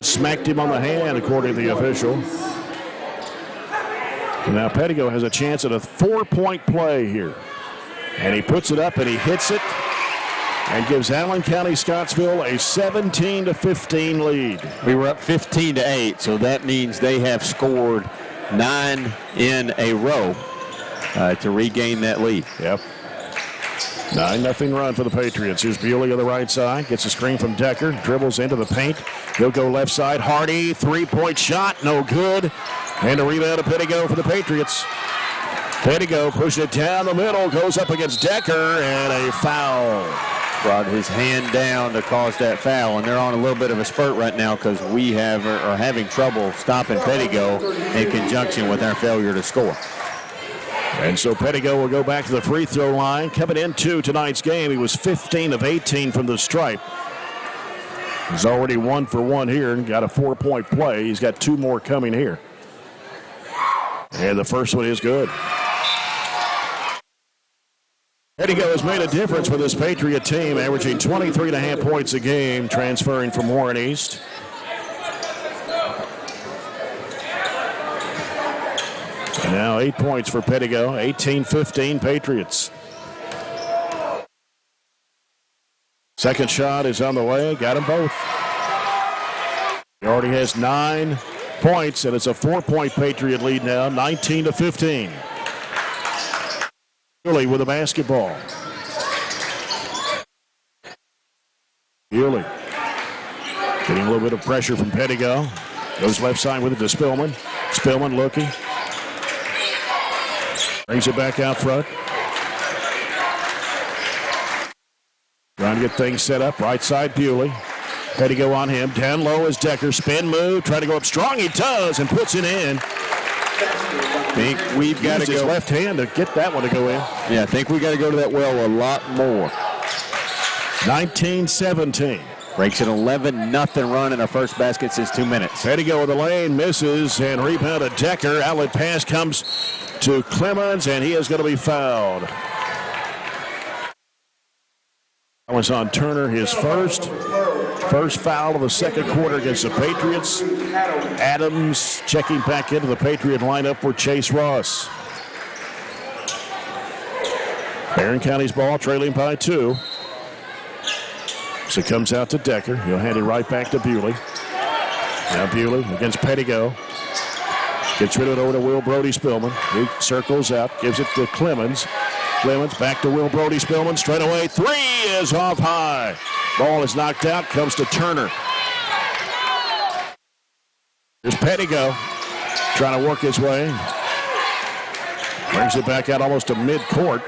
Smacked him on the hand, according to the official. And now Pettigo has a chance at a 4-point play here. And he puts it up and he hits it and gives Allen County-Scottsville a 17-15 lead. We were up 15-8, so that means they have scored 9 in a row to regain that lead. Yep. 9-0 run for the Patriots. Here's Bewley on the right side. Gets a screen from Decker. Dribbles into the paint. He'll go left side. Hardy, three-point shot. No good. And a rebound to Pettigo for the Patriots. Pettigo pushing it down the middle. Goes up against Decker. And a foul. brought his hand down to cause that foul, and they're on a little bit of a spurt right now because we are having trouble stopping Pettigo in conjunction with our failure to score. And so Pettigo will go back to the free throw line. Coming into tonight's game, he was 15 of 18 from the stripe. He's already 1 for 1 here and got a 4-point play. He's got 2 more coming here. And the first one is good. Pettigo has made a difference for this Patriot team, averaging 23.5 points a game, transferring from Warren East. And now 8 points for Pettigo, 18-15 Patriots. Second shot is on the way, got them both. He already has 9 points, and it's a 4-point Patriot lead now, 19-15. Bewley with a basketball. Bewley getting a little bit of pressure from Pettigo. Goes left side with it to Spillman. Spillman looking. Brings it back out front. Trying to get things set up. Right side, Bewley. Pettigo on him. Down low is Decker. Spin move. Trying to go up strong. He does and puts it in. I think we've got to go. His left hand to get that one to go in. Yeah, I think we got to go to that well a lot more. 19-17. Breaks an 11-0 run in our first basket since 2 minutes. Pettigo with the lane, misses, and rebound to Decker. Outlet pass comes to Clemens, and he is going to be fouled. That was on Turner, his first foul of the second quarter against the Patriots. Adams checking back into the Patriot lineup for Chase Ross. Barren County's ball, trailing by 2. So it comes out to Decker. He'll hand it right back to Bewley. Now Bewley against Pettigo. Gets rid of it over to Will Brody Spillman. He circles out, gives it to Clemens. Clemens back to Will Brody Spillman. Straight away, 3 is off high. Ball is knocked out, comes to Turner. Here's Pettigo trying to work his way. Brings it back out almost to midcourt.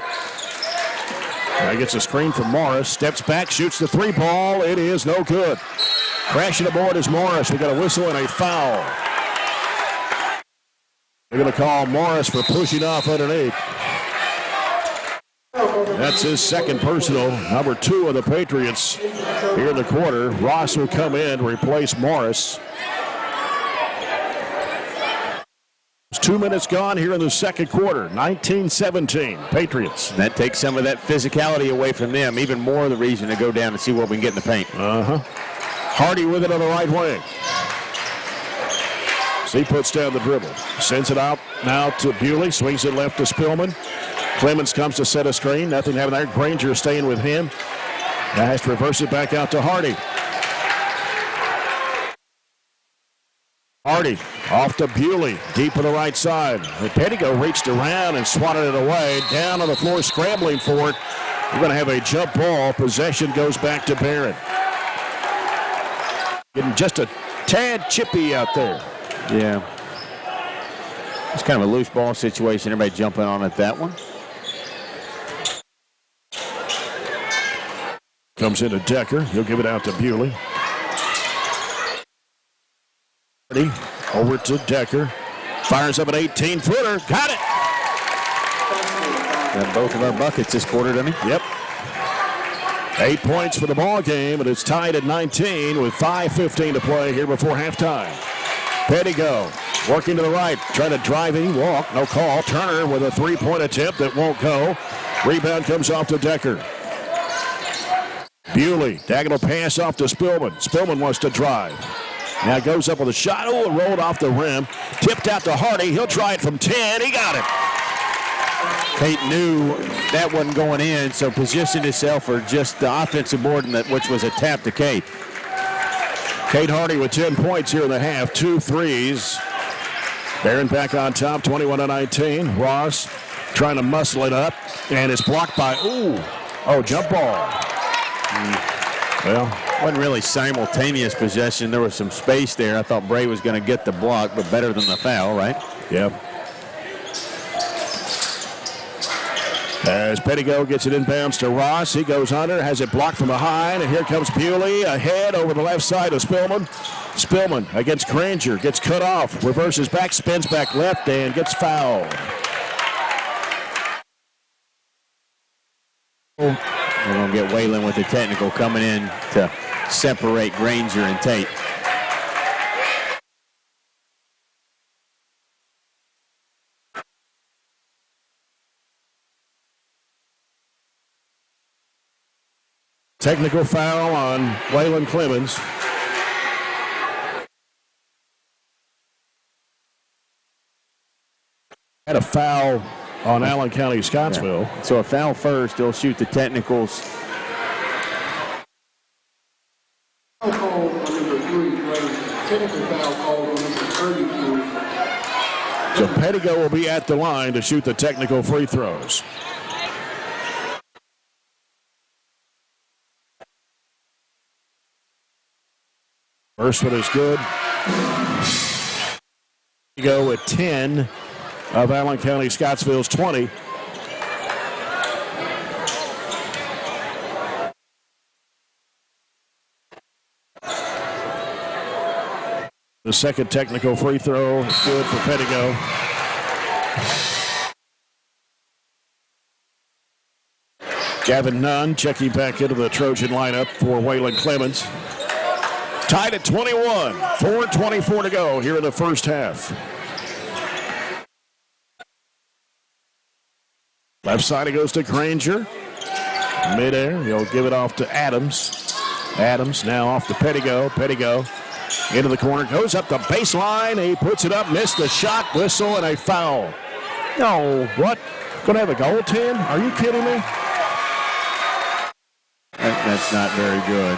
Now gets a screen from Morris. Steps back, shoots the 3 ball. It is no good. Crashing aboard is Morris. We got a whistle and a foul. They're going to call Morris for pushing off underneath. That's his second personal, number 2 of the Patriots here in the quarter. Ross will come in to replace Morris. It's 2 minutes gone here in the second quarter. 19-17, Patriots. That takes some of that physicality away from them. Even more of the reason to go down and see what we can get in the paint. Hardy with it on the right wing. So he puts down the dribble. Sends it out now to Bewley. Swings it left to Spillman. Clemens comes to set a screen. Nothing happening there. Granger staying with him. Now has to reverse it back out to Hardy. Hardy off to Bewley. Deep on the right side. Pettigo reached around and swatted it away. Down on the floor, scrambling for it. We're going to have a jump ball. Possession goes back to Barren. Getting just a tad chippy out there. Yeah. It's kind of a loose ball situation. Everybody jumping on at that one. Comes into Decker. He'll give it out to Bewley. Over to Decker. Fires up an 18-footer. Got it. And both of our buckets this quarter, doesn't he? Yep. 8 points for the ball game, and it's tied at 19 with 5:15 to play here before halftime. Pettigo working to the right, trying to drive in, walk, no call. Turner with a 3-point attempt that won't go. Rebound comes off to Decker. Bewley, diagonal pass off to Spillman. Spillman wants to drive. Now goes up with a shot. Oh, rolled off the rim. Tipped out to Hardy. He'll try it from 10. He got it. Kate knew that wasn't going in, so positioned himself for just the offensive board, which was a tap to Kate. Kate Hardy with 10 points here in the half. 2 threes. Barren back on top, 21-19. Ross trying to muscle it up, and it's blocked by, jump ball. Well, wasn't really simultaneous possession. There was some space there. I thought Bray was going to get the block, but better than the foul, right? Yep. As Pettigo gets it inbounds to Ross, he goes under, has it blocked from behind, and here comes Bewley ahead over the left side of Spillman. Spillman against Granger, gets cut off, reverses back, spins back left, and gets fouled. We're going to get Whalen with the technical coming in to separate Granger and Tate. Technical foul on Waylon Clemens. Had a foul on Allen County-Scottsville. Yeah. So a foul first, they'll shoot the technicals. So Pettigo will be at the line to shoot the technical free throws. First one is good. Go with 10 of Allen County-Scottsville's 20. The second technical free throw is good for Pettigo. Gavin Nunn checking back into the Trojan lineup for Waylon Clemens. Tied at 21, 4:24 to go here in the first half. Left side it goes to Granger. Midair, he'll give it off to Adams. Adams now off to Pettigo. Pettigo into the corner, goes up the baseline. He puts it up, missed the shot, whistle, and a foul. No, what? Gonna have a goaltend? Are you kidding me? That's not very good.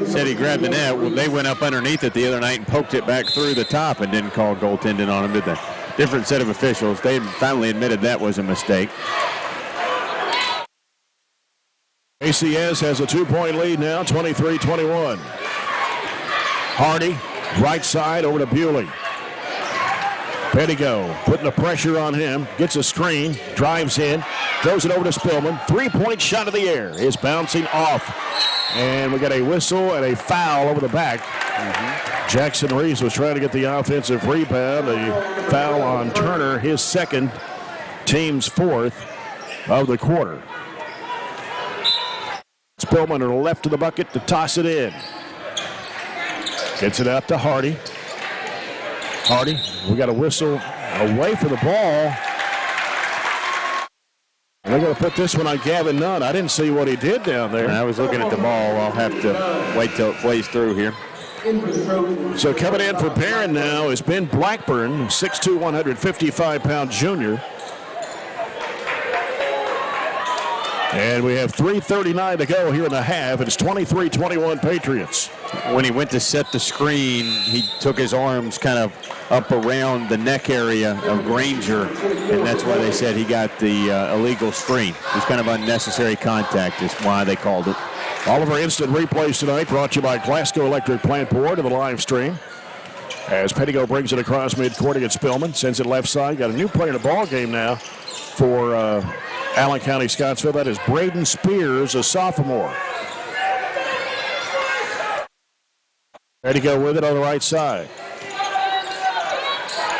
Said he grabbed the net. Well, they went up underneath it the other night and poked it back through the top and didn't call goaltending on him, did they? Different set of officials. They finally admitted that was a mistake. ACS has a 2-point lead now, 23-21. Hardy, right side over to Bewley. Pettigo putting the pressure on him, gets a screen, drives in, throws it over to Spillman. 3-point shot of the air is bouncing off. And we got a whistle and a foul over the back. Jackson Reeves was trying to get the offensive rebound. A foul on Turner, his second, team's fourth of the quarter. Spillman to the left of the bucket to toss it in. Gets it out to Hardy. Hardy, we got a whistle away from the ball. They're going to put this one on Gavin Nunn. I didn't see what he did down there. I was looking at the ball. I'll have to wait till it plays through here. So coming in for Barren now is Ben Blackburn, 6'2", 155-pound junior. And we have 3:39 to go here in the half. It's 23-21 Patriots. When he went to set the screen, he took his arms kind of up around the neck area of Granger, and that's why they said he got the illegal screen. It was kind of unnecessary contact is why they called it. All of our instant replays tonight brought to you by Glasgow Electric Plant Board of the live stream. As Pettigo brings it across midcourt against Spillman, sends it left side. Got a new player in the ball game now for Allen County-Scottsville. That is Braden Spears, a sophomore. Pettigo with it on the right side.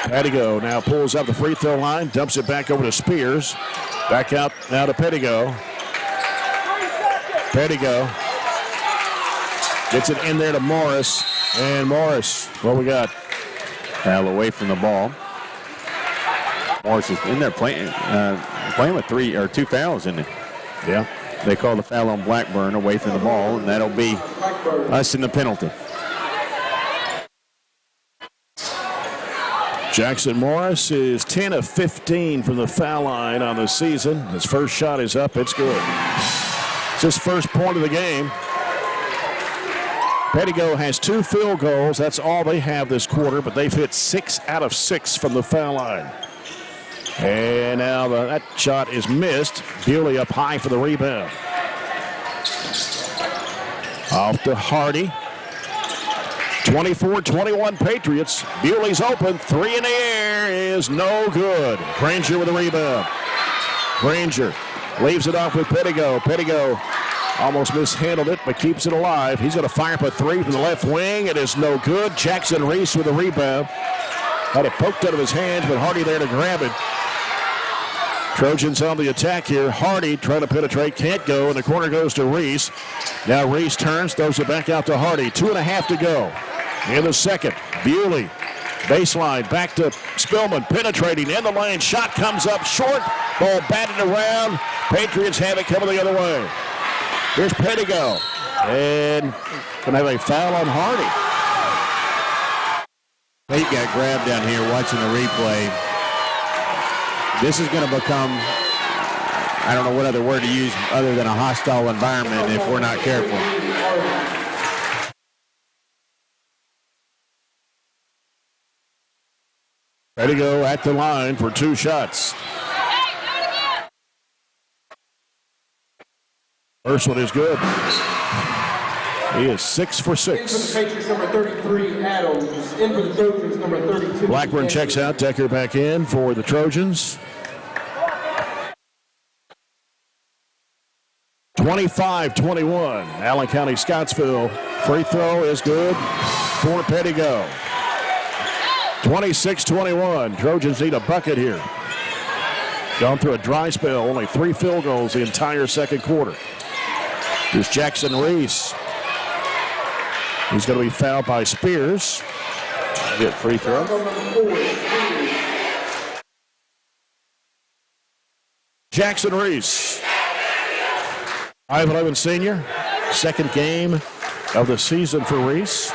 Pettigo now pulls up the free throw line, dumps it back over to Spears. Back out now to Pettigo. Pettigo gets it in there to Morris. And Morris, what we got? Foul away from the ball. Morris is in there playing with two fouls in it. Yeah. They call the foul on Blackburn away from the ball, and that'll be us in the penalty. Jackson Morris is 10 of 15 from the foul line on the season. His first shot is up. It's good. It's his first point of the game. Pettigo has 2 field goals. That's all they have this quarter, but they've hit 6 out of 6 from the foul line. And now that shot is missed. Bewley up high for the rebound. Off to Hardy. 24-21 Patriots. Bewley's open. 3 in the air is no good. Granger with a rebound. Granger leaves it off with Pettigo. Pettigo almost mishandled it, but keeps it alive. He's going to fire up a 3 from the left wing. It is no good. Jackson Reese with a rebound. Had it poked out of his hands, but Hardy there to grab it. Trojans on the attack here. Hardy trying to penetrate, can't go, and the corner goes to Reese. Now Reese turns, throws it back out to Hardy. 2.5 to go in the second. Bewley, baseline, back to Spillman, penetrating in the lane. Shot comes up short. Ball batted around. Patriots have it coming the other way. Here's Pettigo, and going to have a foul on Hardy. He got grabbed down here watching the replay. This is going to become, I don't know what other word to use other than a hostile environment if we're not careful. Pettigo at the line for 2 shots. First one is good. He is 6 for 6. In for the Patriots, number 33, Adams. In for the Trojans, number 32. Blackburn checks out. Decker back in for the Trojans. 25-21. Allen County-Scottsville. Free throw is good for Pettigo. 26-21. Trojans need a bucket here. Gone through a dry spell. Only 3 field goals the entire second quarter. Here's Jackson Reese. He's going to be fouled by Spears. Get free throw. Jackson Reese, 5'11" senior. Second game of the season for Reese.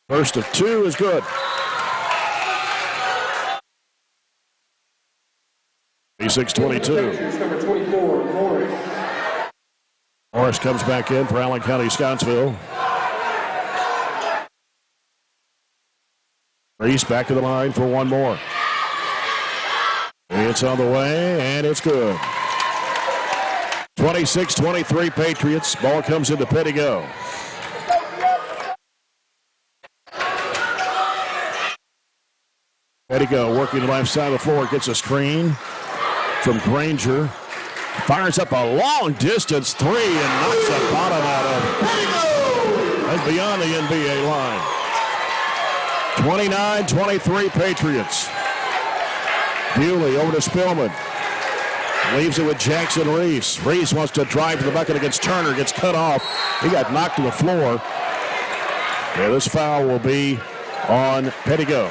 First of 2 is good. Number 24, Morris. Morris comes back in for Allen County-Scottsville. Reese back to the line for one more. It's on the way, and it's good. 26-23 Patriots. Ball comes into Pettigo. Pettigo working the left side of the floor. Gets a screen from Granger. Fires up a long distance 3 and knocks the bottom out of it. That's beyond the NBA line. 29-23 Patriots. Bewley over to Spillman. Leaves it with Jackson Reese. Reese wants to drive to the bucket against Turner. Gets cut off. He got knocked to the floor. Yeah, this foul will be on Pettigo.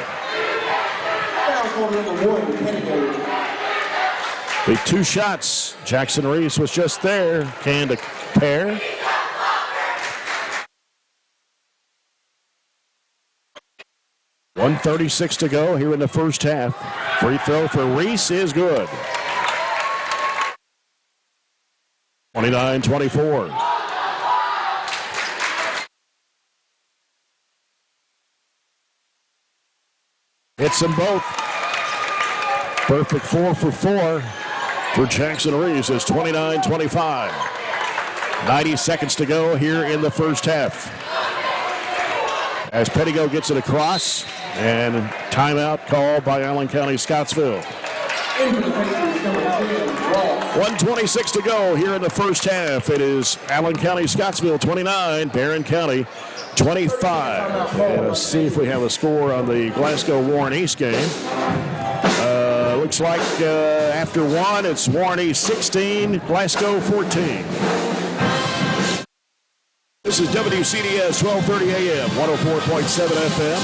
The 2 shots. Jackson Reese was just there. Can to pair. .136 to go here in the first half. Free throw for Reese is good. 29-24. Hits them both. Perfect 4 for 4 for Jackson Reese. It's 29-25. 90 seconds to go here in the first half. As Pettigo gets it across, and timeout called by Allen County-Scottsville. 1:26 to go here in the first half. It is Allen County-Scottsville 29, Barren County 25. And let's see if we have a score on the Glasgow-Warren East game. Looks like after 1, it's Warren East 16, Glasgow 14. This is WCDS 1230 AM, 104.7 FM,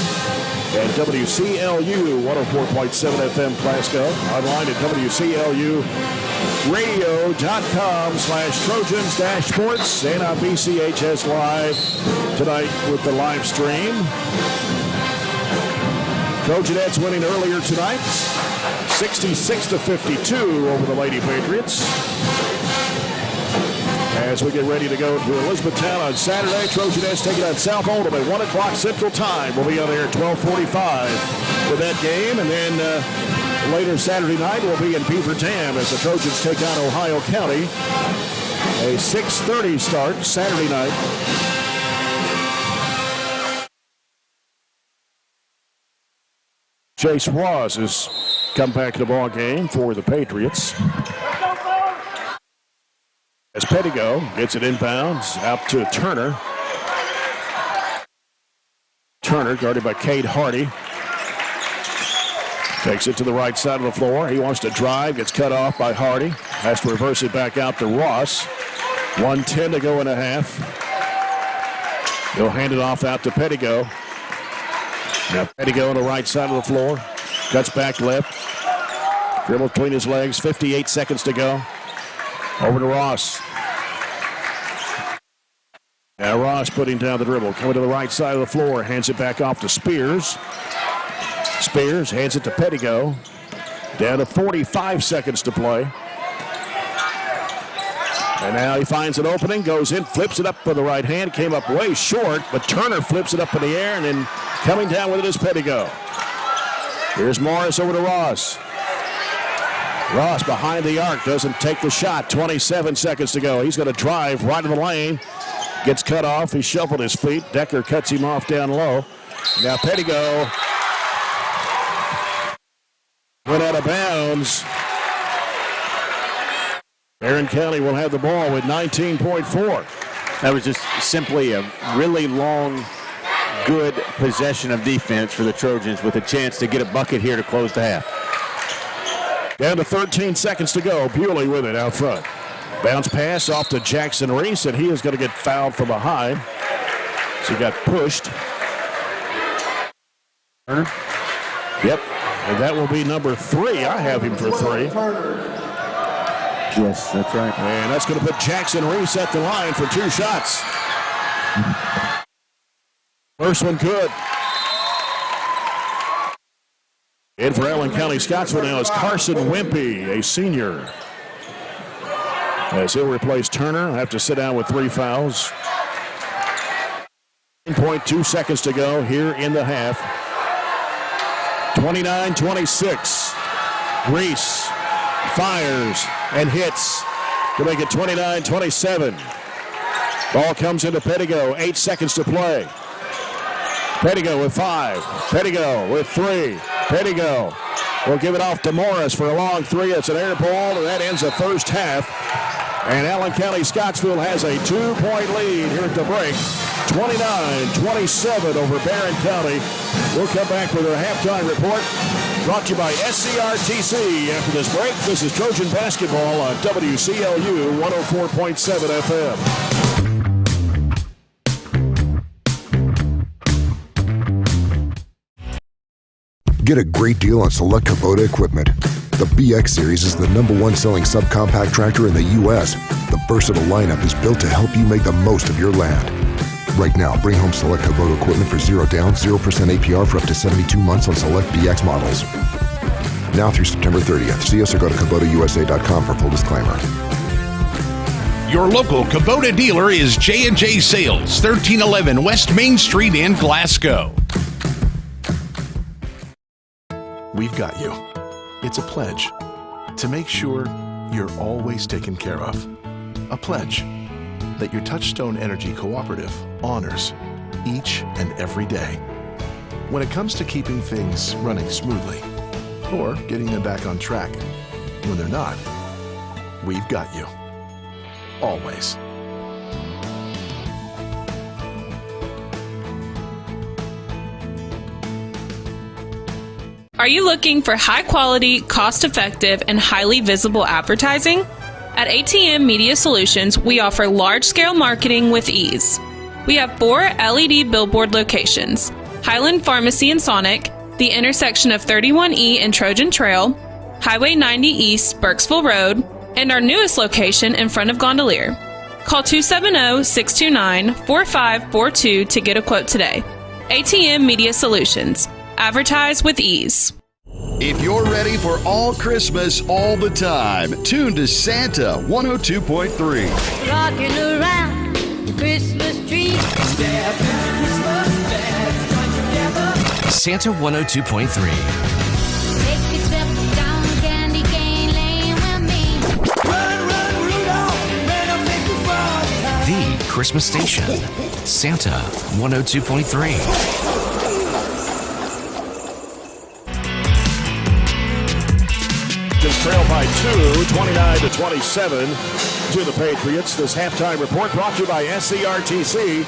and WCLU 104.7 FM Glasgow. Online at WCLUradio.com/Trojans-Sports and on BCHS Live tonight with the live stream. Trojanettes winning earlier tonight, 66-52 over the Lady-Patriots. As we get ready to go to Elizabethtown on Saturday, Trojanettes taking on South Oldham at 1 o'clock Central Time. We'll be on there at 12:45 for that game. And then later Saturday night, we'll be in Beaverton as the Trojans take on Ohio County. A 6:30 start Saturday night Chase Ross has come back to the ball game for the Patriots. As Pettigo gets it inbounds out to Turner. Turner guarded by Cade Hardy. Takes it to the right side of the floor. He wants to drive, gets cut off by Hardy. Has to reverse it back out to Ross. 1:10 to go in a half. He'll hand it off out to Pettigo. Now Pettigo on the right side of the floor. Cuts back left. Dribble between his legs. 58 seconds to go. Over to Ross. Now Ross putting down the dribble. Coming to the right side of the floor. Hands it back off to Spears. Spears hands it to Pettigo. Down to 45 seconds to play. And now he finds an opening. Goes in. Flips it up with the right hand. Came up way short. But Turner flips it up in the air. And then coming down with it is Pettigo. Here's Morris over to Ross. Ross behind the arc. Doesn't take the shot. 27 seconds to go. He's going to drive right in the lane. Gets cut off. He shuffled his feet. Decker cuts him off down low. Now Pettigo went out of bounds. Barren County will have the ball with 19.4. That was just simply a really long, good possession of defense for the Trojans with a chance to get a bucket here to close the half. Down to 13 seconds to go. Bewley with it out front. Bounce pass off to Jackson Reese, and he is going to get fouled from behind. So he got pushed. Turner. Yep. And that will be number 3. I have him for 3. Yes, that's right. And that's going to put Jackson Reese at the line for 2 shots. First one good. In for Allen County-Scottsville now is Carson Wimpy, a senior. As he'll replace Turner, have to sit down with 3 fouls. 9.2 seconds to go here in the half. 29-26. Reese fires and hits to make it 29-27. Ball comes into Pettigo. 8 seconds to play. Pettigo with 5. Pettigo with 3. Pettigo will give it off to Morris for a long 3. It's an air ball, and that ends the first half. And Allen County-Scottsville has a 2-point lead here at the break. 29-27 over Barren County. We'll come back with our halftime report. Brought to you by SCRTC. After this break, this is Trojan Basketball on WCLU 104.7 FM. Get a great deal on select Kubota equipment. The BX Series is the #1 selling subcompact tractor in the U.S. The versatile lineup is built to help you make the most of your land. Right now, bring home select Kubota equipment for 0 down, 0% APR for up to 72 months on select BX models. Now through September 30th. See us or go to KubotaUSA.com for full disclaimer. Your local Kubota dealer is J&J Sales, 1311 West Main Street in Glasgow. We've got you. It's a pledge to make sure you're always taken care of. A pledge that your Touchstone Energy Cooperative honors each and every day. When it comes to keeping things running smoothly or getting them back on track when they're not, we've got you. Always. Are you looking for high-quality, cost-effective, and highly visible advertising? At ATM Media Solutions, we offer large-scale marketing with ease. We have 4 LED billboard locations: Highland Pharmacy and Sonic, the intersection of 31E and Trojan Trail, Highway 90 East, Burkesville Road, and our newest location in front of Gondolier. Call 270-629-4542 to get a quote today. ATM Media Solutions. Advertise with ease. If you're ready for all Christmas all the time, tune to Santa 102.3. Rocking around the Christmas tree. Santa 102.3. Take a step down candy cane lane with me. Run, run, Rudolph, better make you fall. The Christmas station. Santa 102.3. Falcons trail by 2, 29-27 to the Patriots. This halftime report brought to you by SCRTC.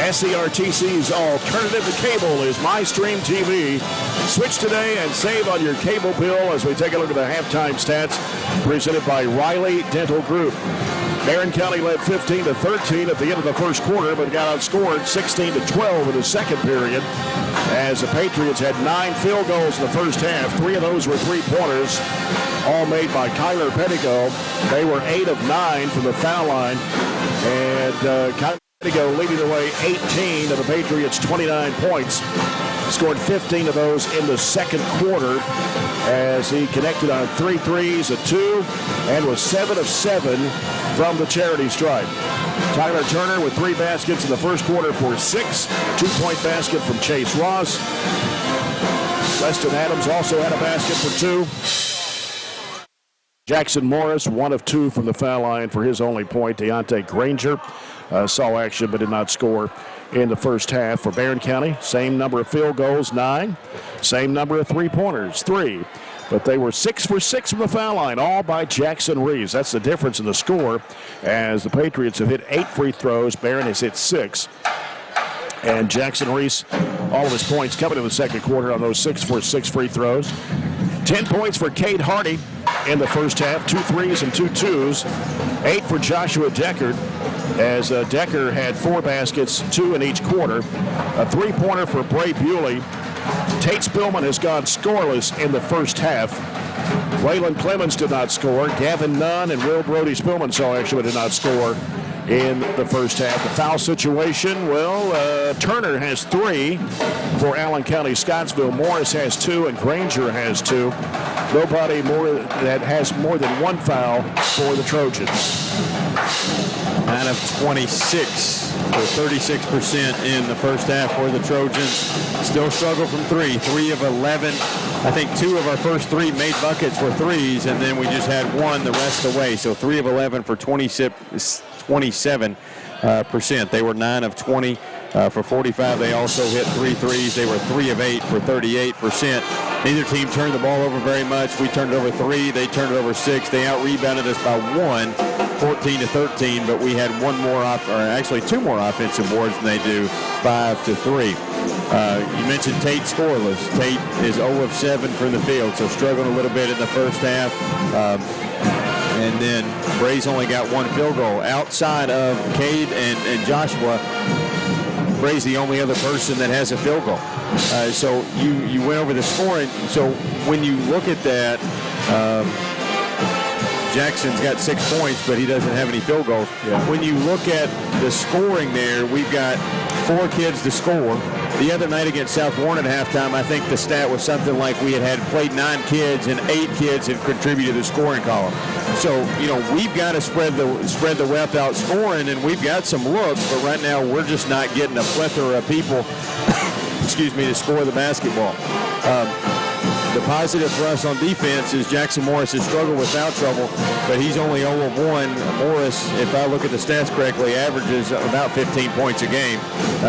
SCRTC's alternative to cable is MyStream TV. Switch today and save on your cable bill as we take a look at the halftime stats presented by Riley Dental Group. Barren County led 15-13 at the end of the first quarter, but got outscored 16-12 in the second period as the Patriots had 9 field goals in the first half. 3 of those were three-pointers, all made by Kyler Pettigo. They were 8 of 9 from the foul line, and Kyler Pettigo leading the way 18 of the Patriots' 29 points. Scored 15 of those in the second quarter as he connected on 3 threes, a 2, and was 7 of 7 from the charity stripe. Tyler Turner with 3 baskets in the first quarter for 6. 2-point basket from Chase Ross. Weston Adams also had a basket for 2. Jackson Morris, 1 of 2 from the foul line for his only point. Deontay Granger saw action but did not score in the first half. For Barren County, same number of field goals, 9. Same number of three-pointers, 3. But they were 6 for 6 from the foul line, all by Jackson Reeves. That's the difference in the score, as the Patriots have hit 8 free throws. Barren has hit 6. And Jackson Reese, all of his points coming in the second quarter on those 6 for 6 free throws. 10 points for Cade Hardy in the first half, 2 threes and 2 twos. 8 for Joshua Deckard, as Decker had 4 baskets, 2 in each quarter. A three-pointer for Bray Bewley. Tate Spillman has gone scoreless in the first half. Waylon Clemens did not score. Gavin Nunn and Will Brody Spillman saw action but did not score in the first half. The foul situation, well, Turner has 3 for Allen County-Scottsville. Morris has 2 and Granger has 2. Nobody more that has more than 1 foul for the Trojans. 9 of 26, or 36% in the first half for the Trojans. Still struggle from 3. 3 of 11. I think 2 of our first 3 made buckets were threes, and then we just had 1 the rest of the way. So 3 of 11 for 27%. They were 9 of 20 for 45. They also hit 3 threes. They were 3 of 8 for 38%. Neither team turned the ball over very much. We turned it over 3. They turned it over 6. They out-rebounded us by 1, 14-13, but we had 2 more offensive boards than they do, 5-3. You mentioned Tate scoreless. Tate is 0 of 7 from the field, so struggled a little bit in the first half. And then Bray's only got 1 field goal. Outside of Cade and Joshua, Bray's the only other person that has a field goal. So you went over the scoring. So when you look at that, Jackson's got 6 points, but he doesn't have any field goals. Yeah. When you look at the scoring there, we've got 4 kids to score. The other night against South Warren at halftime, I think the stat was something like we had played 9 kids and 8 kids had contributed to the scoring column. So, we've got to spread the wealth out scoring, and we've got some looks, but right now we're just not getting a plethora of people, to score the basketball. The positive for us on defense is Jackson Morris has struggled with foul trouble, but he's only 0 of 1. Morris, if I look at the stats correctly, averages about 15 points a game.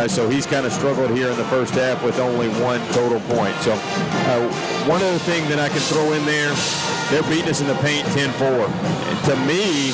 So he's kind of struggled here in the first half with only 1 total point. So one other thing that I can throw in there, they're beating us in the paint 10-4. To me,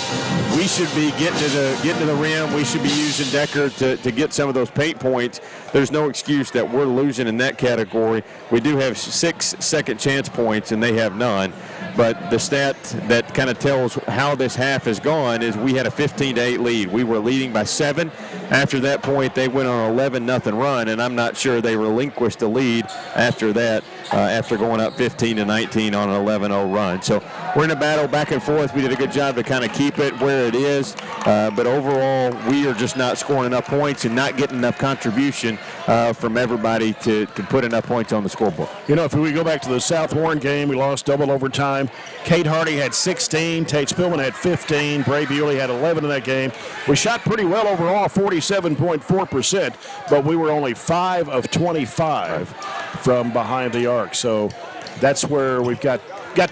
we should be getting to the rim. We should be using Decker to get some of those paint points. There's no excuse that we're losing in that category. We do have 6 second chance points, and they have none. But the stat that kind of tells how this half has gone is we had a 15-8 lead. We were leading by 7. After that point, they went on an 11-0 run, and I'm not sure they relinquished the lead after that, after going up 15-19 on an 11-0 run. So we're in a battle back and forth. We did a good job to kind of keep it where it is. But overall, we are just not scoring enough points and not getting enough contribution from everybody to put enough points on the scoreboard. If we go back to the South Warren game, we lost double overtime. Cade Hardy had 16. Tate Spillman had 15. Bray Bewley had 11 in that game. We shot pretty well overall, 47.4%, but we were only 5 of 25 from behind the arc. So that's where we've got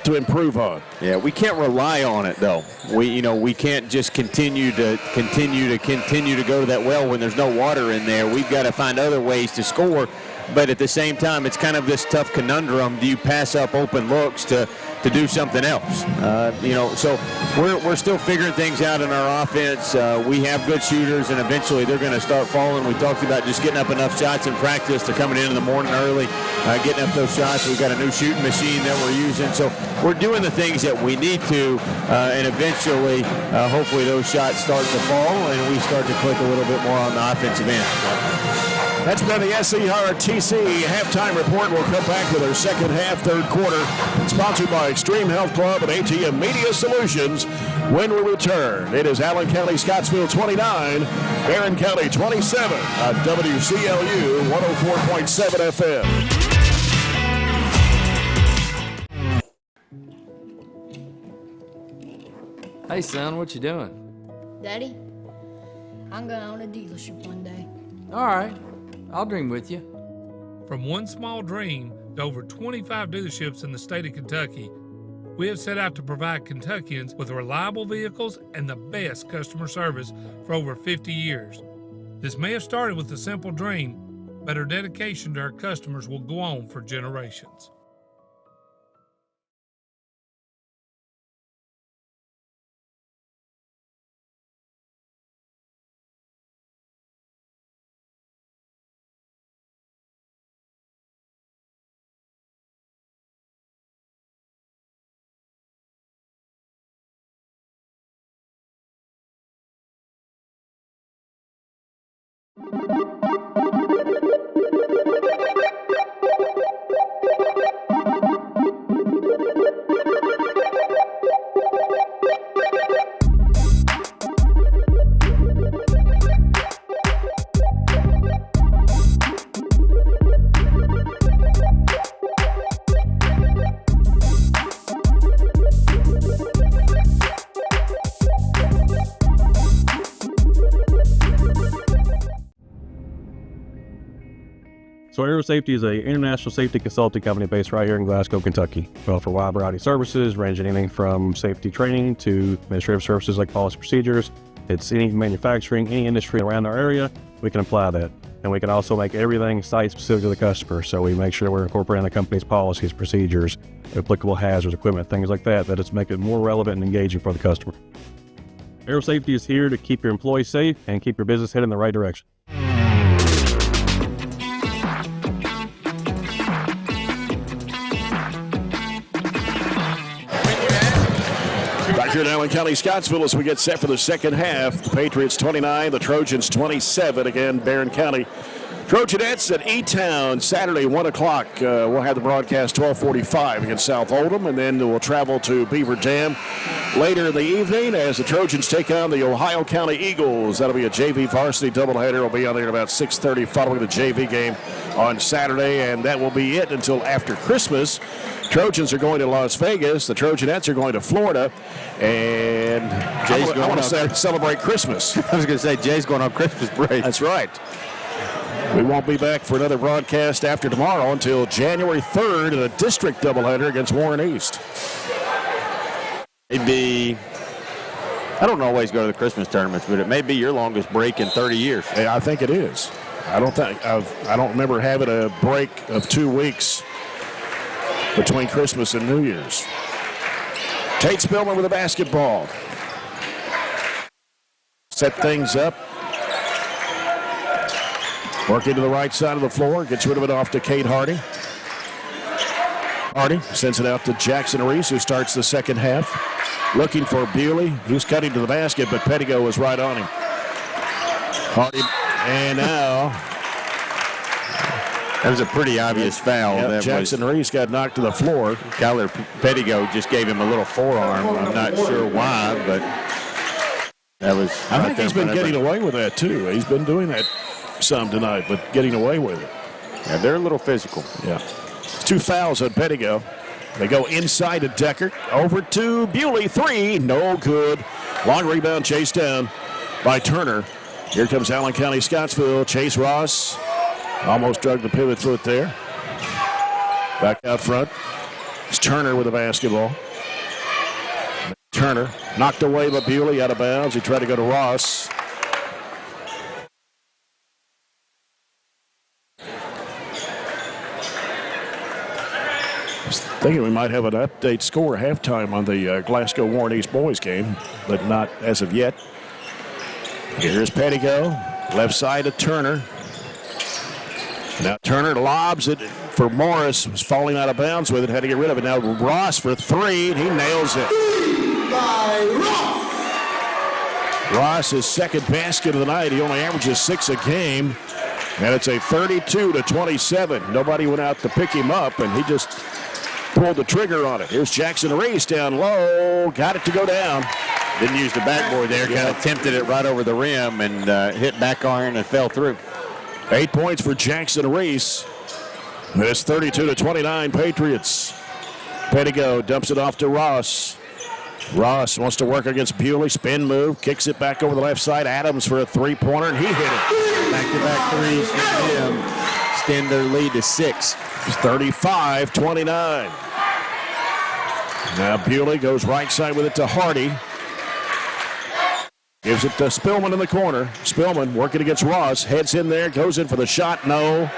to improve on. Yeah, we can't rely on it though. We can't just continue to go to that well when there's no water in there. We've got to find other ways to score. But at the same time, it's kind of this tough conundrum. Do you pass up open looks to to do something else. So we're still figuring things out in our offense. We have good shooters, and eventually they're going to start falling. We talked about just getting up enough shots in practice to coming in the morning early, getting up those shots. We've got a new shooting machine that we're using. So we're doing the things that we need to, and eventually, hopefully those shots start to fall, and we start to click a little bit more on the offensive end. That's been the SERTC halftime report. We'll come back with our second half, third quarter, sponsored by Extreme Health Club and ATM Media Solutions. When we return, it is Allen County, Scottsville 29, Barren County 27 on WCLU 104.7 FM. Hey, son, what you doing? Daddy, I'm going to own a dealership one day. All right, I'll dream with you. From one small dream to over 25 dealerships in the state of Kentucky, we have set out to provide Kentuckians with reliable vehicles and the best customer service for over 50 years. This may have started with a simple dream, but our dedication to our customers will go on for generations. So Aero Safety is an international safety consulting company based right here in Glasgow, Kentucky. We offer a wide variety of services, ranging anything from safety training to administrative services like policy procedures. It's any manufacturing, any industry around our area, we can apply that. And we can also make everything site-specific to the customer. So we make sure we're incorporating the company's policies, procedures, applicable hazards, equipment, things like that, that it's make it more relevant and engaging for the customer. Aero Safety is here to keep your employees safe and keep your business headed in the right direction. Here in Allen County, Scottsville, as we get set for the second half. The Patriots 29, the Trojans 27. Again, Barren County Trojanettes at E-Town Saturday, 1 o'clock. We'll have the broadcast 12:45 against South Oldham, and then we'll travel to Beaver Dam later in the evening as the Trojans take on the Ohio County Eagles. That'll be a JV varsity doubleheader. We'll be on there at about 6:30 following the JV game on Saturday, and that will be it until after Christmas. Trojans are going to Las Vegas. The Trojanettes are going to Florida. And Jay's I want to celebrate Christmas. I was going to say, Jay's going on Christmas break. That's right. We won't be back for another broadcast after tomorrow until January 3rd in a district doubleheader against Warren East. Maybe, I don't always go to the Christmas tournaments, but it may be your longest break in 30 years. Yeah, I think it is. I don't remember having a break of 2 weeks between Christmas and New Year's. Tate Spillman with a basketball. Set things up. Working to the right side of the floor. Gets rid of it off to Kate Hardy. Hardy sends it out to Jackson Reese, who starts the second half. Looking for Bewley. He's cutting to the basket, but Pettigo was right on him. Hardy, and now... That was a pretty obvious foul. Yep, Jackson Reese got knocked to the floor. Kyler Pettigo just gave him a little forearm. I'm not sure why, but that was... I think he's been getting away with that, too. He's been doing that some tonight, but getting away with it. Yeah, they're a little physical. Yeah. 2 fouls on Pettigo. They go inside to Deckert. Over to Bewley. 3. No good. Long rebound chased down by Turner. Here comes Allen County, Scottsville. Chase Ross almost drug the pivot foot there. Back out front. It's Turner with the basketball. Turner knocked away by Bewley out of bounds. He tried to go to Ross. I was thinking we might have an update score halftime on the Glasgow Warren East boys game, but not as of yet. Here's Pettigo, left side to Turner. Now Turner lobs it for Morris, was falling out of bounds with it, had to get rid of it. Now Ross for three, and he nails it. Ross's second basket of the night. He only averages 6 a game, and it's a 32-27. Nobody went out to pick him up, and he just pulled the trigger on it. Here's Jackson Reese down low, got it to go down. Didn't use the backboard there, kind of tempted it right over the rim and hit back iron and fell through. 8 points for Jackson Reese. It's 32-29 Patriots. Pettigo dumps it off to Ross. Ross wants to work against Bewley. Spin move, kicks it back over the left side. Adams for a three-pointer, and he hit it. Back-to-back threes for them. Extend their lead to 6. It's 35-29. Now Bewley goes right side with it to Hardy. Gives it to Spillman in the corner. Spillman working against Ross. Heads in there, goes in for the shot. No.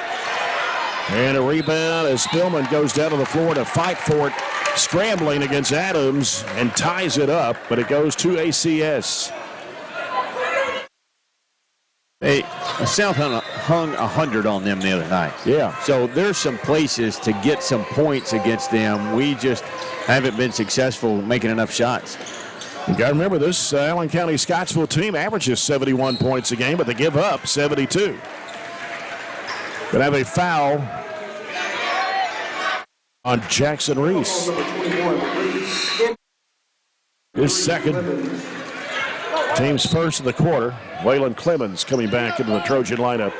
And a rebound as Spillman goes down to the floor to fight for it. Scrambling against Adams and ties it up, but it goes to ACS. Hey, South hung 100 on them the other night. Yeah. So there's some places to get some points against them. We just haven't been successful making enough shots. You got to remember, this Allen County-Scottsville team averages 71 points a game, but they give up 72. Going to have a foul on Jackson Reese. His second. Team's first of the quarter. Waylon Clemens coming back into the Trojan lineup.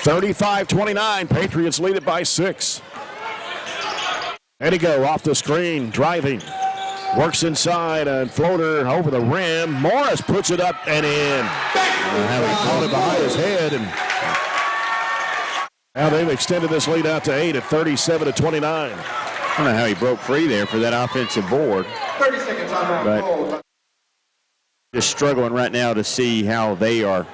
35-29. Patriots lead it by 6. Pettigo off the screen, driving. Works inside and floater over the rim. Morris puts it up and in. Having caught it behind his head, and now they've extended this lead out to 8 at 37-29. I don't know how he broke free there for that offensive board. 30-second timeout. But just struggling right now to see how they are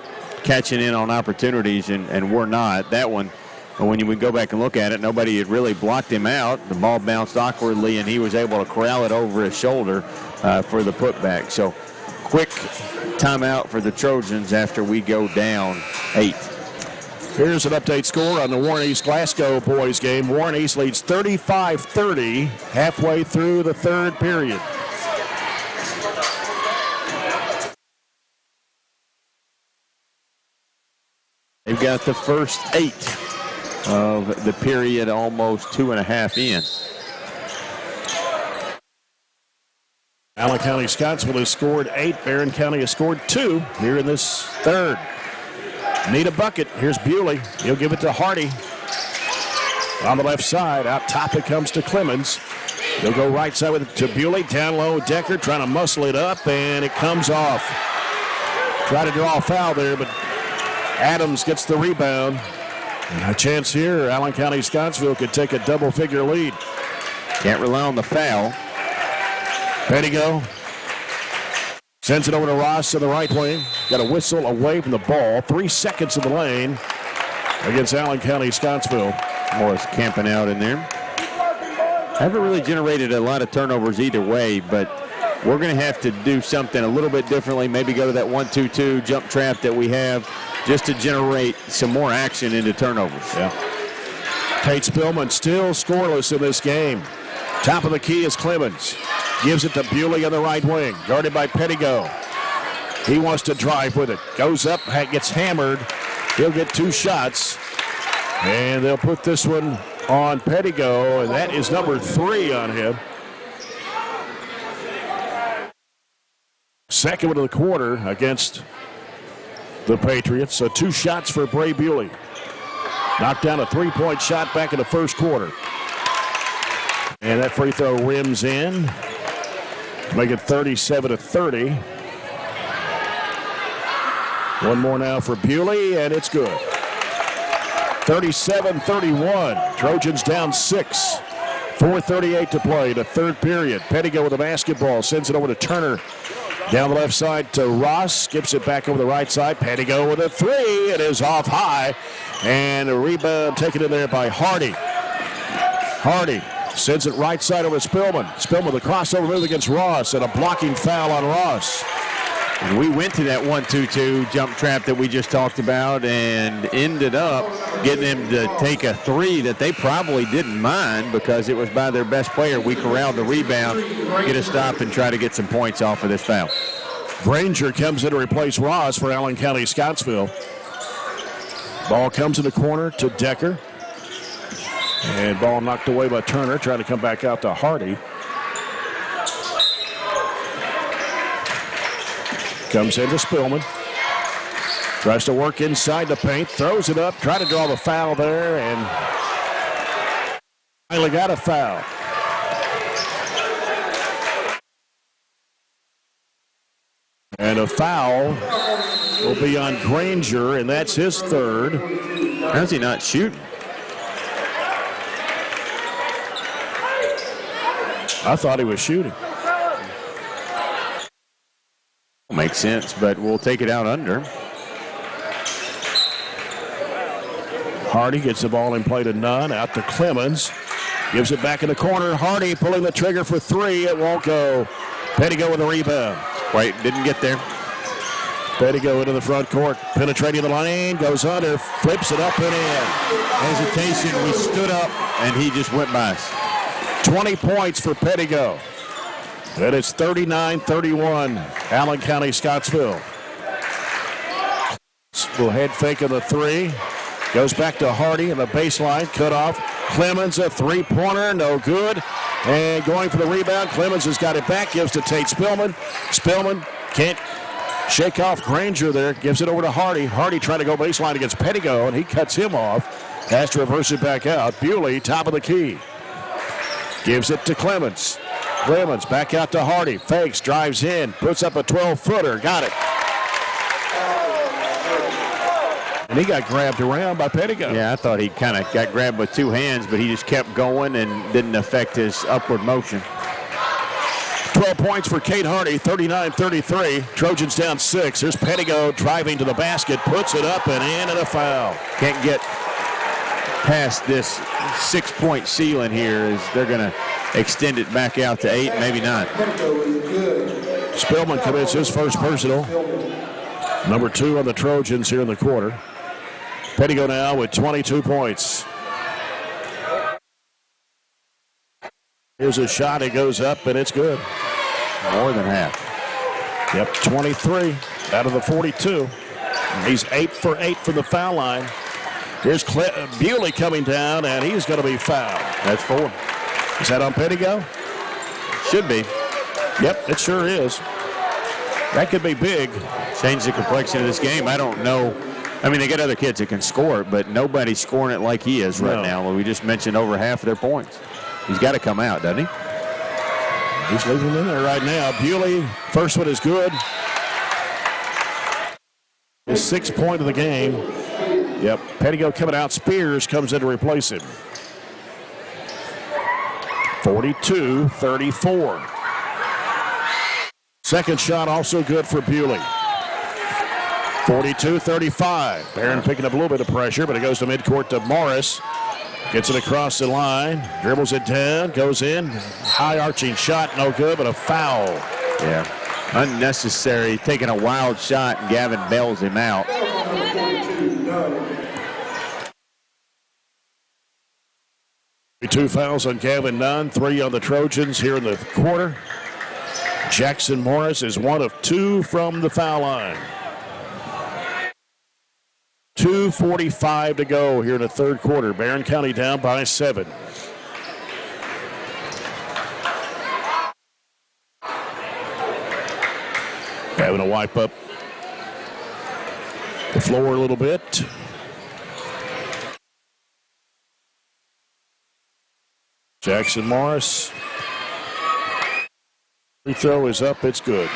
catching in on opportunities, and we're not. That one, when you would go back and look at it, nobody had really blocked him out. The ball bounced awkwardly, and he was able to corral it over his shoulder for the putback. So quick timeout for the Trojans after we go down 8. Here's an update score on the Warren East Glasgow boys game. Warren East leads 35-30 halfway through the third period. They've got the first 8 of the period almost 2.5 in. Allen County-Scottsville has scored 8. Barren County has scored 2 here in this third. Need a bucket. Here's Bewley. He'll give it to Hardy. On the left side, out top it comes to Clemens. He'll go right side with it to Bewley. Down low, Decker trying to muscle it up, and it comes off. Try to draw a foul there, but Adams gets the rebound. And a chance here, Allen County-Scottsville could take a double-figure lead. Can't rely on the foul. Pettigo sends it over to Ross in the right wing. Got a whistle away from the ball. 3 seconds in the lane against Allen County-Scottsville. Morris camping out in there. Haven't really generated a lot of turnovers either way, but we're going to have to do something a little bit differently. Maybe go to that 1-2-2 jump trap that we have just to generate some more action into turnovers. Yeah. Tate Spillman still scoreless in this game. Top of the key is Clemens. Gives it to Bewley on the right wing, guarded by Pettigo. He wants to drive with it. Goes up, gets hammered. He'll get 2 shots. And they'll put this one on Pettigo, and that is number 3 on him. Second one of the quarter against the Patriots. So 2 shots for Bray Bewley. Knocked down a 3-point shot back in the first quarter. And that free throw rims in. Make it 37-30. One more now for Bewley, and it's good. 37-31. Trojans down 6. 4:38 to play, the third period. Pettigo with the basketball, sends it over to Turner. Down the left side to Ross, skips it back over the right side. Pettigo with a 3. It is off high. And a rebound taken in there by Hardy. Hardy Sends it right side over to Spillman. Spillman, the crossover move against Ross, and a blocking foul on Ross. And we went to that 1-2-2 jump trap that we just talked about and ended up getting them to take a three that they probably didn't mind because it was by their best player. We corralled the rebound, get a stop, and try to get some points off of this foul. Granger comes in to replace Ross for Allen County-Scottsville. Ball comes in the corner to Decker. And ball knocked away by Turner, trying to come back out to Hardy. Comes into Spillman. Tries to work inside the paint, throws it up, try to draw the foul there, and finally got a foul. And a foul will be on Granger, and that's his third. How's he not shooting? I thought he was shooting. Makes sense, but we'll take it out under. Hardy gets the ball in play to Nunn, out to Clemens. Gives it back in the corner. Hardy pulling the trigger for three. It won't go. Pettigo with the rebound. Wait, didn't get there. Pettigo into the front court. Penetrating the lane. Goes under. Flips it up and in. Hesitation. We stood up, and he just went by us. 20 points for Pettigo. And it's 39-31, Allen County-Scottsville. Will head fake on the three. Goes back to Hardy in the baseline, cut off. Clemens, a three-pointer, no good. And going for the rebound, Clemens has got it back, gives to Tate Spillman. Spillman can't shake off Granger there, gives it over to Hardy. Hardy trying to go baseline against Pettigo, and he cuts him off. Has to reverse it back out. Bewley, top of the key. Gives it to Clemens. Clemens back out to Hardy. Fakes, drives in, puts up a 12-footer. Got it. And he got grabbed around by Pettigo. Yeah, I thought he kind of got grabbed with two hands, but he just kept going and didn't affect his upward motion. 12 points for Kate Hardy, 39-33. Trojans down 6. Here's Pettigo driving to the basket, puts it up and in, and a foul. Can't get past this 6-point ceiling here as they're going to extend it back out to 8, maybe 9. Spillman commits his first personal. Number 2 on the Trojans here in the quarter. Pettigo now with 22 points. Here's a shot. It goes up, and it's good. More than half. Yep, 23 out of the 42. He's 8 for 8 from the foul line. Here's Bewley coming down, and he's going to be fouled. That's 4. Is that on Pettigo? Should be. Yep, it sure is. That could be big. Change the complexion of this game. I don't know. I mean, they got other kids that can score it, but nobody's scoring it like he is right now. We just mentioned over half of their points. He's got to come out, doesn't he? He's leaving in there right now. Bewley, first one is good. His 6th point of the game. Yep, Pettigo coming out. Spears comes in to replace him. 42-34. Second shot also good for Bewley. 42-35. Barren picking up a little bit of pressure, but it goes to midcourt to Morris. Gets it across the line, dribbles it down, goes in. High arching shot, no good, but a foul. Yeah, unnecessary. Taking a wild shot, and Gavin bails him out. Two fouls on Gavin Nunn, 3 on the Trojans here in the quarter. Jackson Morris is 1 of 2 from the foul line. 2:45 to go here in the third quarter. Barren County down by 7. Having to wipe up the floor a little bit. Jackson Morris. Free throw is up. It's good.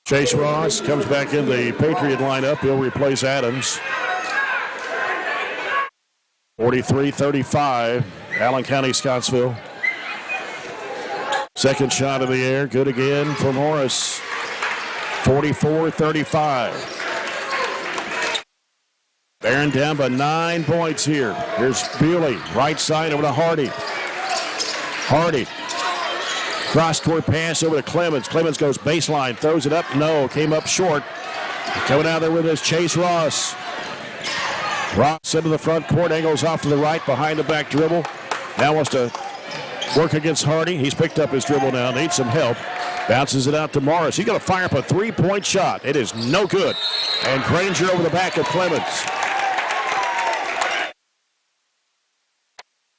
Chase Ross comes back in the Patriot lineup. He'll replace Adams. 43-35. Allen County-Scottsville. Second shot in the air. Good again for Morris. 44-35. Barren down by 9 points here. Here's Bewley, right side over to Hardy. Hardy. Cross-court pass over to Clemens. Clemens goes baseline, throws it up. No, came up short. Coming out there with his Chase Ross. Ross into the front court, angles off to the right, behind the back dribble. Now wants to work against Hardy. He's picked up his dribble now, needs some help. Bounces it out to Morris. He's going to fire up a three-point shot. It is no good. And Granger over the back of Clemens.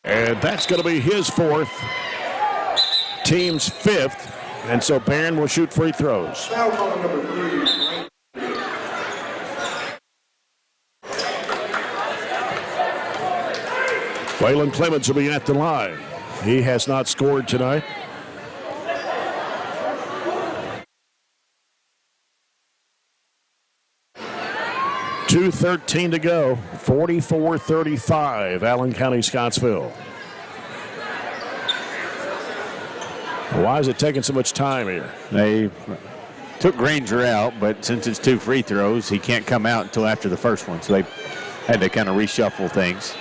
And that's going to be his fourth, team's fifth. And so Barren will shoot free throws. Waylon Clemens will be at the line. He has not scored tonight. .2:13 to go. 44-35, Allen County-Scottsville. Why is it taking so much time here? They took Granger out, but since it's 2 free throws, he can't come out until after the first one. So they had to kind of reshuffle things.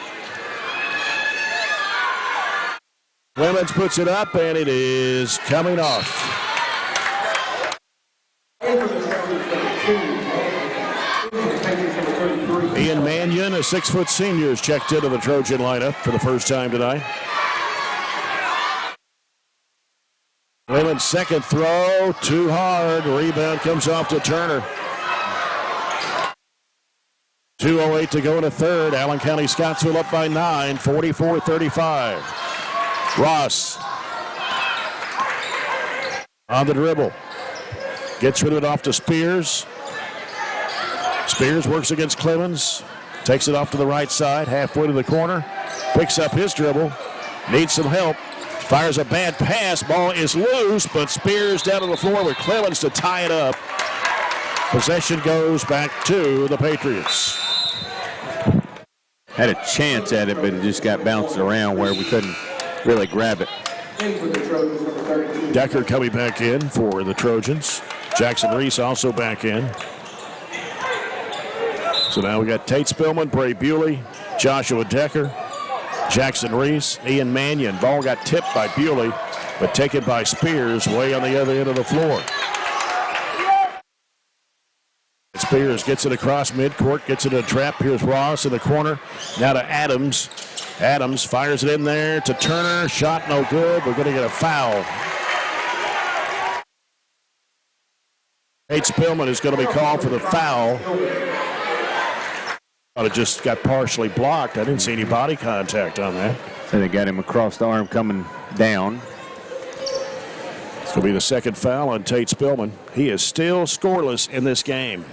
Clemens puts it up, and it is coming off. Ian Mannion, a 6-foot senior, is checked into the Trojan lineup for the first time tonight. Clemens' second throw, too hard. Rebound comes off to Turner. 2:08 to go in the third. Allen County-Scottsville up by 9, 44-35. Ross on the dribble. Gets rid of it off to Spears. Spears works against Clemens. Takes it off to the right side, halfway to the corner. Picks up his dribble. Needs some help. Fires a bad pass. Ball is loose, but Spears down to the floor with Clemens to tie it up. Possession goes back to the Patriots. Had a chance at it, but it just got bounced around where we couldn't really grab it. Decker coming back in for the Trojans. Jackson Reese also back in. So now we got Tate Spillman, Bray Bewley, Joshua Decker, Jackson Reese, Ian Mannion. Ball got tipped by Bewley, but taken by Spears way on the other end of the floor. Spears gets it across midcourt, gets it in a trap. Here's Ross in the corner. Now to Adams. Adams fires it in there to Turner. Shot no good. We're going to get a foul. Tate Spillman is going to be called for the foul. It just got partially blocked. I didn't see any body contact on that. So they got him across the arm coming down. This will be the second foul on Tate Spillman. He is still scoreless in this game.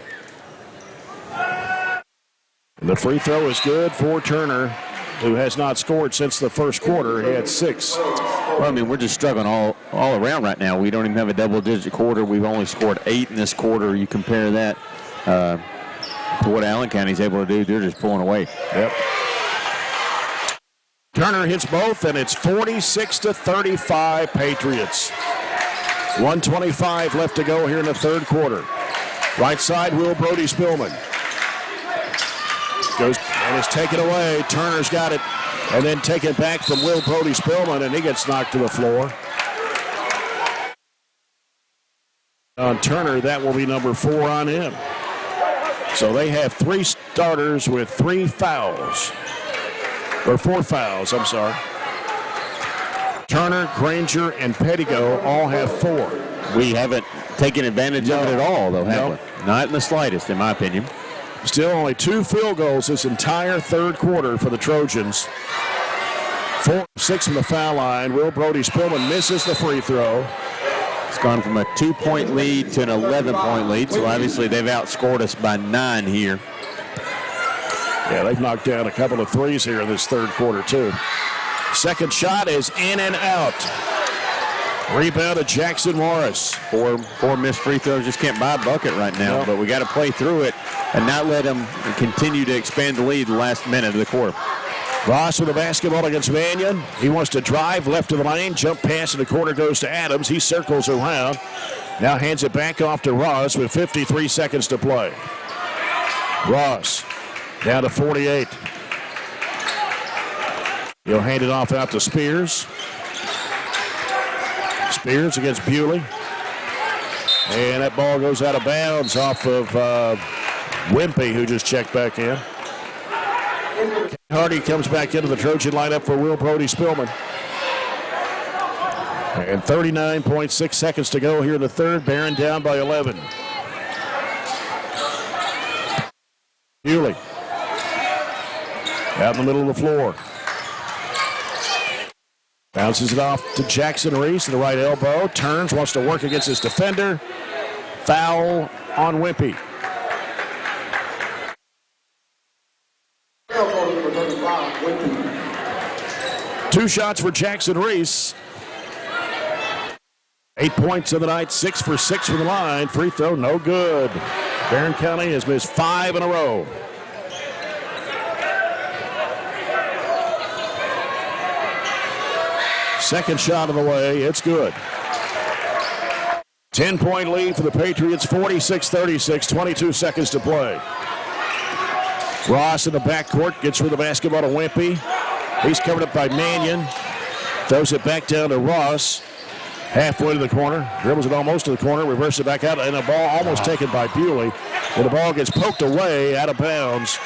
And the free throw is good for Turner, who has not scored since the first quarter. He had 6. Well, I mean, we're just struggling all around right now. We don't even have a double-digit quarter. We've only scored 8 in this quarter. You compare that to what Allen County's able to do, they're just pulling away. Yep. Turner hits both, and it's 46-35 Patriots. 1:25 left to go here in the third quarter. Right side, Will Brody Spillman. Goes and is taken away. Turner's got it, and then taken back from Will Brody Spillman, and he gets knocked to the floor. On Turner, that will be number 4 on him. So they have 3 starters with 3 fouls. Or 4 fouls, I'm sorry. Turner, Granger, and Pettigo all have 4. We haven't taken advantage of it at all, though, have we? Not in the slightest, in my opinion. Still only 2 field goals this entire third quarter for the Trojans. 4 of 6 from the foul line. Will Brody Spillman misses the free throw. It's gone from a 2-point lead to an 11-point lead, so obviously they've outscored us by 9 here. Yeah, they've knocked down a couple of threes here in this third quarter, too. Second shot is in and out. Rebound to Jackson Morris. 4 missed free throws. Just can't buy a bucket right now, but we got to play through it and not let them continue to expand the lead the last minute of the quarter. Ross with the basketball against Mannion. He wants to drive left of the lane. Jump pass in the corner goes to Adams. He circles around. Now hands it back off to Ross with 53 seconds to play. Ross Down to 48. He'll hand it off out to Spears. Spears against Bewley. And that ball goes out of bounds off of Wimpy, who just checked back in. Hardy comes back into the Trojan lineup for Will Brody-Spillman. And 39.6 seconds to go here in the third. Barren down by 11. Bewley out in the middle of the floor. Bounces it off to Jackson Reese to the right elbow. Turns, wants to work against his defender. Foul on Wimpy. Two shots for Jackson Reese. 8 points of the night, 6 for 6 from the line. Free throw, no good. Barren County has missed 5 in a row. Second shot of the way, it's good. 10-point lead for the Patriots, 46-36, 22 seconds to play. Ross in the backcourt gets rid of the basketball to Wimpy. He's covered up by Mannion. Throws it back down to Ross. Halfway to the corner. Dribbles it almost to the corner. Reverses it back out. And the ball almost taken by Bewley. And the ball gets poked away out of bounds.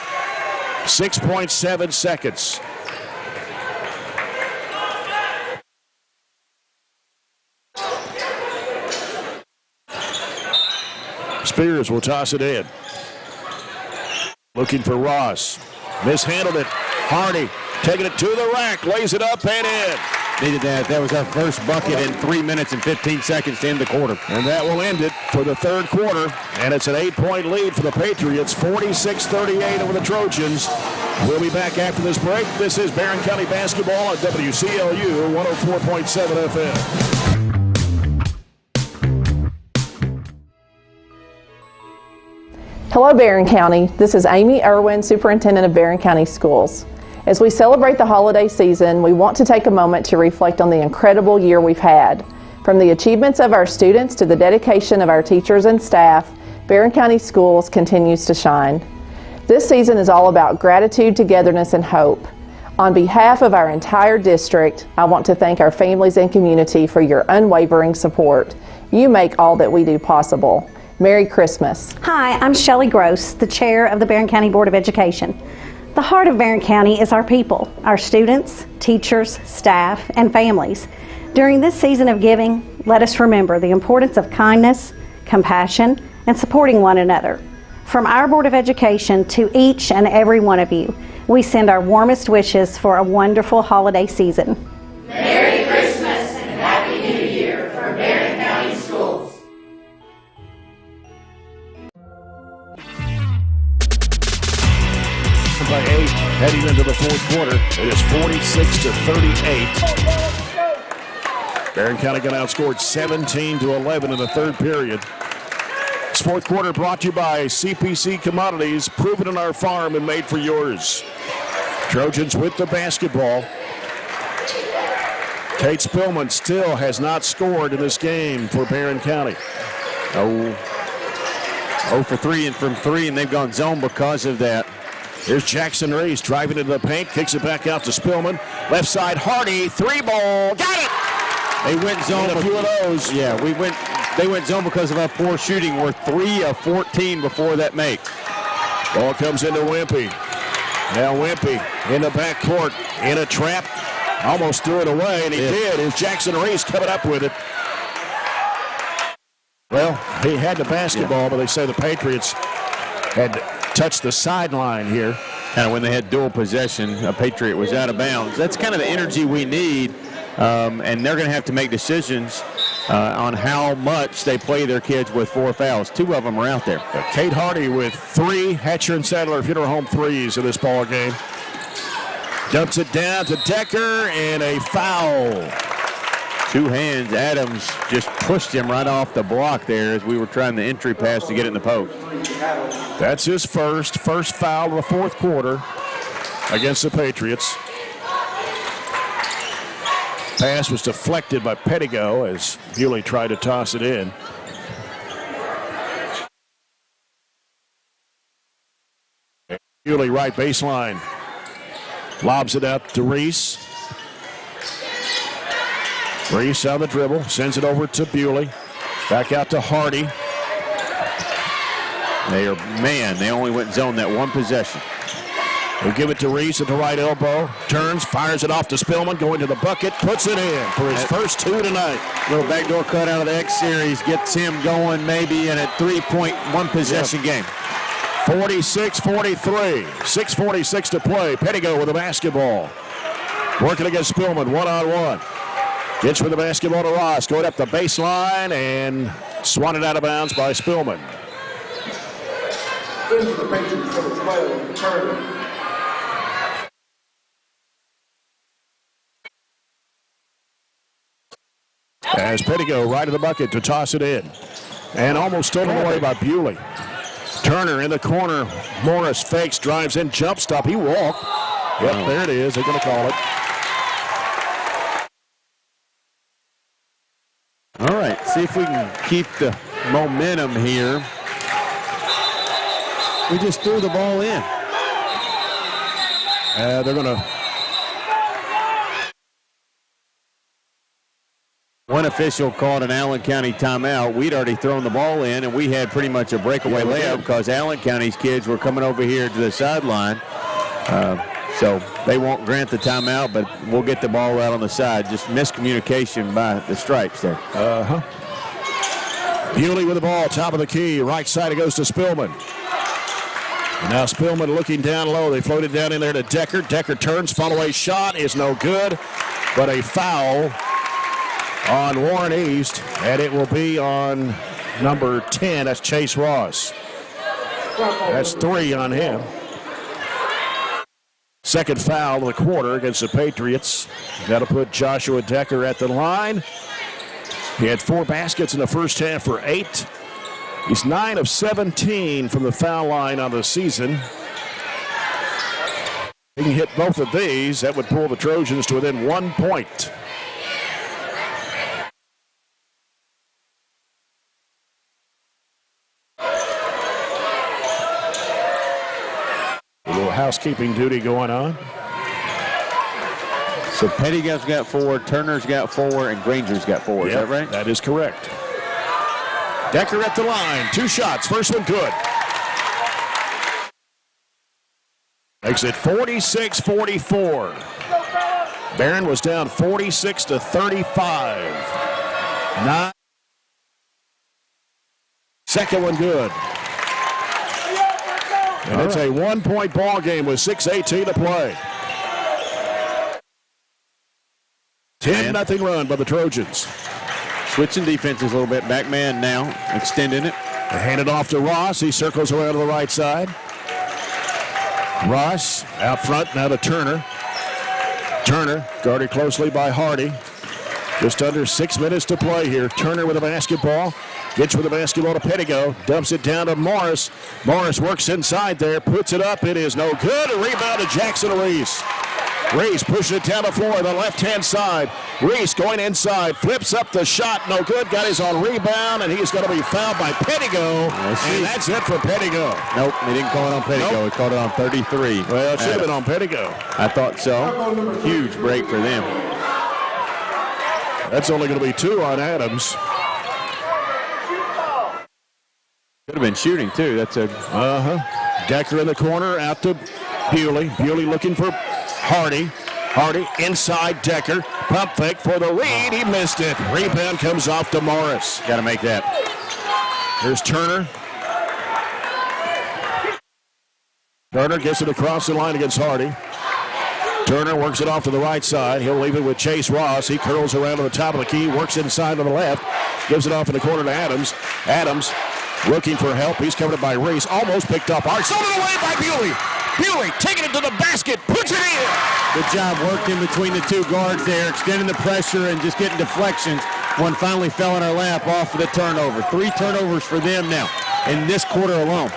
6.7 seconds. Spears will toss it in. Looking for Ross. Mishandled it. Hardy taking it to the rack. Lays it up and in. Needed that. That was our first bucket in 3 minutes and 15 seconds to end the quarter. And that will end it for the third quarter. And it's an 8-point lead for the Patriots. 46-38 over the Trojans. We'll be back after this break. This is Barren County basketball on WCLU 104.7 FM. Hello, Barren County. This is Amy Irwin, Superintendent of Barren County Schools. As we celebrate the holiday season, we want to take a moment to reflect on the incredible year we've had. From the achievements of our students to the dedication of our teachers and staff, Barren County Schools continues to shine. This season is all about gratitude, togetherness, and hope. On behalf of our entire district, I want to thank our families and community for your unwavering support. You make all that we do possible. Merry Christmas. Hi, I'm Shelley Gross, the chair of the Barren County Board of Education. The heart of Barren County is our people, our students, teachers, staff, and families. During this season of giving, let us remember the importance of kindness, compassion, and supporting one another. From our Board of Education to each and every one of you, we send our warmest wishes for a wonderful holiday season. Merry Christmas and Happy New Year from Barren County Schools. By 8, heading into the fourth quarter. It is 46-38. Barren County got outscored 17-11 in the third period. This fourth quarter brought to you by CPC Commodities, proven in our farm and made for yours. Trojans with the basketball. Kate Spillman still has not scored in this game for Barren County. 0 for 3 and from 3, and they've gone zone because of that. Here's Jackson Reese driving into the paint, kicks it back out to Spillman. Left side, Hardy, 3-ball, got it! They went zone. A few of those. Yeah, they went zone because of our poor shooting. We're 3 of 14 before that make. Ball comes into Wimpy. Now Wimpy in the backcourt, in a trap. Almost threw it away, and he did. Here's Jackson Reese coming up with it. Well, he had the basketball, but they say the Patriots had touched the sideline here. Kind of when they had dual possession, a Patriot was out of bounds. That's kind of the energy we need, and they're going to have to make decisions on how much they play their kids with 4 fouls. 2 of them are out there. Kate Hardy with 3. Hatcher and Sadler hit her home threes in this ball game. Dumps it down to Decker, and a foul. 2 hands. Adams just pushed him right off the block there as we were trying the entry pass to get in the post. That's his first foul of the fourth quarter against the Patriots. Pass was deflected by Pettigo as Bewley tried to toss it in. Bewley, right baseline. Lobs it out to Reese. Reese on the dribble, sends it over to Bewley. Back out to Hardy. They only went zone that one possession. We'll give it to Reese at the right elbow. Turns, fires it off to Spillman, going to the bucket, puts it in for his first two tonight. Little backdoor cut out of the X Series gets him going maybe in a 3-point one-possession game. 46-43, 6:46 to play. Pettigo with the basketball. Working against Spillman, one-on-one. Gets with the basketball to Ross, going up the baseline and swatted out of bounds by Spillman. Into the Patriots number 12, Turner. As Pettigo right of the bucket to toss it in. And almost stolen away by Bewley. Turner in the corner. Morris fakes, drives in, jump stop. He walked. Yep, there it is. They're going to call it. All right, see if we can keep the momentum here. We just threw the ball in. They're going to. One official called an Allen County timeout. We'd already thrown the ball in, and we had pretty much a breakaway layup because Allen County's kids were coming over here to the sideline. So they won't grant the timeout, but we'll get the ball out on the side. Just miscommunication by the Stripes there. Bewley with the ball, top of the key. Right side, it goes to Spillman. And now Spillman looking down low. They floated down in there to Decker. Decker turns, follow-away shot is no good, but a foul on Warren East, and it will be on number 10. That's Chase Ross. That's 3 on him. Second foul of the quarter against the Patriots. That'll put Joshua Decker at the line. He had 4 baskets in the first half for 8. He's 9 of 17 from the foul line on the season. He can hit both of these. That would pull the Trojans to within 1 point. A little housekeeping duty going on. So Pettigo's got 4, Turner's got 4, and Granger's got 4. Is that right? That is correct. Decker at the line. 2 shots. First one good. Makes it 46-44. Barren was down 46-35. 9. Second one good. And it's a 1-point ball game with 6:18 to play. 10-0 run by the Trojans. Switching defenses a little bit. Back man now, extending it. They hand it off to Ross. He circles around to the right side. Ross out front now to Turner. Turner guarded closely by Hardy. Just under 6 minutes to play here. Turner with a basketball. Gets with the basketball to Pettigo. Dumps it down to Morris. Morris works inside there. Puts it up. It is no good. A rebound to Jackson Reese. Reese pushes it down the floor on the left-hand side. Reese going inside. Flips up the shot. No good. Got his own rebound, and he's going to be fouled by Pettigo. And that's it for Pettigo. Nope, he didn't call it on Pettigo. Nope. He called it on 33. Well, it should have been on Pettigo. I thought so. Huge break for them. That's only going to be 2 on Adams. Could have been shooting, too. That's a... Decker in the corner, out to Bewley. Bewley looking for Hardy. Hardy inside Decker. Pump fake for the lead. He missed it. Rebound comes off to Morris. Got to make that. Here's Turner. Turner gets it across the line against Hardy. Turner works it off to the right side. He'll leave it with Chase Ross. He curls around to the top of the key, works inside to the left, gives it off in the corner to Adams. Adams looking for help. He's covered by Reese. Almost picked up. Stolen away by Bewley. Bewley taking it to the basket, puts it in. Good job working between the 2 guards there, extending the pressure and just getting deflections. One finally fell in our lap off of the turnover. 3 turnovers for them now in this quarter alone.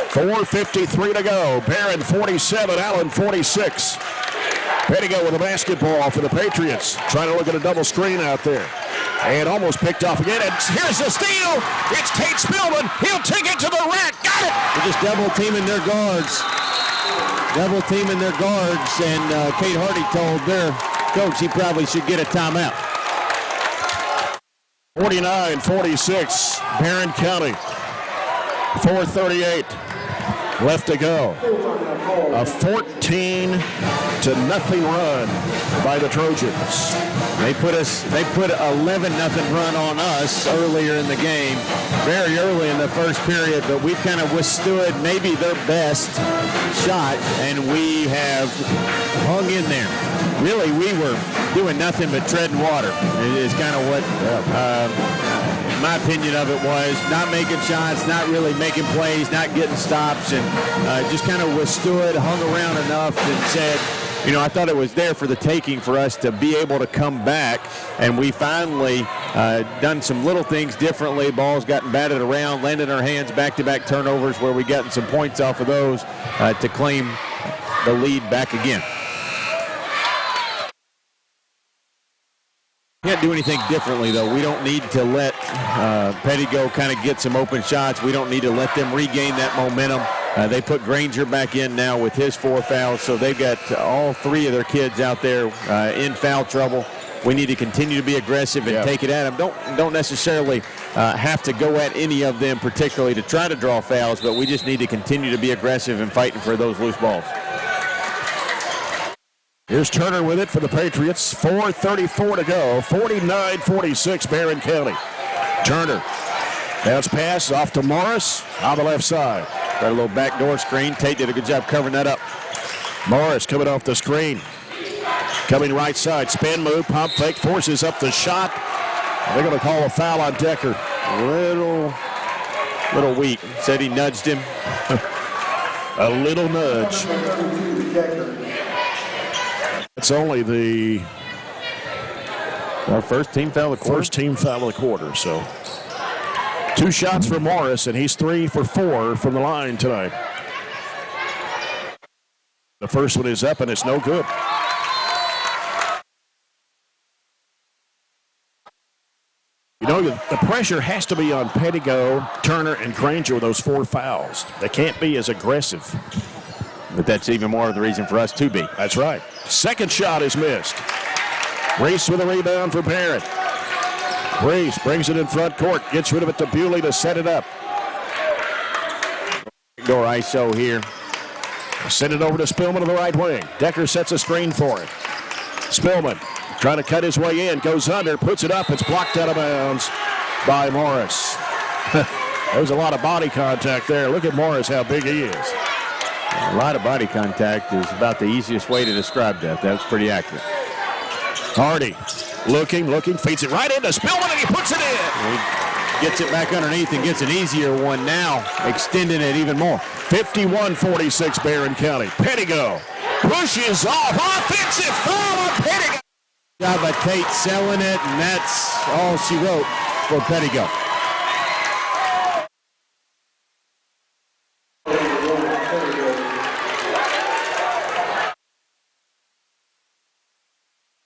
4:53 to go. Barren 47, Allen 46. Pettigo with a basketball for the Patriots. Trying to look at a double screen out there. And almost picked off again. And here's the steal. It's Tate Spillman. He'll take it to the rack. Got it. They're just double teaming their guards. double teaming their guards, and Kate Hardy told their coach he probably should get a timeout. 49-46, Barren County. 4:38 left to go. A 14-0 run by the Trojans. They put 11-0 run on us earlier in the game, very early in the first period, but we kind of withstood maybe their best shot, and we have hung in there. Really, we were doing nothing but treading water. It is kind of what my opinion of it was. Not making shots, not really making plays, not getting stops, and just kind of withstood, hung around enough and said, I thought it was there for the taking for us to be able to come back, and we finally done some little things differently. Ball's gotten batted around, landed in our hands, back-to-back turnovers where we gotten some points off of those to claim the lead back again. Can't do anything differently, though. We don't need to let Pettigo kind of get some open shots. We don't need to let them regain that momentum. They put Granger back in now with his 4 fouls, so they've got all 3 of their kids out there in foul trouble. We need to continue to be aggressive and take it at them. Don't necessarily have to go at any of them particularly to try to draw fouls, but we just need to continue to be aggressive and fighting for those loose balls. Here's Turner with it for the Patriots. 4:34 to go. 49-46, Barren County. Turner. Bounce pass off to Morris on the left side. Got a little backdoor screen. Tate did a good job covering that up. Morris coming off the screen. Coming right side. Spin move, pump fake, forces up the shot. They're going to call a foul on Decker. Little weak. Said he nudged him. A little nudge. It's only our first team foul of the quarter. First team foul of the quarter, so 2 shots for Morris, and he's 3 for 4 from the line tonight. The first one is up, and it's no good. The pressure has to be on Pettigo, Turner, and Granger with those 4 fouls. They can't be as aggressive. But that's even more of the reason for us to be. That's right. Second shot is missed. Reese with a rebound for Barren. Reese brings it in front court, gets rid of it to Bewley to set it up. Door ISO here. Send it over to Spillman to the right wing. Decker sets a screen for it. Spillman trying to cut his way in, goes under, puts it up. It's blocked out of bounds by Morris. There's a lot of body contact there. Look at Morris, how big he is. A lot of body contact is about the easiest way to describe that. That's pretty accurate. Hardy looking, feeds it right into Spillman, and he puts it in. He gets it back underneath and gets an easier one now, extending it even more. 51-46 Barren County. Pettigo pushes off. Offensive foul on Pettigo. Job by Tate selling it, and that's all she wrote for Pettigo.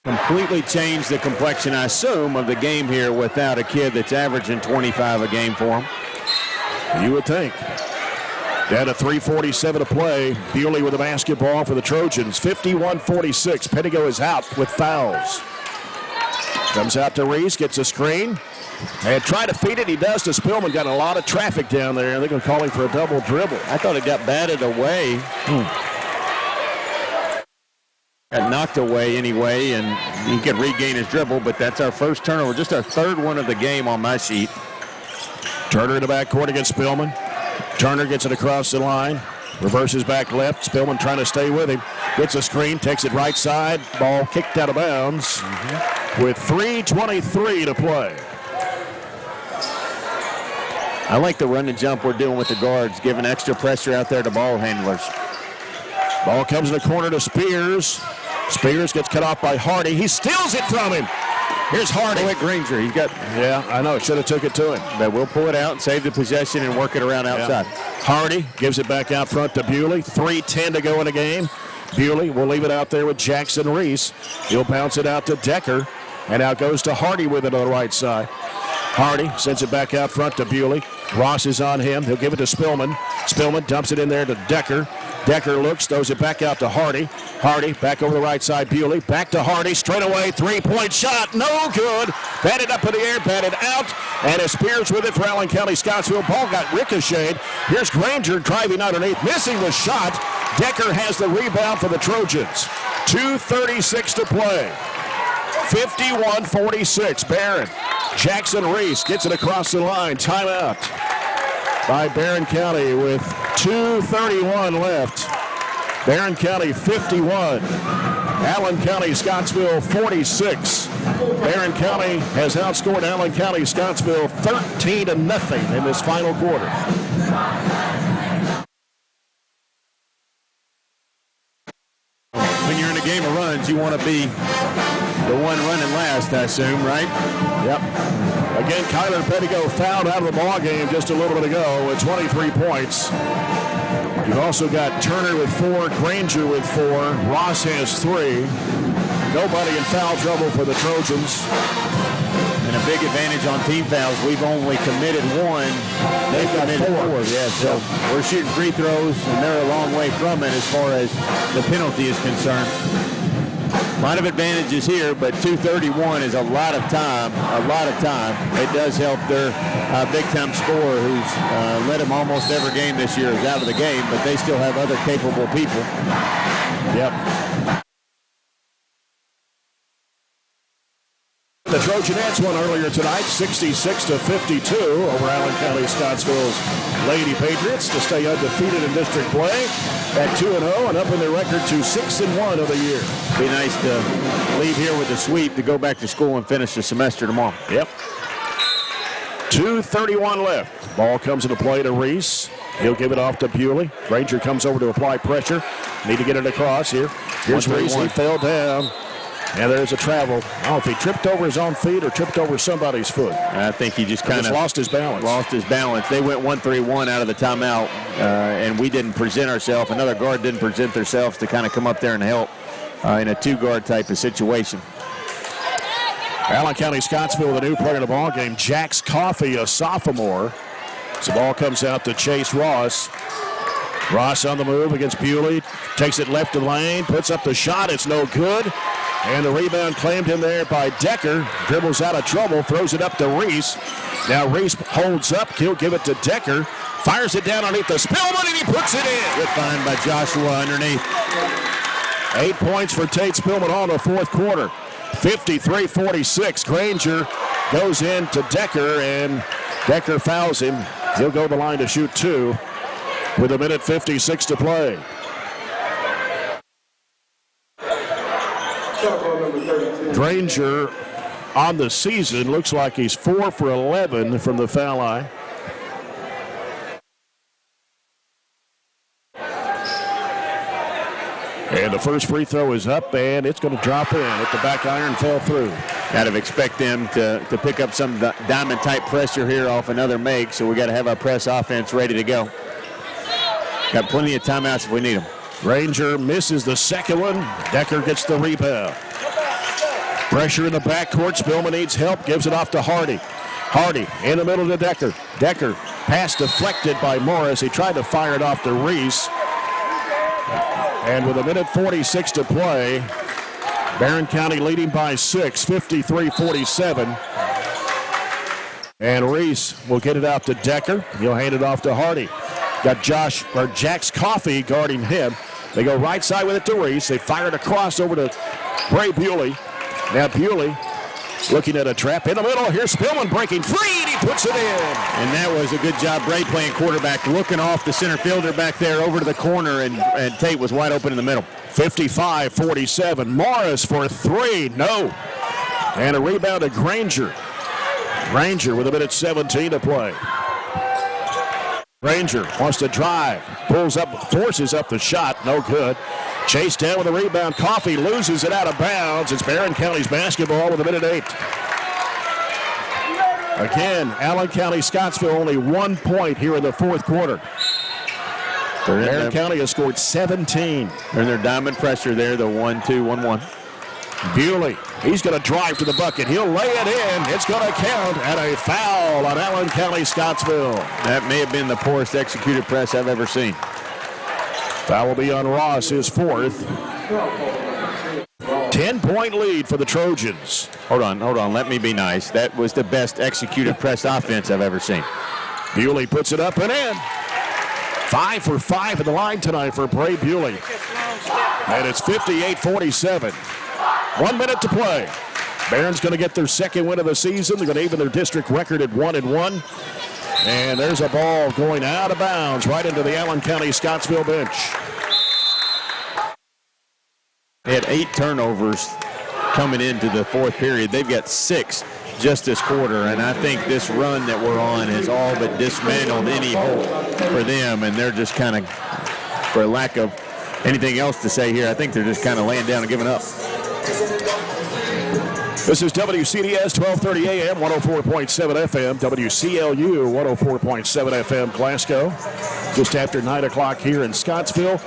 Completely changed the complexion, I assume, of the game here without a kid that's averaging 25 a game for him. You would think. Down to 3:47 to play. Bewley with the basketball for the Trojans. 51-46. Pettigo is out with fouls. Comes out to Reese, gets a screen. And try to feed it. He does to Spillman. Got a lot of traffic down there. They're going to call him for a double dribble. I thought it got batted away. Got knocked away anyway, and he could regain his dribble, but that's our first turnover, just our 3rd one of the game on my sheet. Turner in the backcourt against Spillman. Turner gets it across the line, reverses back left. Spillman trying to stay with him. Gets a screen, takes it right side. Ball kicked out of bounds with 3:23 to play. I like the run and jump we're doing with the guards, giving extra pressure out there to ball handlers. Ball comes in the corner to Spears. Spears gets cut off by Hardy. He steals it from him. Here's Hardy. At Granger. He's got. Yeah, I know. Should have took it to him. But we'll pull it out and save the possession and work it around outside. Yeah. Hardy gives it back out front to Bewley. 3:10 to go in the game. Bewley will leave it out there with Jackson Reese. He'll bounce it out to Decker. And out goes to Hardy with it on the right side. Hardy sends it back out front to Bewley. Ross is on him. He'll give it to Spillman. Spillman dumps it in there to Decker. Decker looks, throws it back out to Hardy. Hardy back over the right side. Bewley back to Hardy. Straight away, three-point shot. No good. Batted up in the air, batted out. And it Spears with it for Allen County-Scottsville. Ball got ricocheted. Here's Granger driving underneath, missing the shot. Decker has the rebound for the Trojans. 2:36 to play. 51-46. Barren. Jackson Reese gets it across the line. Timeout by Barren County with 2:31 left. Barren County 51. Allen County-Scottsville 46. Barren County has outscored Allen County-Scottsville 13-0 in this final quarter. When you're in a game of runs, you want to be the one running last, I assume, right? Yep. Again, Kyler Pettigo fouled out of the ball game just a little bit ago with 23 points. You've also got Turner with 4, Granger with 4, Ross has 3. Nobody in foul trouble for the Trojans. And a big advantage on team fouls. We've only committed 1. They've committed 4. Yeah, so we're shooting free throws, and they're a long way from it as far as the penalty is concerned. A lot of advantages here, but 2:31 is a lot of time. It does help their big-time scorer, who's led them almost every game this year, is out of the game, but they still have other capable people. Yep. The Trojanettes won earlier tonight, 66-52 over Allen County-Scottsville's Lady-Patriots to stay undefeated in district play at 2-0 and up in their record to 6-1 of the year. Be nice to leave here with a sweep to go back to school and finish the semester tomorrow. Yep. 2:31 left. Ball comes into play to Reese. He'll give it off to Bewley. Granger comes over to apply pressure. Need to get it across here. Here's Reese. He fell down. And there's a travel. I don't know if he tripped over his own feet or tripped over somebody's foot. I think he just kind of lost his balance. They went 1-3-1 out of the timeout, and we didn't present ourselves. Another guard didn't present themselves to kind of come up there and help in a two-guard type of situation. Allen County-Scottsville, the new player in the ball game, Jax Coffey, a sophomore. So the ball comes out to Chase Ross. Ross on the move against Bewley. Takes it left of the lane, puts up the shot. It's no good. And the rebound claimed in there by Decker. Dribbles out of trouble, throws it up to Reese. Now Reese holds up. He'll give it to Decker. Fires it down underneath the Spillman, and he puts it in. Good find by Joshua underneath. 8 points for Tate Spillman all in the fourth quarter. 53-46. Granger goes in to Decker, and Decker fouls him. He'll go to the line to shoot 2 with 1:56 to play. Granger on the season looks like he's 4 for 11 from the foul line. And the first free throw is up, and it's going to drop in at the back iron, fell through. Got to expect them to pick up some diamond-type pressure here off another make, so we got to have our press offense ready to go. Got plenty of timeouts if we need them. Granger misses the second one. Decker gets the rebound. Pressure in the backcourt. Spillman needs help. Gives it off to Hardy. Hardy in the middle to Decker. Decker pass deflected by Morris. He tried to fire it off to Reese. And with 1:46 to play, Barren County leading by 6, 53-47. And Reese will get it out to Decker. He'll hand it off to Hardy. Got Jax Coffey guarding him. They go right side with it to Reese. They fire it across over to Bray Bewley. Now Bewley looking at a trap in the middle. Here's Spillman breaking free, and he puts it in. And that was a good job. Bray playing quarterback, looking off the center fielder back there over to the corner, and Tate was wide open in the middle. 55-47. Morris for 3. No. And a rebound to Granger. Granger with 1:17 to play. Granger wants to drive. Pulls up, forces up the shot. No good. Chased down with a rebound. Coffey loses it out of bounds. It's Barren County's basketball with 1:08. Again, Allen County-Scottsville only 1 point here in the fourth quarter. Barren County has scored 17. They're in their diamond pressure there, the 1-2, 1-1. Bewley, he's going to drive to the bucket. He'll lay it in. It's going to count, and a foul on Allen County-Scottsville. That may have been the poorest executed press I've ever seen. Foul will be on Ross, his fourth. 10-point lead for the Trojans. Hold on. Let me be nice. That was the best executed press offense I've ever seen. Bewley puts it up and in. 5 for 5 at the line tonight for Bray Bewley. And it's 58-47. 1 minute to play. Barron's going to get their second win of the season. They're going to even their district record at 1-1. And there's a ball going out of bounds right into the Allen County-Scottsville bench. They had 8 turnovers coming into the fourth period. They've got 6 just this quarter, and I think this run that we're on has all but dismantled any hope for them, and they're just kind of, for lack of anything else to say here, I think they're just kind of laying down and giving up. This is WCDS 1230 AM, 104.7 FM, WCLU 104.7 FM, Glasgow. Just after 9 o'clock here in Scottsville.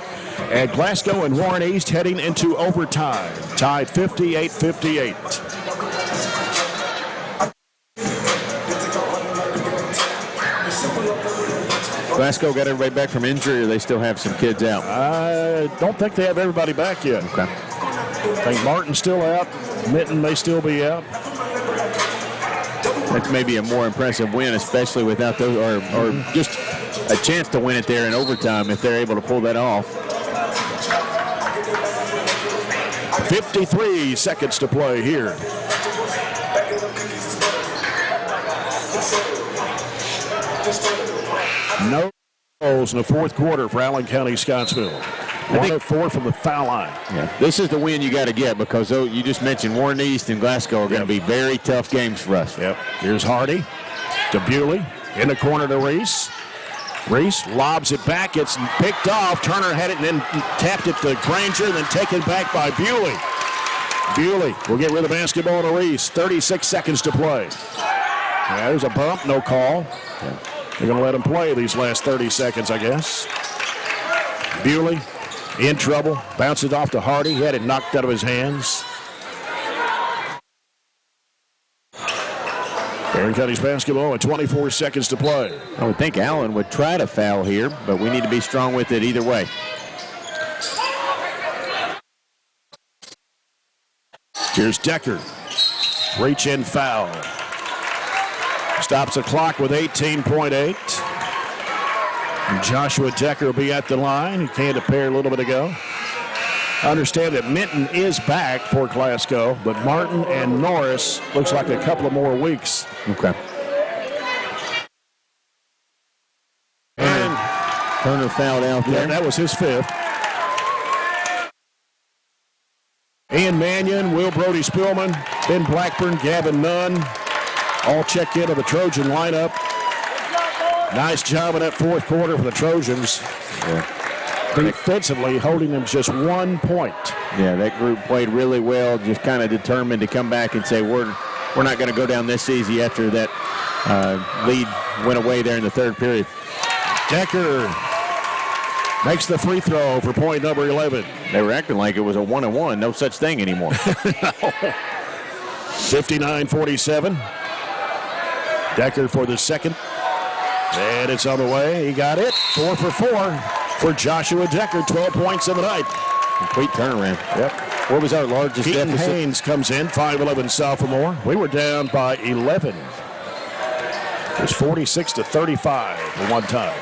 And Glasgow and Warren East heading into overtime, tied 58-58. Glasgow got everybody back from injury, or they still have some kids out? I don't think they have everybody back yet. Okay. I think Martin's still out. Minton may still be out. That's maybe a more impressive win, especially without those, or just a chance to win it there in overtime if they're able to pull that off. 53 seconds to play here. No goals in the fourth quarter for Allen County-Scottsville. 1 of 4 from the foul line. Yeah, this is the win you got to get because you just mentioned Warren East and Glasgow are going to be very tough games for us. Yep. Here's Hardy to Bewley in the corner to Reese. Reese lobs it back. It's picked off. Turner had it and then tapped it to Granger and then taken back by Bewley. Bewley will get rid of the basketball to Reese. 36 seconds to play. Yeah, there's a bump. No call. Yeah. They're going to let him play these last 30 seconds, I guess. Bewley in trouble. Bounces off to Hardy. He had it knocked out of his hands. Barren County's basketball at 24 seconds to play. I would think Allen would try to foul here, but we need to be strong with it either way. Here's Decker. Reach in foul. Stops the clock with 18.8. Joshua Decker will be at the line. He came to pair a little bit ago. I understand that Minton is back for Glasgow, but Martin and Norris looks like a couple of more weeks. Okay. And Turner fouled out there. Yeah, that was his 5th. Ian Mannion, Will Brody Spillman, Ben Blackburn, Gavin Nunn, all check into the Trojan lineup. Nice job in that fourth quarter for the Trojans. Yeah. Defensively holding them just 1 point. Yeah, that group played really well, just kind of determined to come back and say, we're not going to go down this easy after that lead went away there in the third period. Decker makes the free throw for point number 11. They were acting like it was a 1-on-1, no such thing anymore. 59-47. Decker for the second. And it's on the way. He got it. 4 for 4 for Joshua Decker. 12 points in the night. Complete turnaround. Yep. What was our largest Keaton deficit? Haynes comes in, 5'11" sophomore. We were down by 11. It was 46-35 at one time.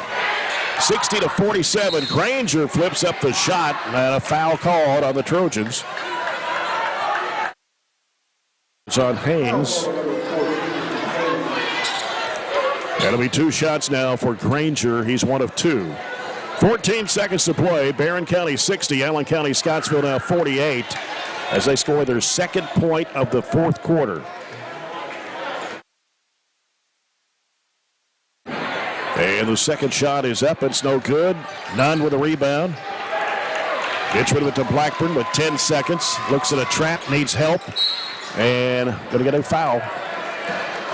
60-47. Granger flips up the shot, and a foul called on the Trojans. It's on Haynes. That'll be 2 shots now for Granger. He's 1 of 2. 14 seconds to play. Barren County 60, Allen County-Scottsville now 48 as they score their second point of the fourth quarter. And the second shot is up. It's no good. Nunn with a rebound. Gets rid of it to Blackburn with 10 seconds. Looks at a trap, needs help, and going to get a foul.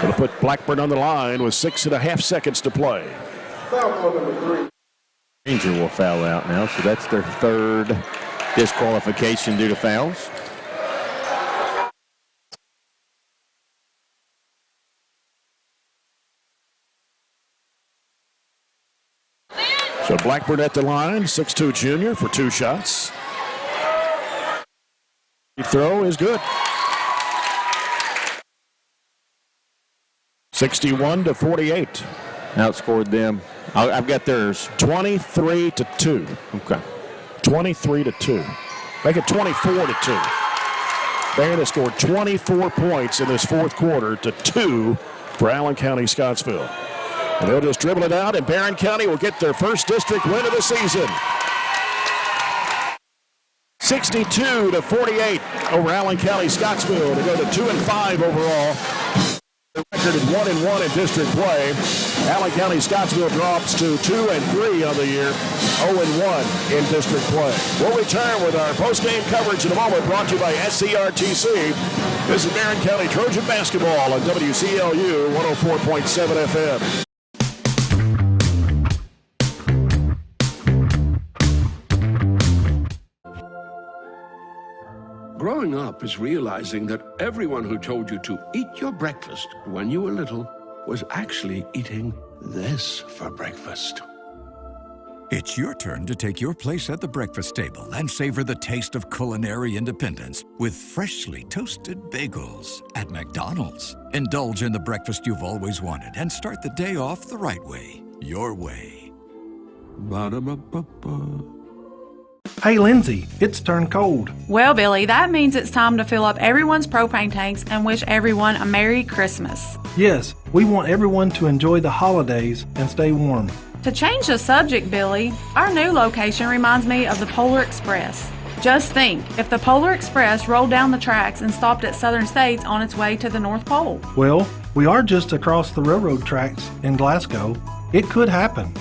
Going to put Blackburn on the line with 6.5 seconds to play. Granger will foul out now, so that's their third disqualification due to fouls. So Blackburn at the line, 6'2" junior for 2 shots. Throw is good. 61-48. Outscored them. I've got theirs. 23-2. Okay. 23-2. Make it 24-2. Barren has scored 24 points in this fourth quarter to 2 for Allen County-Scottsville. And they'll just dribble it out, and Barren County will get their first district win of the season. 62-48 over Allen County-Scottsville to go to 2-5 overall. The record is 1-1 in district play. Allen County-Scottsville drops to 2-3 on the year, 0-1 in district play. We'll return with our post-game coverage in a moment, brought to you by SCRTC. This is Barren County Trojan basketball on WCLU 104.7 FM. Growing up is realizing that everyone who told you to eat your breakfast when you were little was actually eating this for breakfast. It's your turn to take your place at the breakfast table and savor the taste of culinary independence with freshly toasted bagels at McDonald's. Indulge in the breakfast you've always wanted and start the day off the right way, your way. Ba-da-ba-ba-ba. Hey, Lindsay, it's turned cold. Well, Billy, that means it's time to fill up everyone's propane tanks and wish everyone a Merry Christmas. Yes, we want everyone to enjoy the holidays and stay warm. To change the subject, Billy, our new location reminds me of the Polar Express. Just think, if the Polar Express rolled down the tracks and stopped at Southern States on its way to the North Pole. Well, we are just across the railroad tracks in Glasgow. It could happen.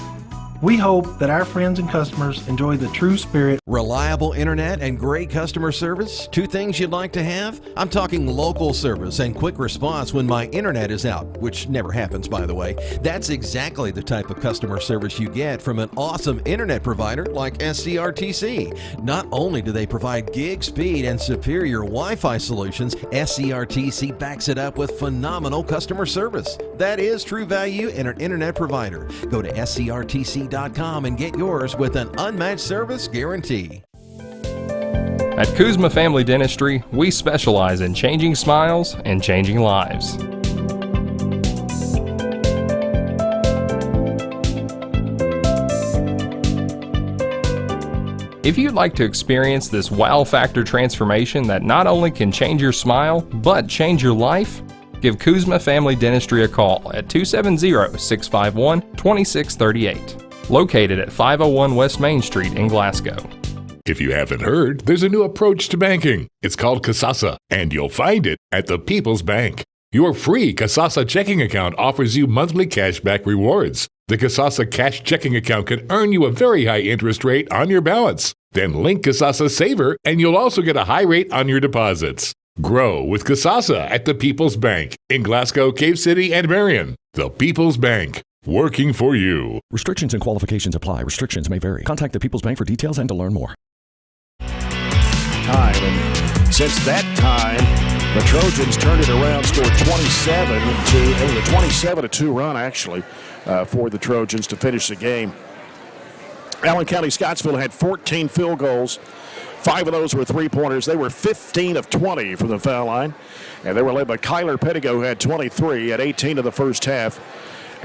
We hope that our friends and customers enjoy the true spirit. Reliable internet and great customer service, 2 things you'd like to have? I'm talking local service and quick response when my internet is out, which never happens, by the way. That's exactly the type of customer service you get from an awesome internet provider like SCRTC. Not only do they provide gig speed and superior Wi-Fi solutions, SCRTC backs it up with phenomenal customer service. That is true value in an internet provider. Go to SCRTC.com and get yours with an unmatched service guarantee. At Kuzma Family Dentistry, we specialize in changing smiles and changing lives. If you'd like to experience this wow factor transformation that not only can change your smile, but change your life, give Kuzma Family Dentistry a call at 270-651-2638. Located at 501 West Main Street in Glasgow. If you haven't heard, there's a new approach to banking. It's called Kasasa, and you'll find it at the People's Bank. Your free Kasasa checking account offers you monthly cashback rewards. The Kasasa cash checking account can earn you a very high interest rate on your balance. Then link Kasasa Saver, and you'll also get a high rate on your deposits. Grow with Kasasa at the People's Bank in Glasgow, Cave City, and Barren. The People's Bank. Working for you. Restrictions and qualifications apply. Restrictions may vary. Contact the People's Bank for details and to learn more. Time. And since that time, the Trojans turned it around, scored 27-2. It was a 27-2 run, actually, for the Trojans to finish the game. Allen County-Scottsville had 14 field goals. 5 of those were three-pointers. They were 15 of 20 from the foul line. And they were led by Kyler Pettigo, who had 23 at 18 in the first half.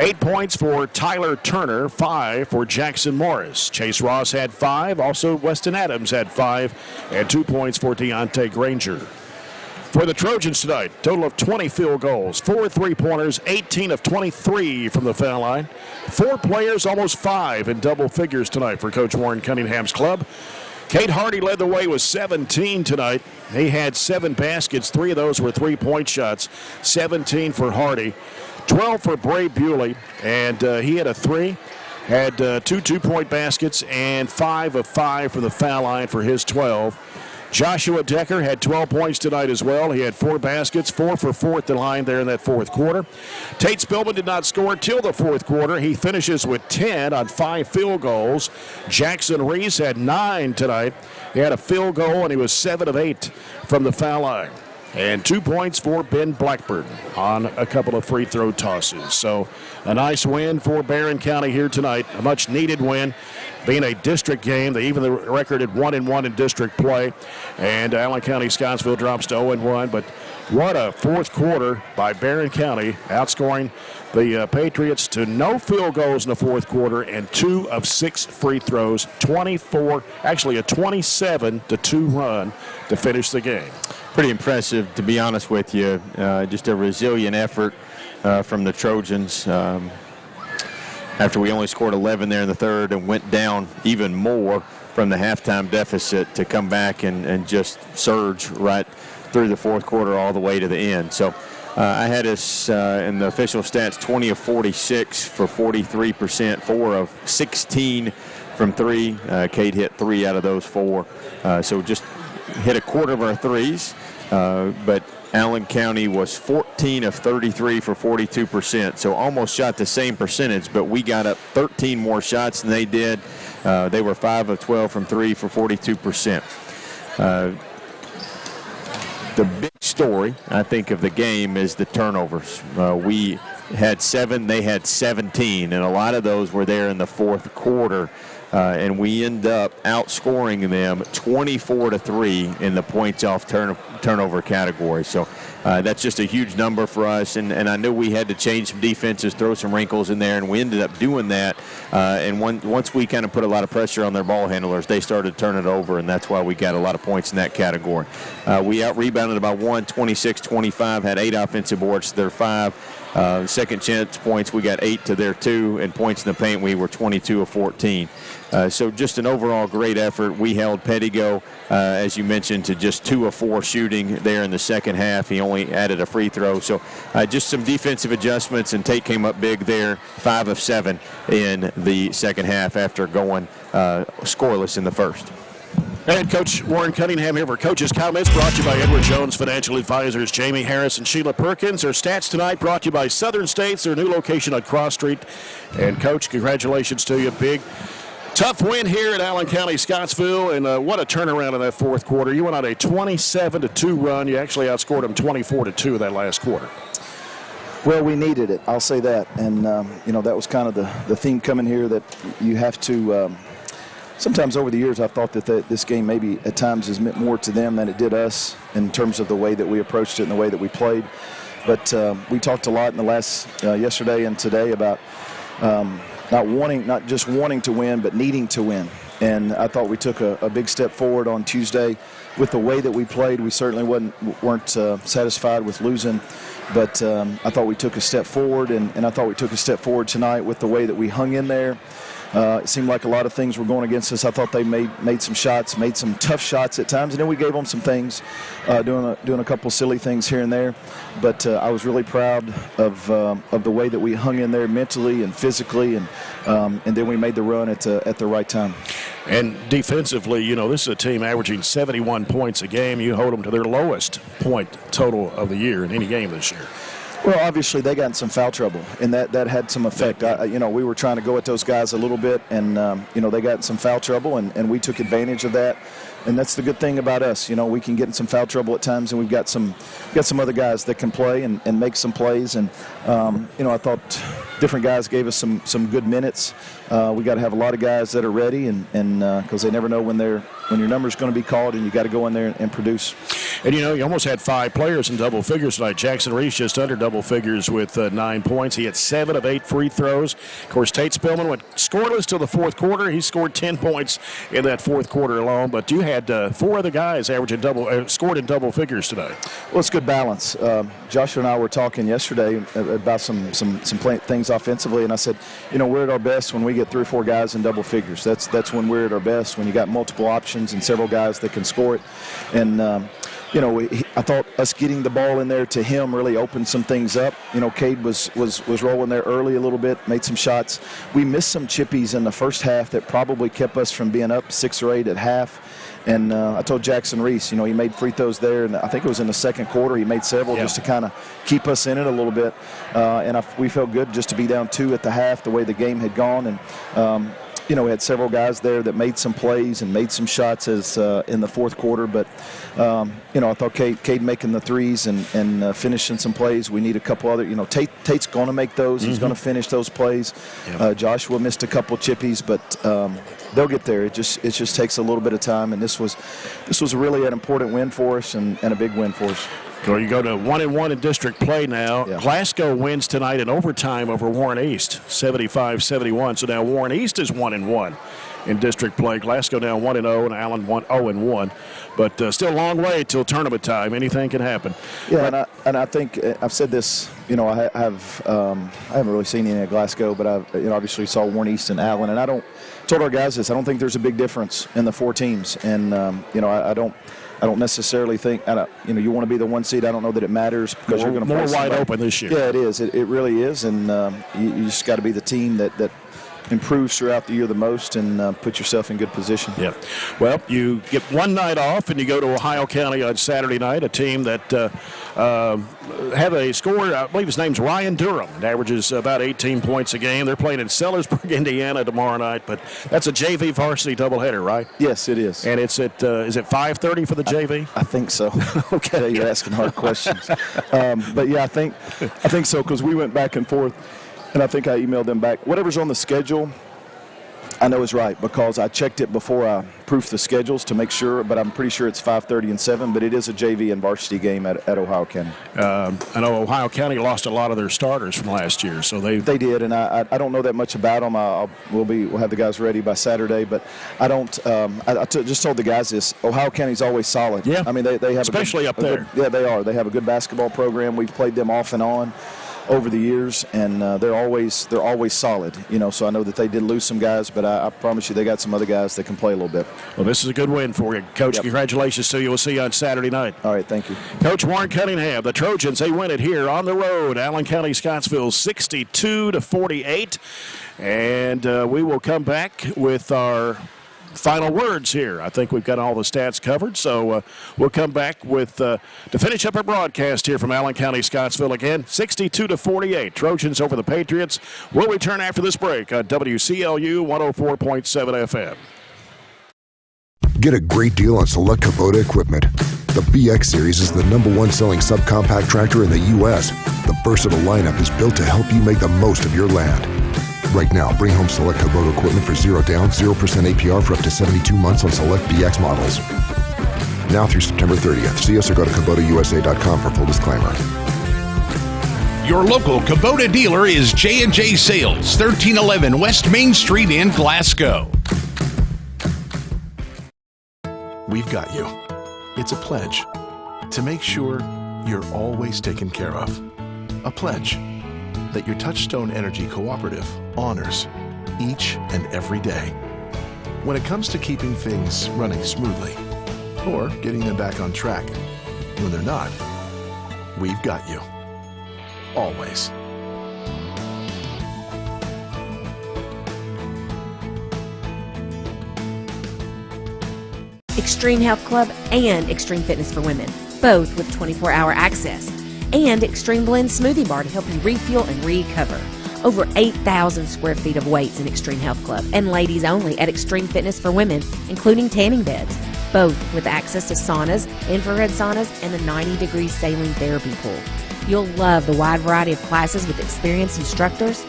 8 points for Tyler Turner, 5 for Jackson Morris. Chase Ross had 5. Also, Weston Adams had 5. And 2 points for Deontay Granger. For the Trojans tonight, total of 20 field goals, 4 three-pointers, 18 of 23 from the foul line. 4 players, almost 5 in double figures tonight for Coach Warren Cunningham's club. Kate Hardy led the way with 17 tonight. He had 7 baskets. 3 of those were three-point shots. 17 for Hardy. 12 for Bray Bewley, and he had a 3. Had 2 two-point baskets and 5 of 5 from the foul line for his 12. Joshua Decker had 12 points tonight as well. He had 4 baskets, 4 for 4 at the line there in that fourth quarter. Tate Spillman did not score till the fourth quarter. He finishes with 10 on 5 field goals. Jackson Reese had 9 tonight. He had a field goal, and he was 7 of 8 from the foul line. And 2 points for Ben Blackburn on a couple of free throw tosses. So a nice win for Barren County here tonight. A much needed win. Being a district game, they even the record at 1-1 in district play. And Allen County-Scottsville drops to 0-1. But what a fourth quarter by Barren County, outscoring the Patriots to no field goals in the fourth quarter and 2 of 6 free throws, 24, actually a 27-2 run to finish the game. Pretty impressive, to be honest with you. Just a resilient effort from the Trojans. After we only scored 11 there in the third and went down even more from the halftime deficit to come back and just surge right through the fourth quarter all the way to the end. So I had us in the official stats 20 of 46 for 43%, 4 of 16 from 3. Cade hit 3 out of those 4. So just hit a quarter of our threes. But Allen County was 14 of 33 for 42%, so almost shot the same percentage, but we got up 13 more shots than they did. They were 5 of 12 from 3 for 42%. The big story, I think, of the game is the turnovers. We had 7, they had 17, and a lot of those were there in the fourth quarter. And we end up outscoring them 24-3 in the points off turnover category. So that's just a huge number for us. And I knew we had to change some defenses, throw some wrinkles in there, and we ended up doing that. And once we kind of put a lot of pressure on their ball handlers, they started turning it over, and that's why we got a lot of points in that category. We out-rebounded about 26-25, had 8 offensive boards to their 5. Second chance points, we got 8 to their 2, and points in the paint, we were 22 of 14. So just an overall great effort. We held Pettigo, as you mentioned, to just 2 of 4 shooting there in the second half. He only added a free throw. So just some defensive adjustments, and Tate came up big there, 5 of 7 in the second half after going scoreless in the first. And Coach Warren Cunningham here for Coach's Comments, brought to you by Edward Jones Financial Advisors, Jamie Harris and Sheila Perkins. Our stats tonight brought to you by Southern States, their new location on Cross Street. And, Coach, congratulations to you. Big, tough win here at Allen County-Scottsville, and what a turnaround in that fourth quarter. You went on a 27-2 run. You actually outscored them 24-2 that last quarter. Well, we needed it, I'll say that. And, that was kind of the theme coming here, that you have to sometimes over the years I've thought that this game maybe at times has meant more to them than it did us in terms of the way that we approached it and the way that we played. But we talked a lot in the last yesterday and today about not just wanting to win, but needing to win. And I thought we took a big step forward on Tuesday with the way that we played. We certainly weren't satisfied with losing, but I thought we took a step forward, and I thought we took a step forward tonight with the way that we hung in there. It seemed like a lot of things were going against us. I thought they made some shots, made some tough shots at times, and then we gave them some things, doing a couple silly things here and there. But I was really proud of the way that we hung in there mentally and physically, and then we made the run at the right time. And defensively, this is a team averaging 71 points a game. You hold them to their lowest point total of the year in any game this year. Well, obviously they got in some foul trouble, and that had some effect. We were trying to go at those guys a little bit, and they got in some foul trouble, and we took advantage of that. And that's the good thing about us. We can get in some foul trouble at times, and we've got some other guys that can play and make some plays. And I thought different guys gave us some good minutes. We got to have a lot of guys that are ready, and because they never know when your number's going to be called, and you got to go in there and produce. And you almost had 5 players in double figures tonight. Jackson Reese just under double figures with 9 points. He had 7 of 8 free throws. Of course, Tate Spillman went scoreless till the fourth quarter. He scored 10 points in that fourth quarter alone. But you had 4 other guys averaging scored in double figures today. Well, it's good balance. Joshua and I were talking yesterday about some things offensively, and I said, we're at our best when we get 3 or 4 guys in double figures. That's when we're at our best, when you got multiple options and several guys that can score it. And I thought us getting the ball in there to him really opened some things up. Cade was rolling there early a little bit, made some shots. We missed some chippies in the first half that probably kept us from being up 6 or 8 at half. And I told Jackson Reese, he made free throws there, and I think it was in the second quarter. He made several just to kind of keep us in it a little bit. And we felt good just to be down 2 at the half, the way the game had gone. And we had several guys there that made some plays and made some shots as in the fourth quarter. But, I thought Cade making the threes and finishing some plays. We need a couple other, Tate's going to make those. He's going to finish those plays. Yep. Joshua missed a couple chippies, but they'll get there. It just takes a little bit of time, and this was really an important win for us and a big win for us. So you go to 1-1 in district play now. Yeah. Glasgow wins tonight in overtime over Warren East, 75-71. So now Warren East is 1-1 in district play. Glasgow now 1-0, and Allen 0-1. But still a long way till tournament time. Anything can happen. Yeah, and I think I've said this. I haven't really seen any of Glasgow, but I've obviously saw Warren East and Allen, and told our guys this. I don't think there's a big difference in the four teams, and I don't necessarily think, you want to be the one seed. I don't know that it matters because you're going to play more wide somebody. open this year. Yeah, it is. It really is, and you just got to be the team that improves throughout the year the most and put yourself in good position. Yeah. Well, you get one night off and you go to Ohio County on Saturday night, a team that have a scorer, I believe his name's Ryan Durham, and averages about 18 points a game. They're playing in Sellersburg, Indiana tomorrow night, but that's a JV varsity doubleheader, right? Yes, it is. And it's at, is it 5:30 for the JV? I think so. Okay. You're asking hard questions. But yeah, I think so, because we went back and forth. And I think I emailed them back. Whatever's on the schedule, I know is right, because I checked it before I proofed the schedules to make sure, but I'm pretty sure it's 5:30 and 7, but it is a JV and varsity game at Ohio County. I know Ohio County lost a lot of their starters from last year, so they did, and I don't know that much about them. We'll have the guys ready by Saturday, but I don't. Just told the guys this: Ohio County's always solid. Yeah, I mean they have especially up there. They are. They have a good basketball program. We've played them off and on over the years, and they're always solid. So I know that they did lose some guys, but I promise you they got some other guys that can play a little bit. Well, this is a good win for you, Coach. Yep. Congratulations to you. We'll see you on Saturday night. All right, thank you. Coach Warren Cunningham, the Trojans, they win it here on the road. Allen County-Scottsville 62-48. And we will come back with our final words here. I think we've got all the stats covered, so we'll come back with to finish up our broadcast here from Allen County-Scottsville again, 62-48. Trojans over the Patriots. We'll return after this break on WCLU 104.7 FM. Get a great deal on select Kubota equipment. The BX Series is the #1 selling subcompact tractor in the U.S. The versatile lineup is built to help you make the most of your land. Right now, bring home select Kubota equipment for 0 down, 0% APR for up to 72 months on select BX models. Now through September 30th. See us or go to KubotaUSA.com for full disclaimer. Your local Kubota dealer is J&J Sales, 1311 West Main Street in Glasgow. We've got you. It's a pledge to make sure you're always taken care of. A pledge that your Touchstone Energy Cooperative honors each and every day. When it comes to keeping things running smoothly or getting them back on track when they're not, we've got you. Always. Extreme Health Club and Extreme Fitness for Women, both with 24-hour access. And Extreme Blend Smoothie Bar to help you refuel and recover. Over 8,000 square feet of weights in Extreme Health Club, and ladies only at Extreme Fitness for Women, including tanning beds, both with access to saunas, infrared saunas, and a 90-degree saline therapy pool. You'll love the wide variety of classes with experienced instructors.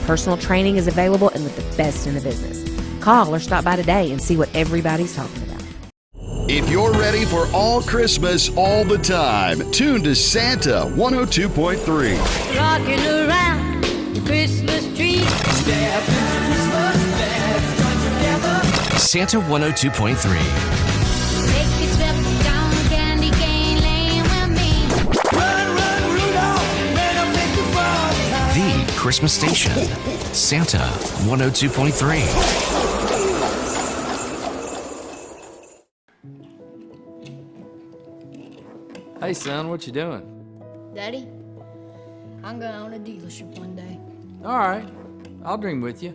Personal training is available and with the best in the business. Call or stop by today and see what everybody's talking about. If you're ready for all Christmas all the time, tune to Santa 102.3. Rocking around the Christmas tree. Santa 102.3. Take a trip down Candy Cane Lane with me. Run, run, Rudolph, better make the fall. The Christmas station. Santa 102.3. Hey, son, what you doing? Daddy, I'm going to own a dealership one day. All right, I'll dream with you.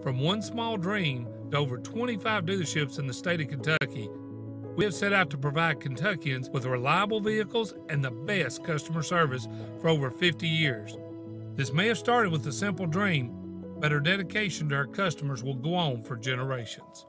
From one small dream to over 25 dealerships in the state of Kentucky, we have set out to provide Kentuckians with reliable vehicles and the best customer service for over 50 years. This may have started with a simple dream, but her dedication to her customers will go on for generations.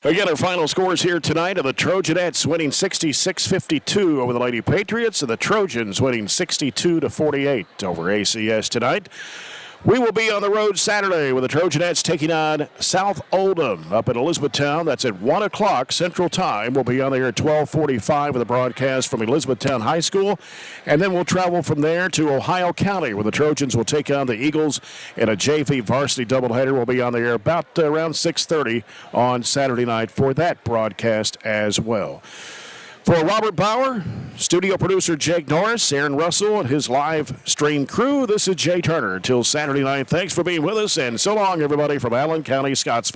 Again, our final scores here tonight are the Trojanettes winning 66-52 over the Lady-Patriots, and the Trojans winning 62-48 over ACS tonight. We will be on the road Saturday with the Trojanettes taking on South Oldham up in Elizabethtown. That's at 1 o'clock Central Time. We'll be on there at 12:45 with a broadcast from Elizabethtown High School. And then we'll travel from there to Ohio County, where the Trojans will take on the Eagles in a JV varsity doubleheader. We'll be on there about around 6:30 on Saturday night for that broadcast as well. For Robert Bauer, studio producer Jake Norris, Aaron Russell, and his live stream crew, this is Jay Turner. Till Saturday night, thanks for being with us, and so long, everybody, from Allen County, Scottsville.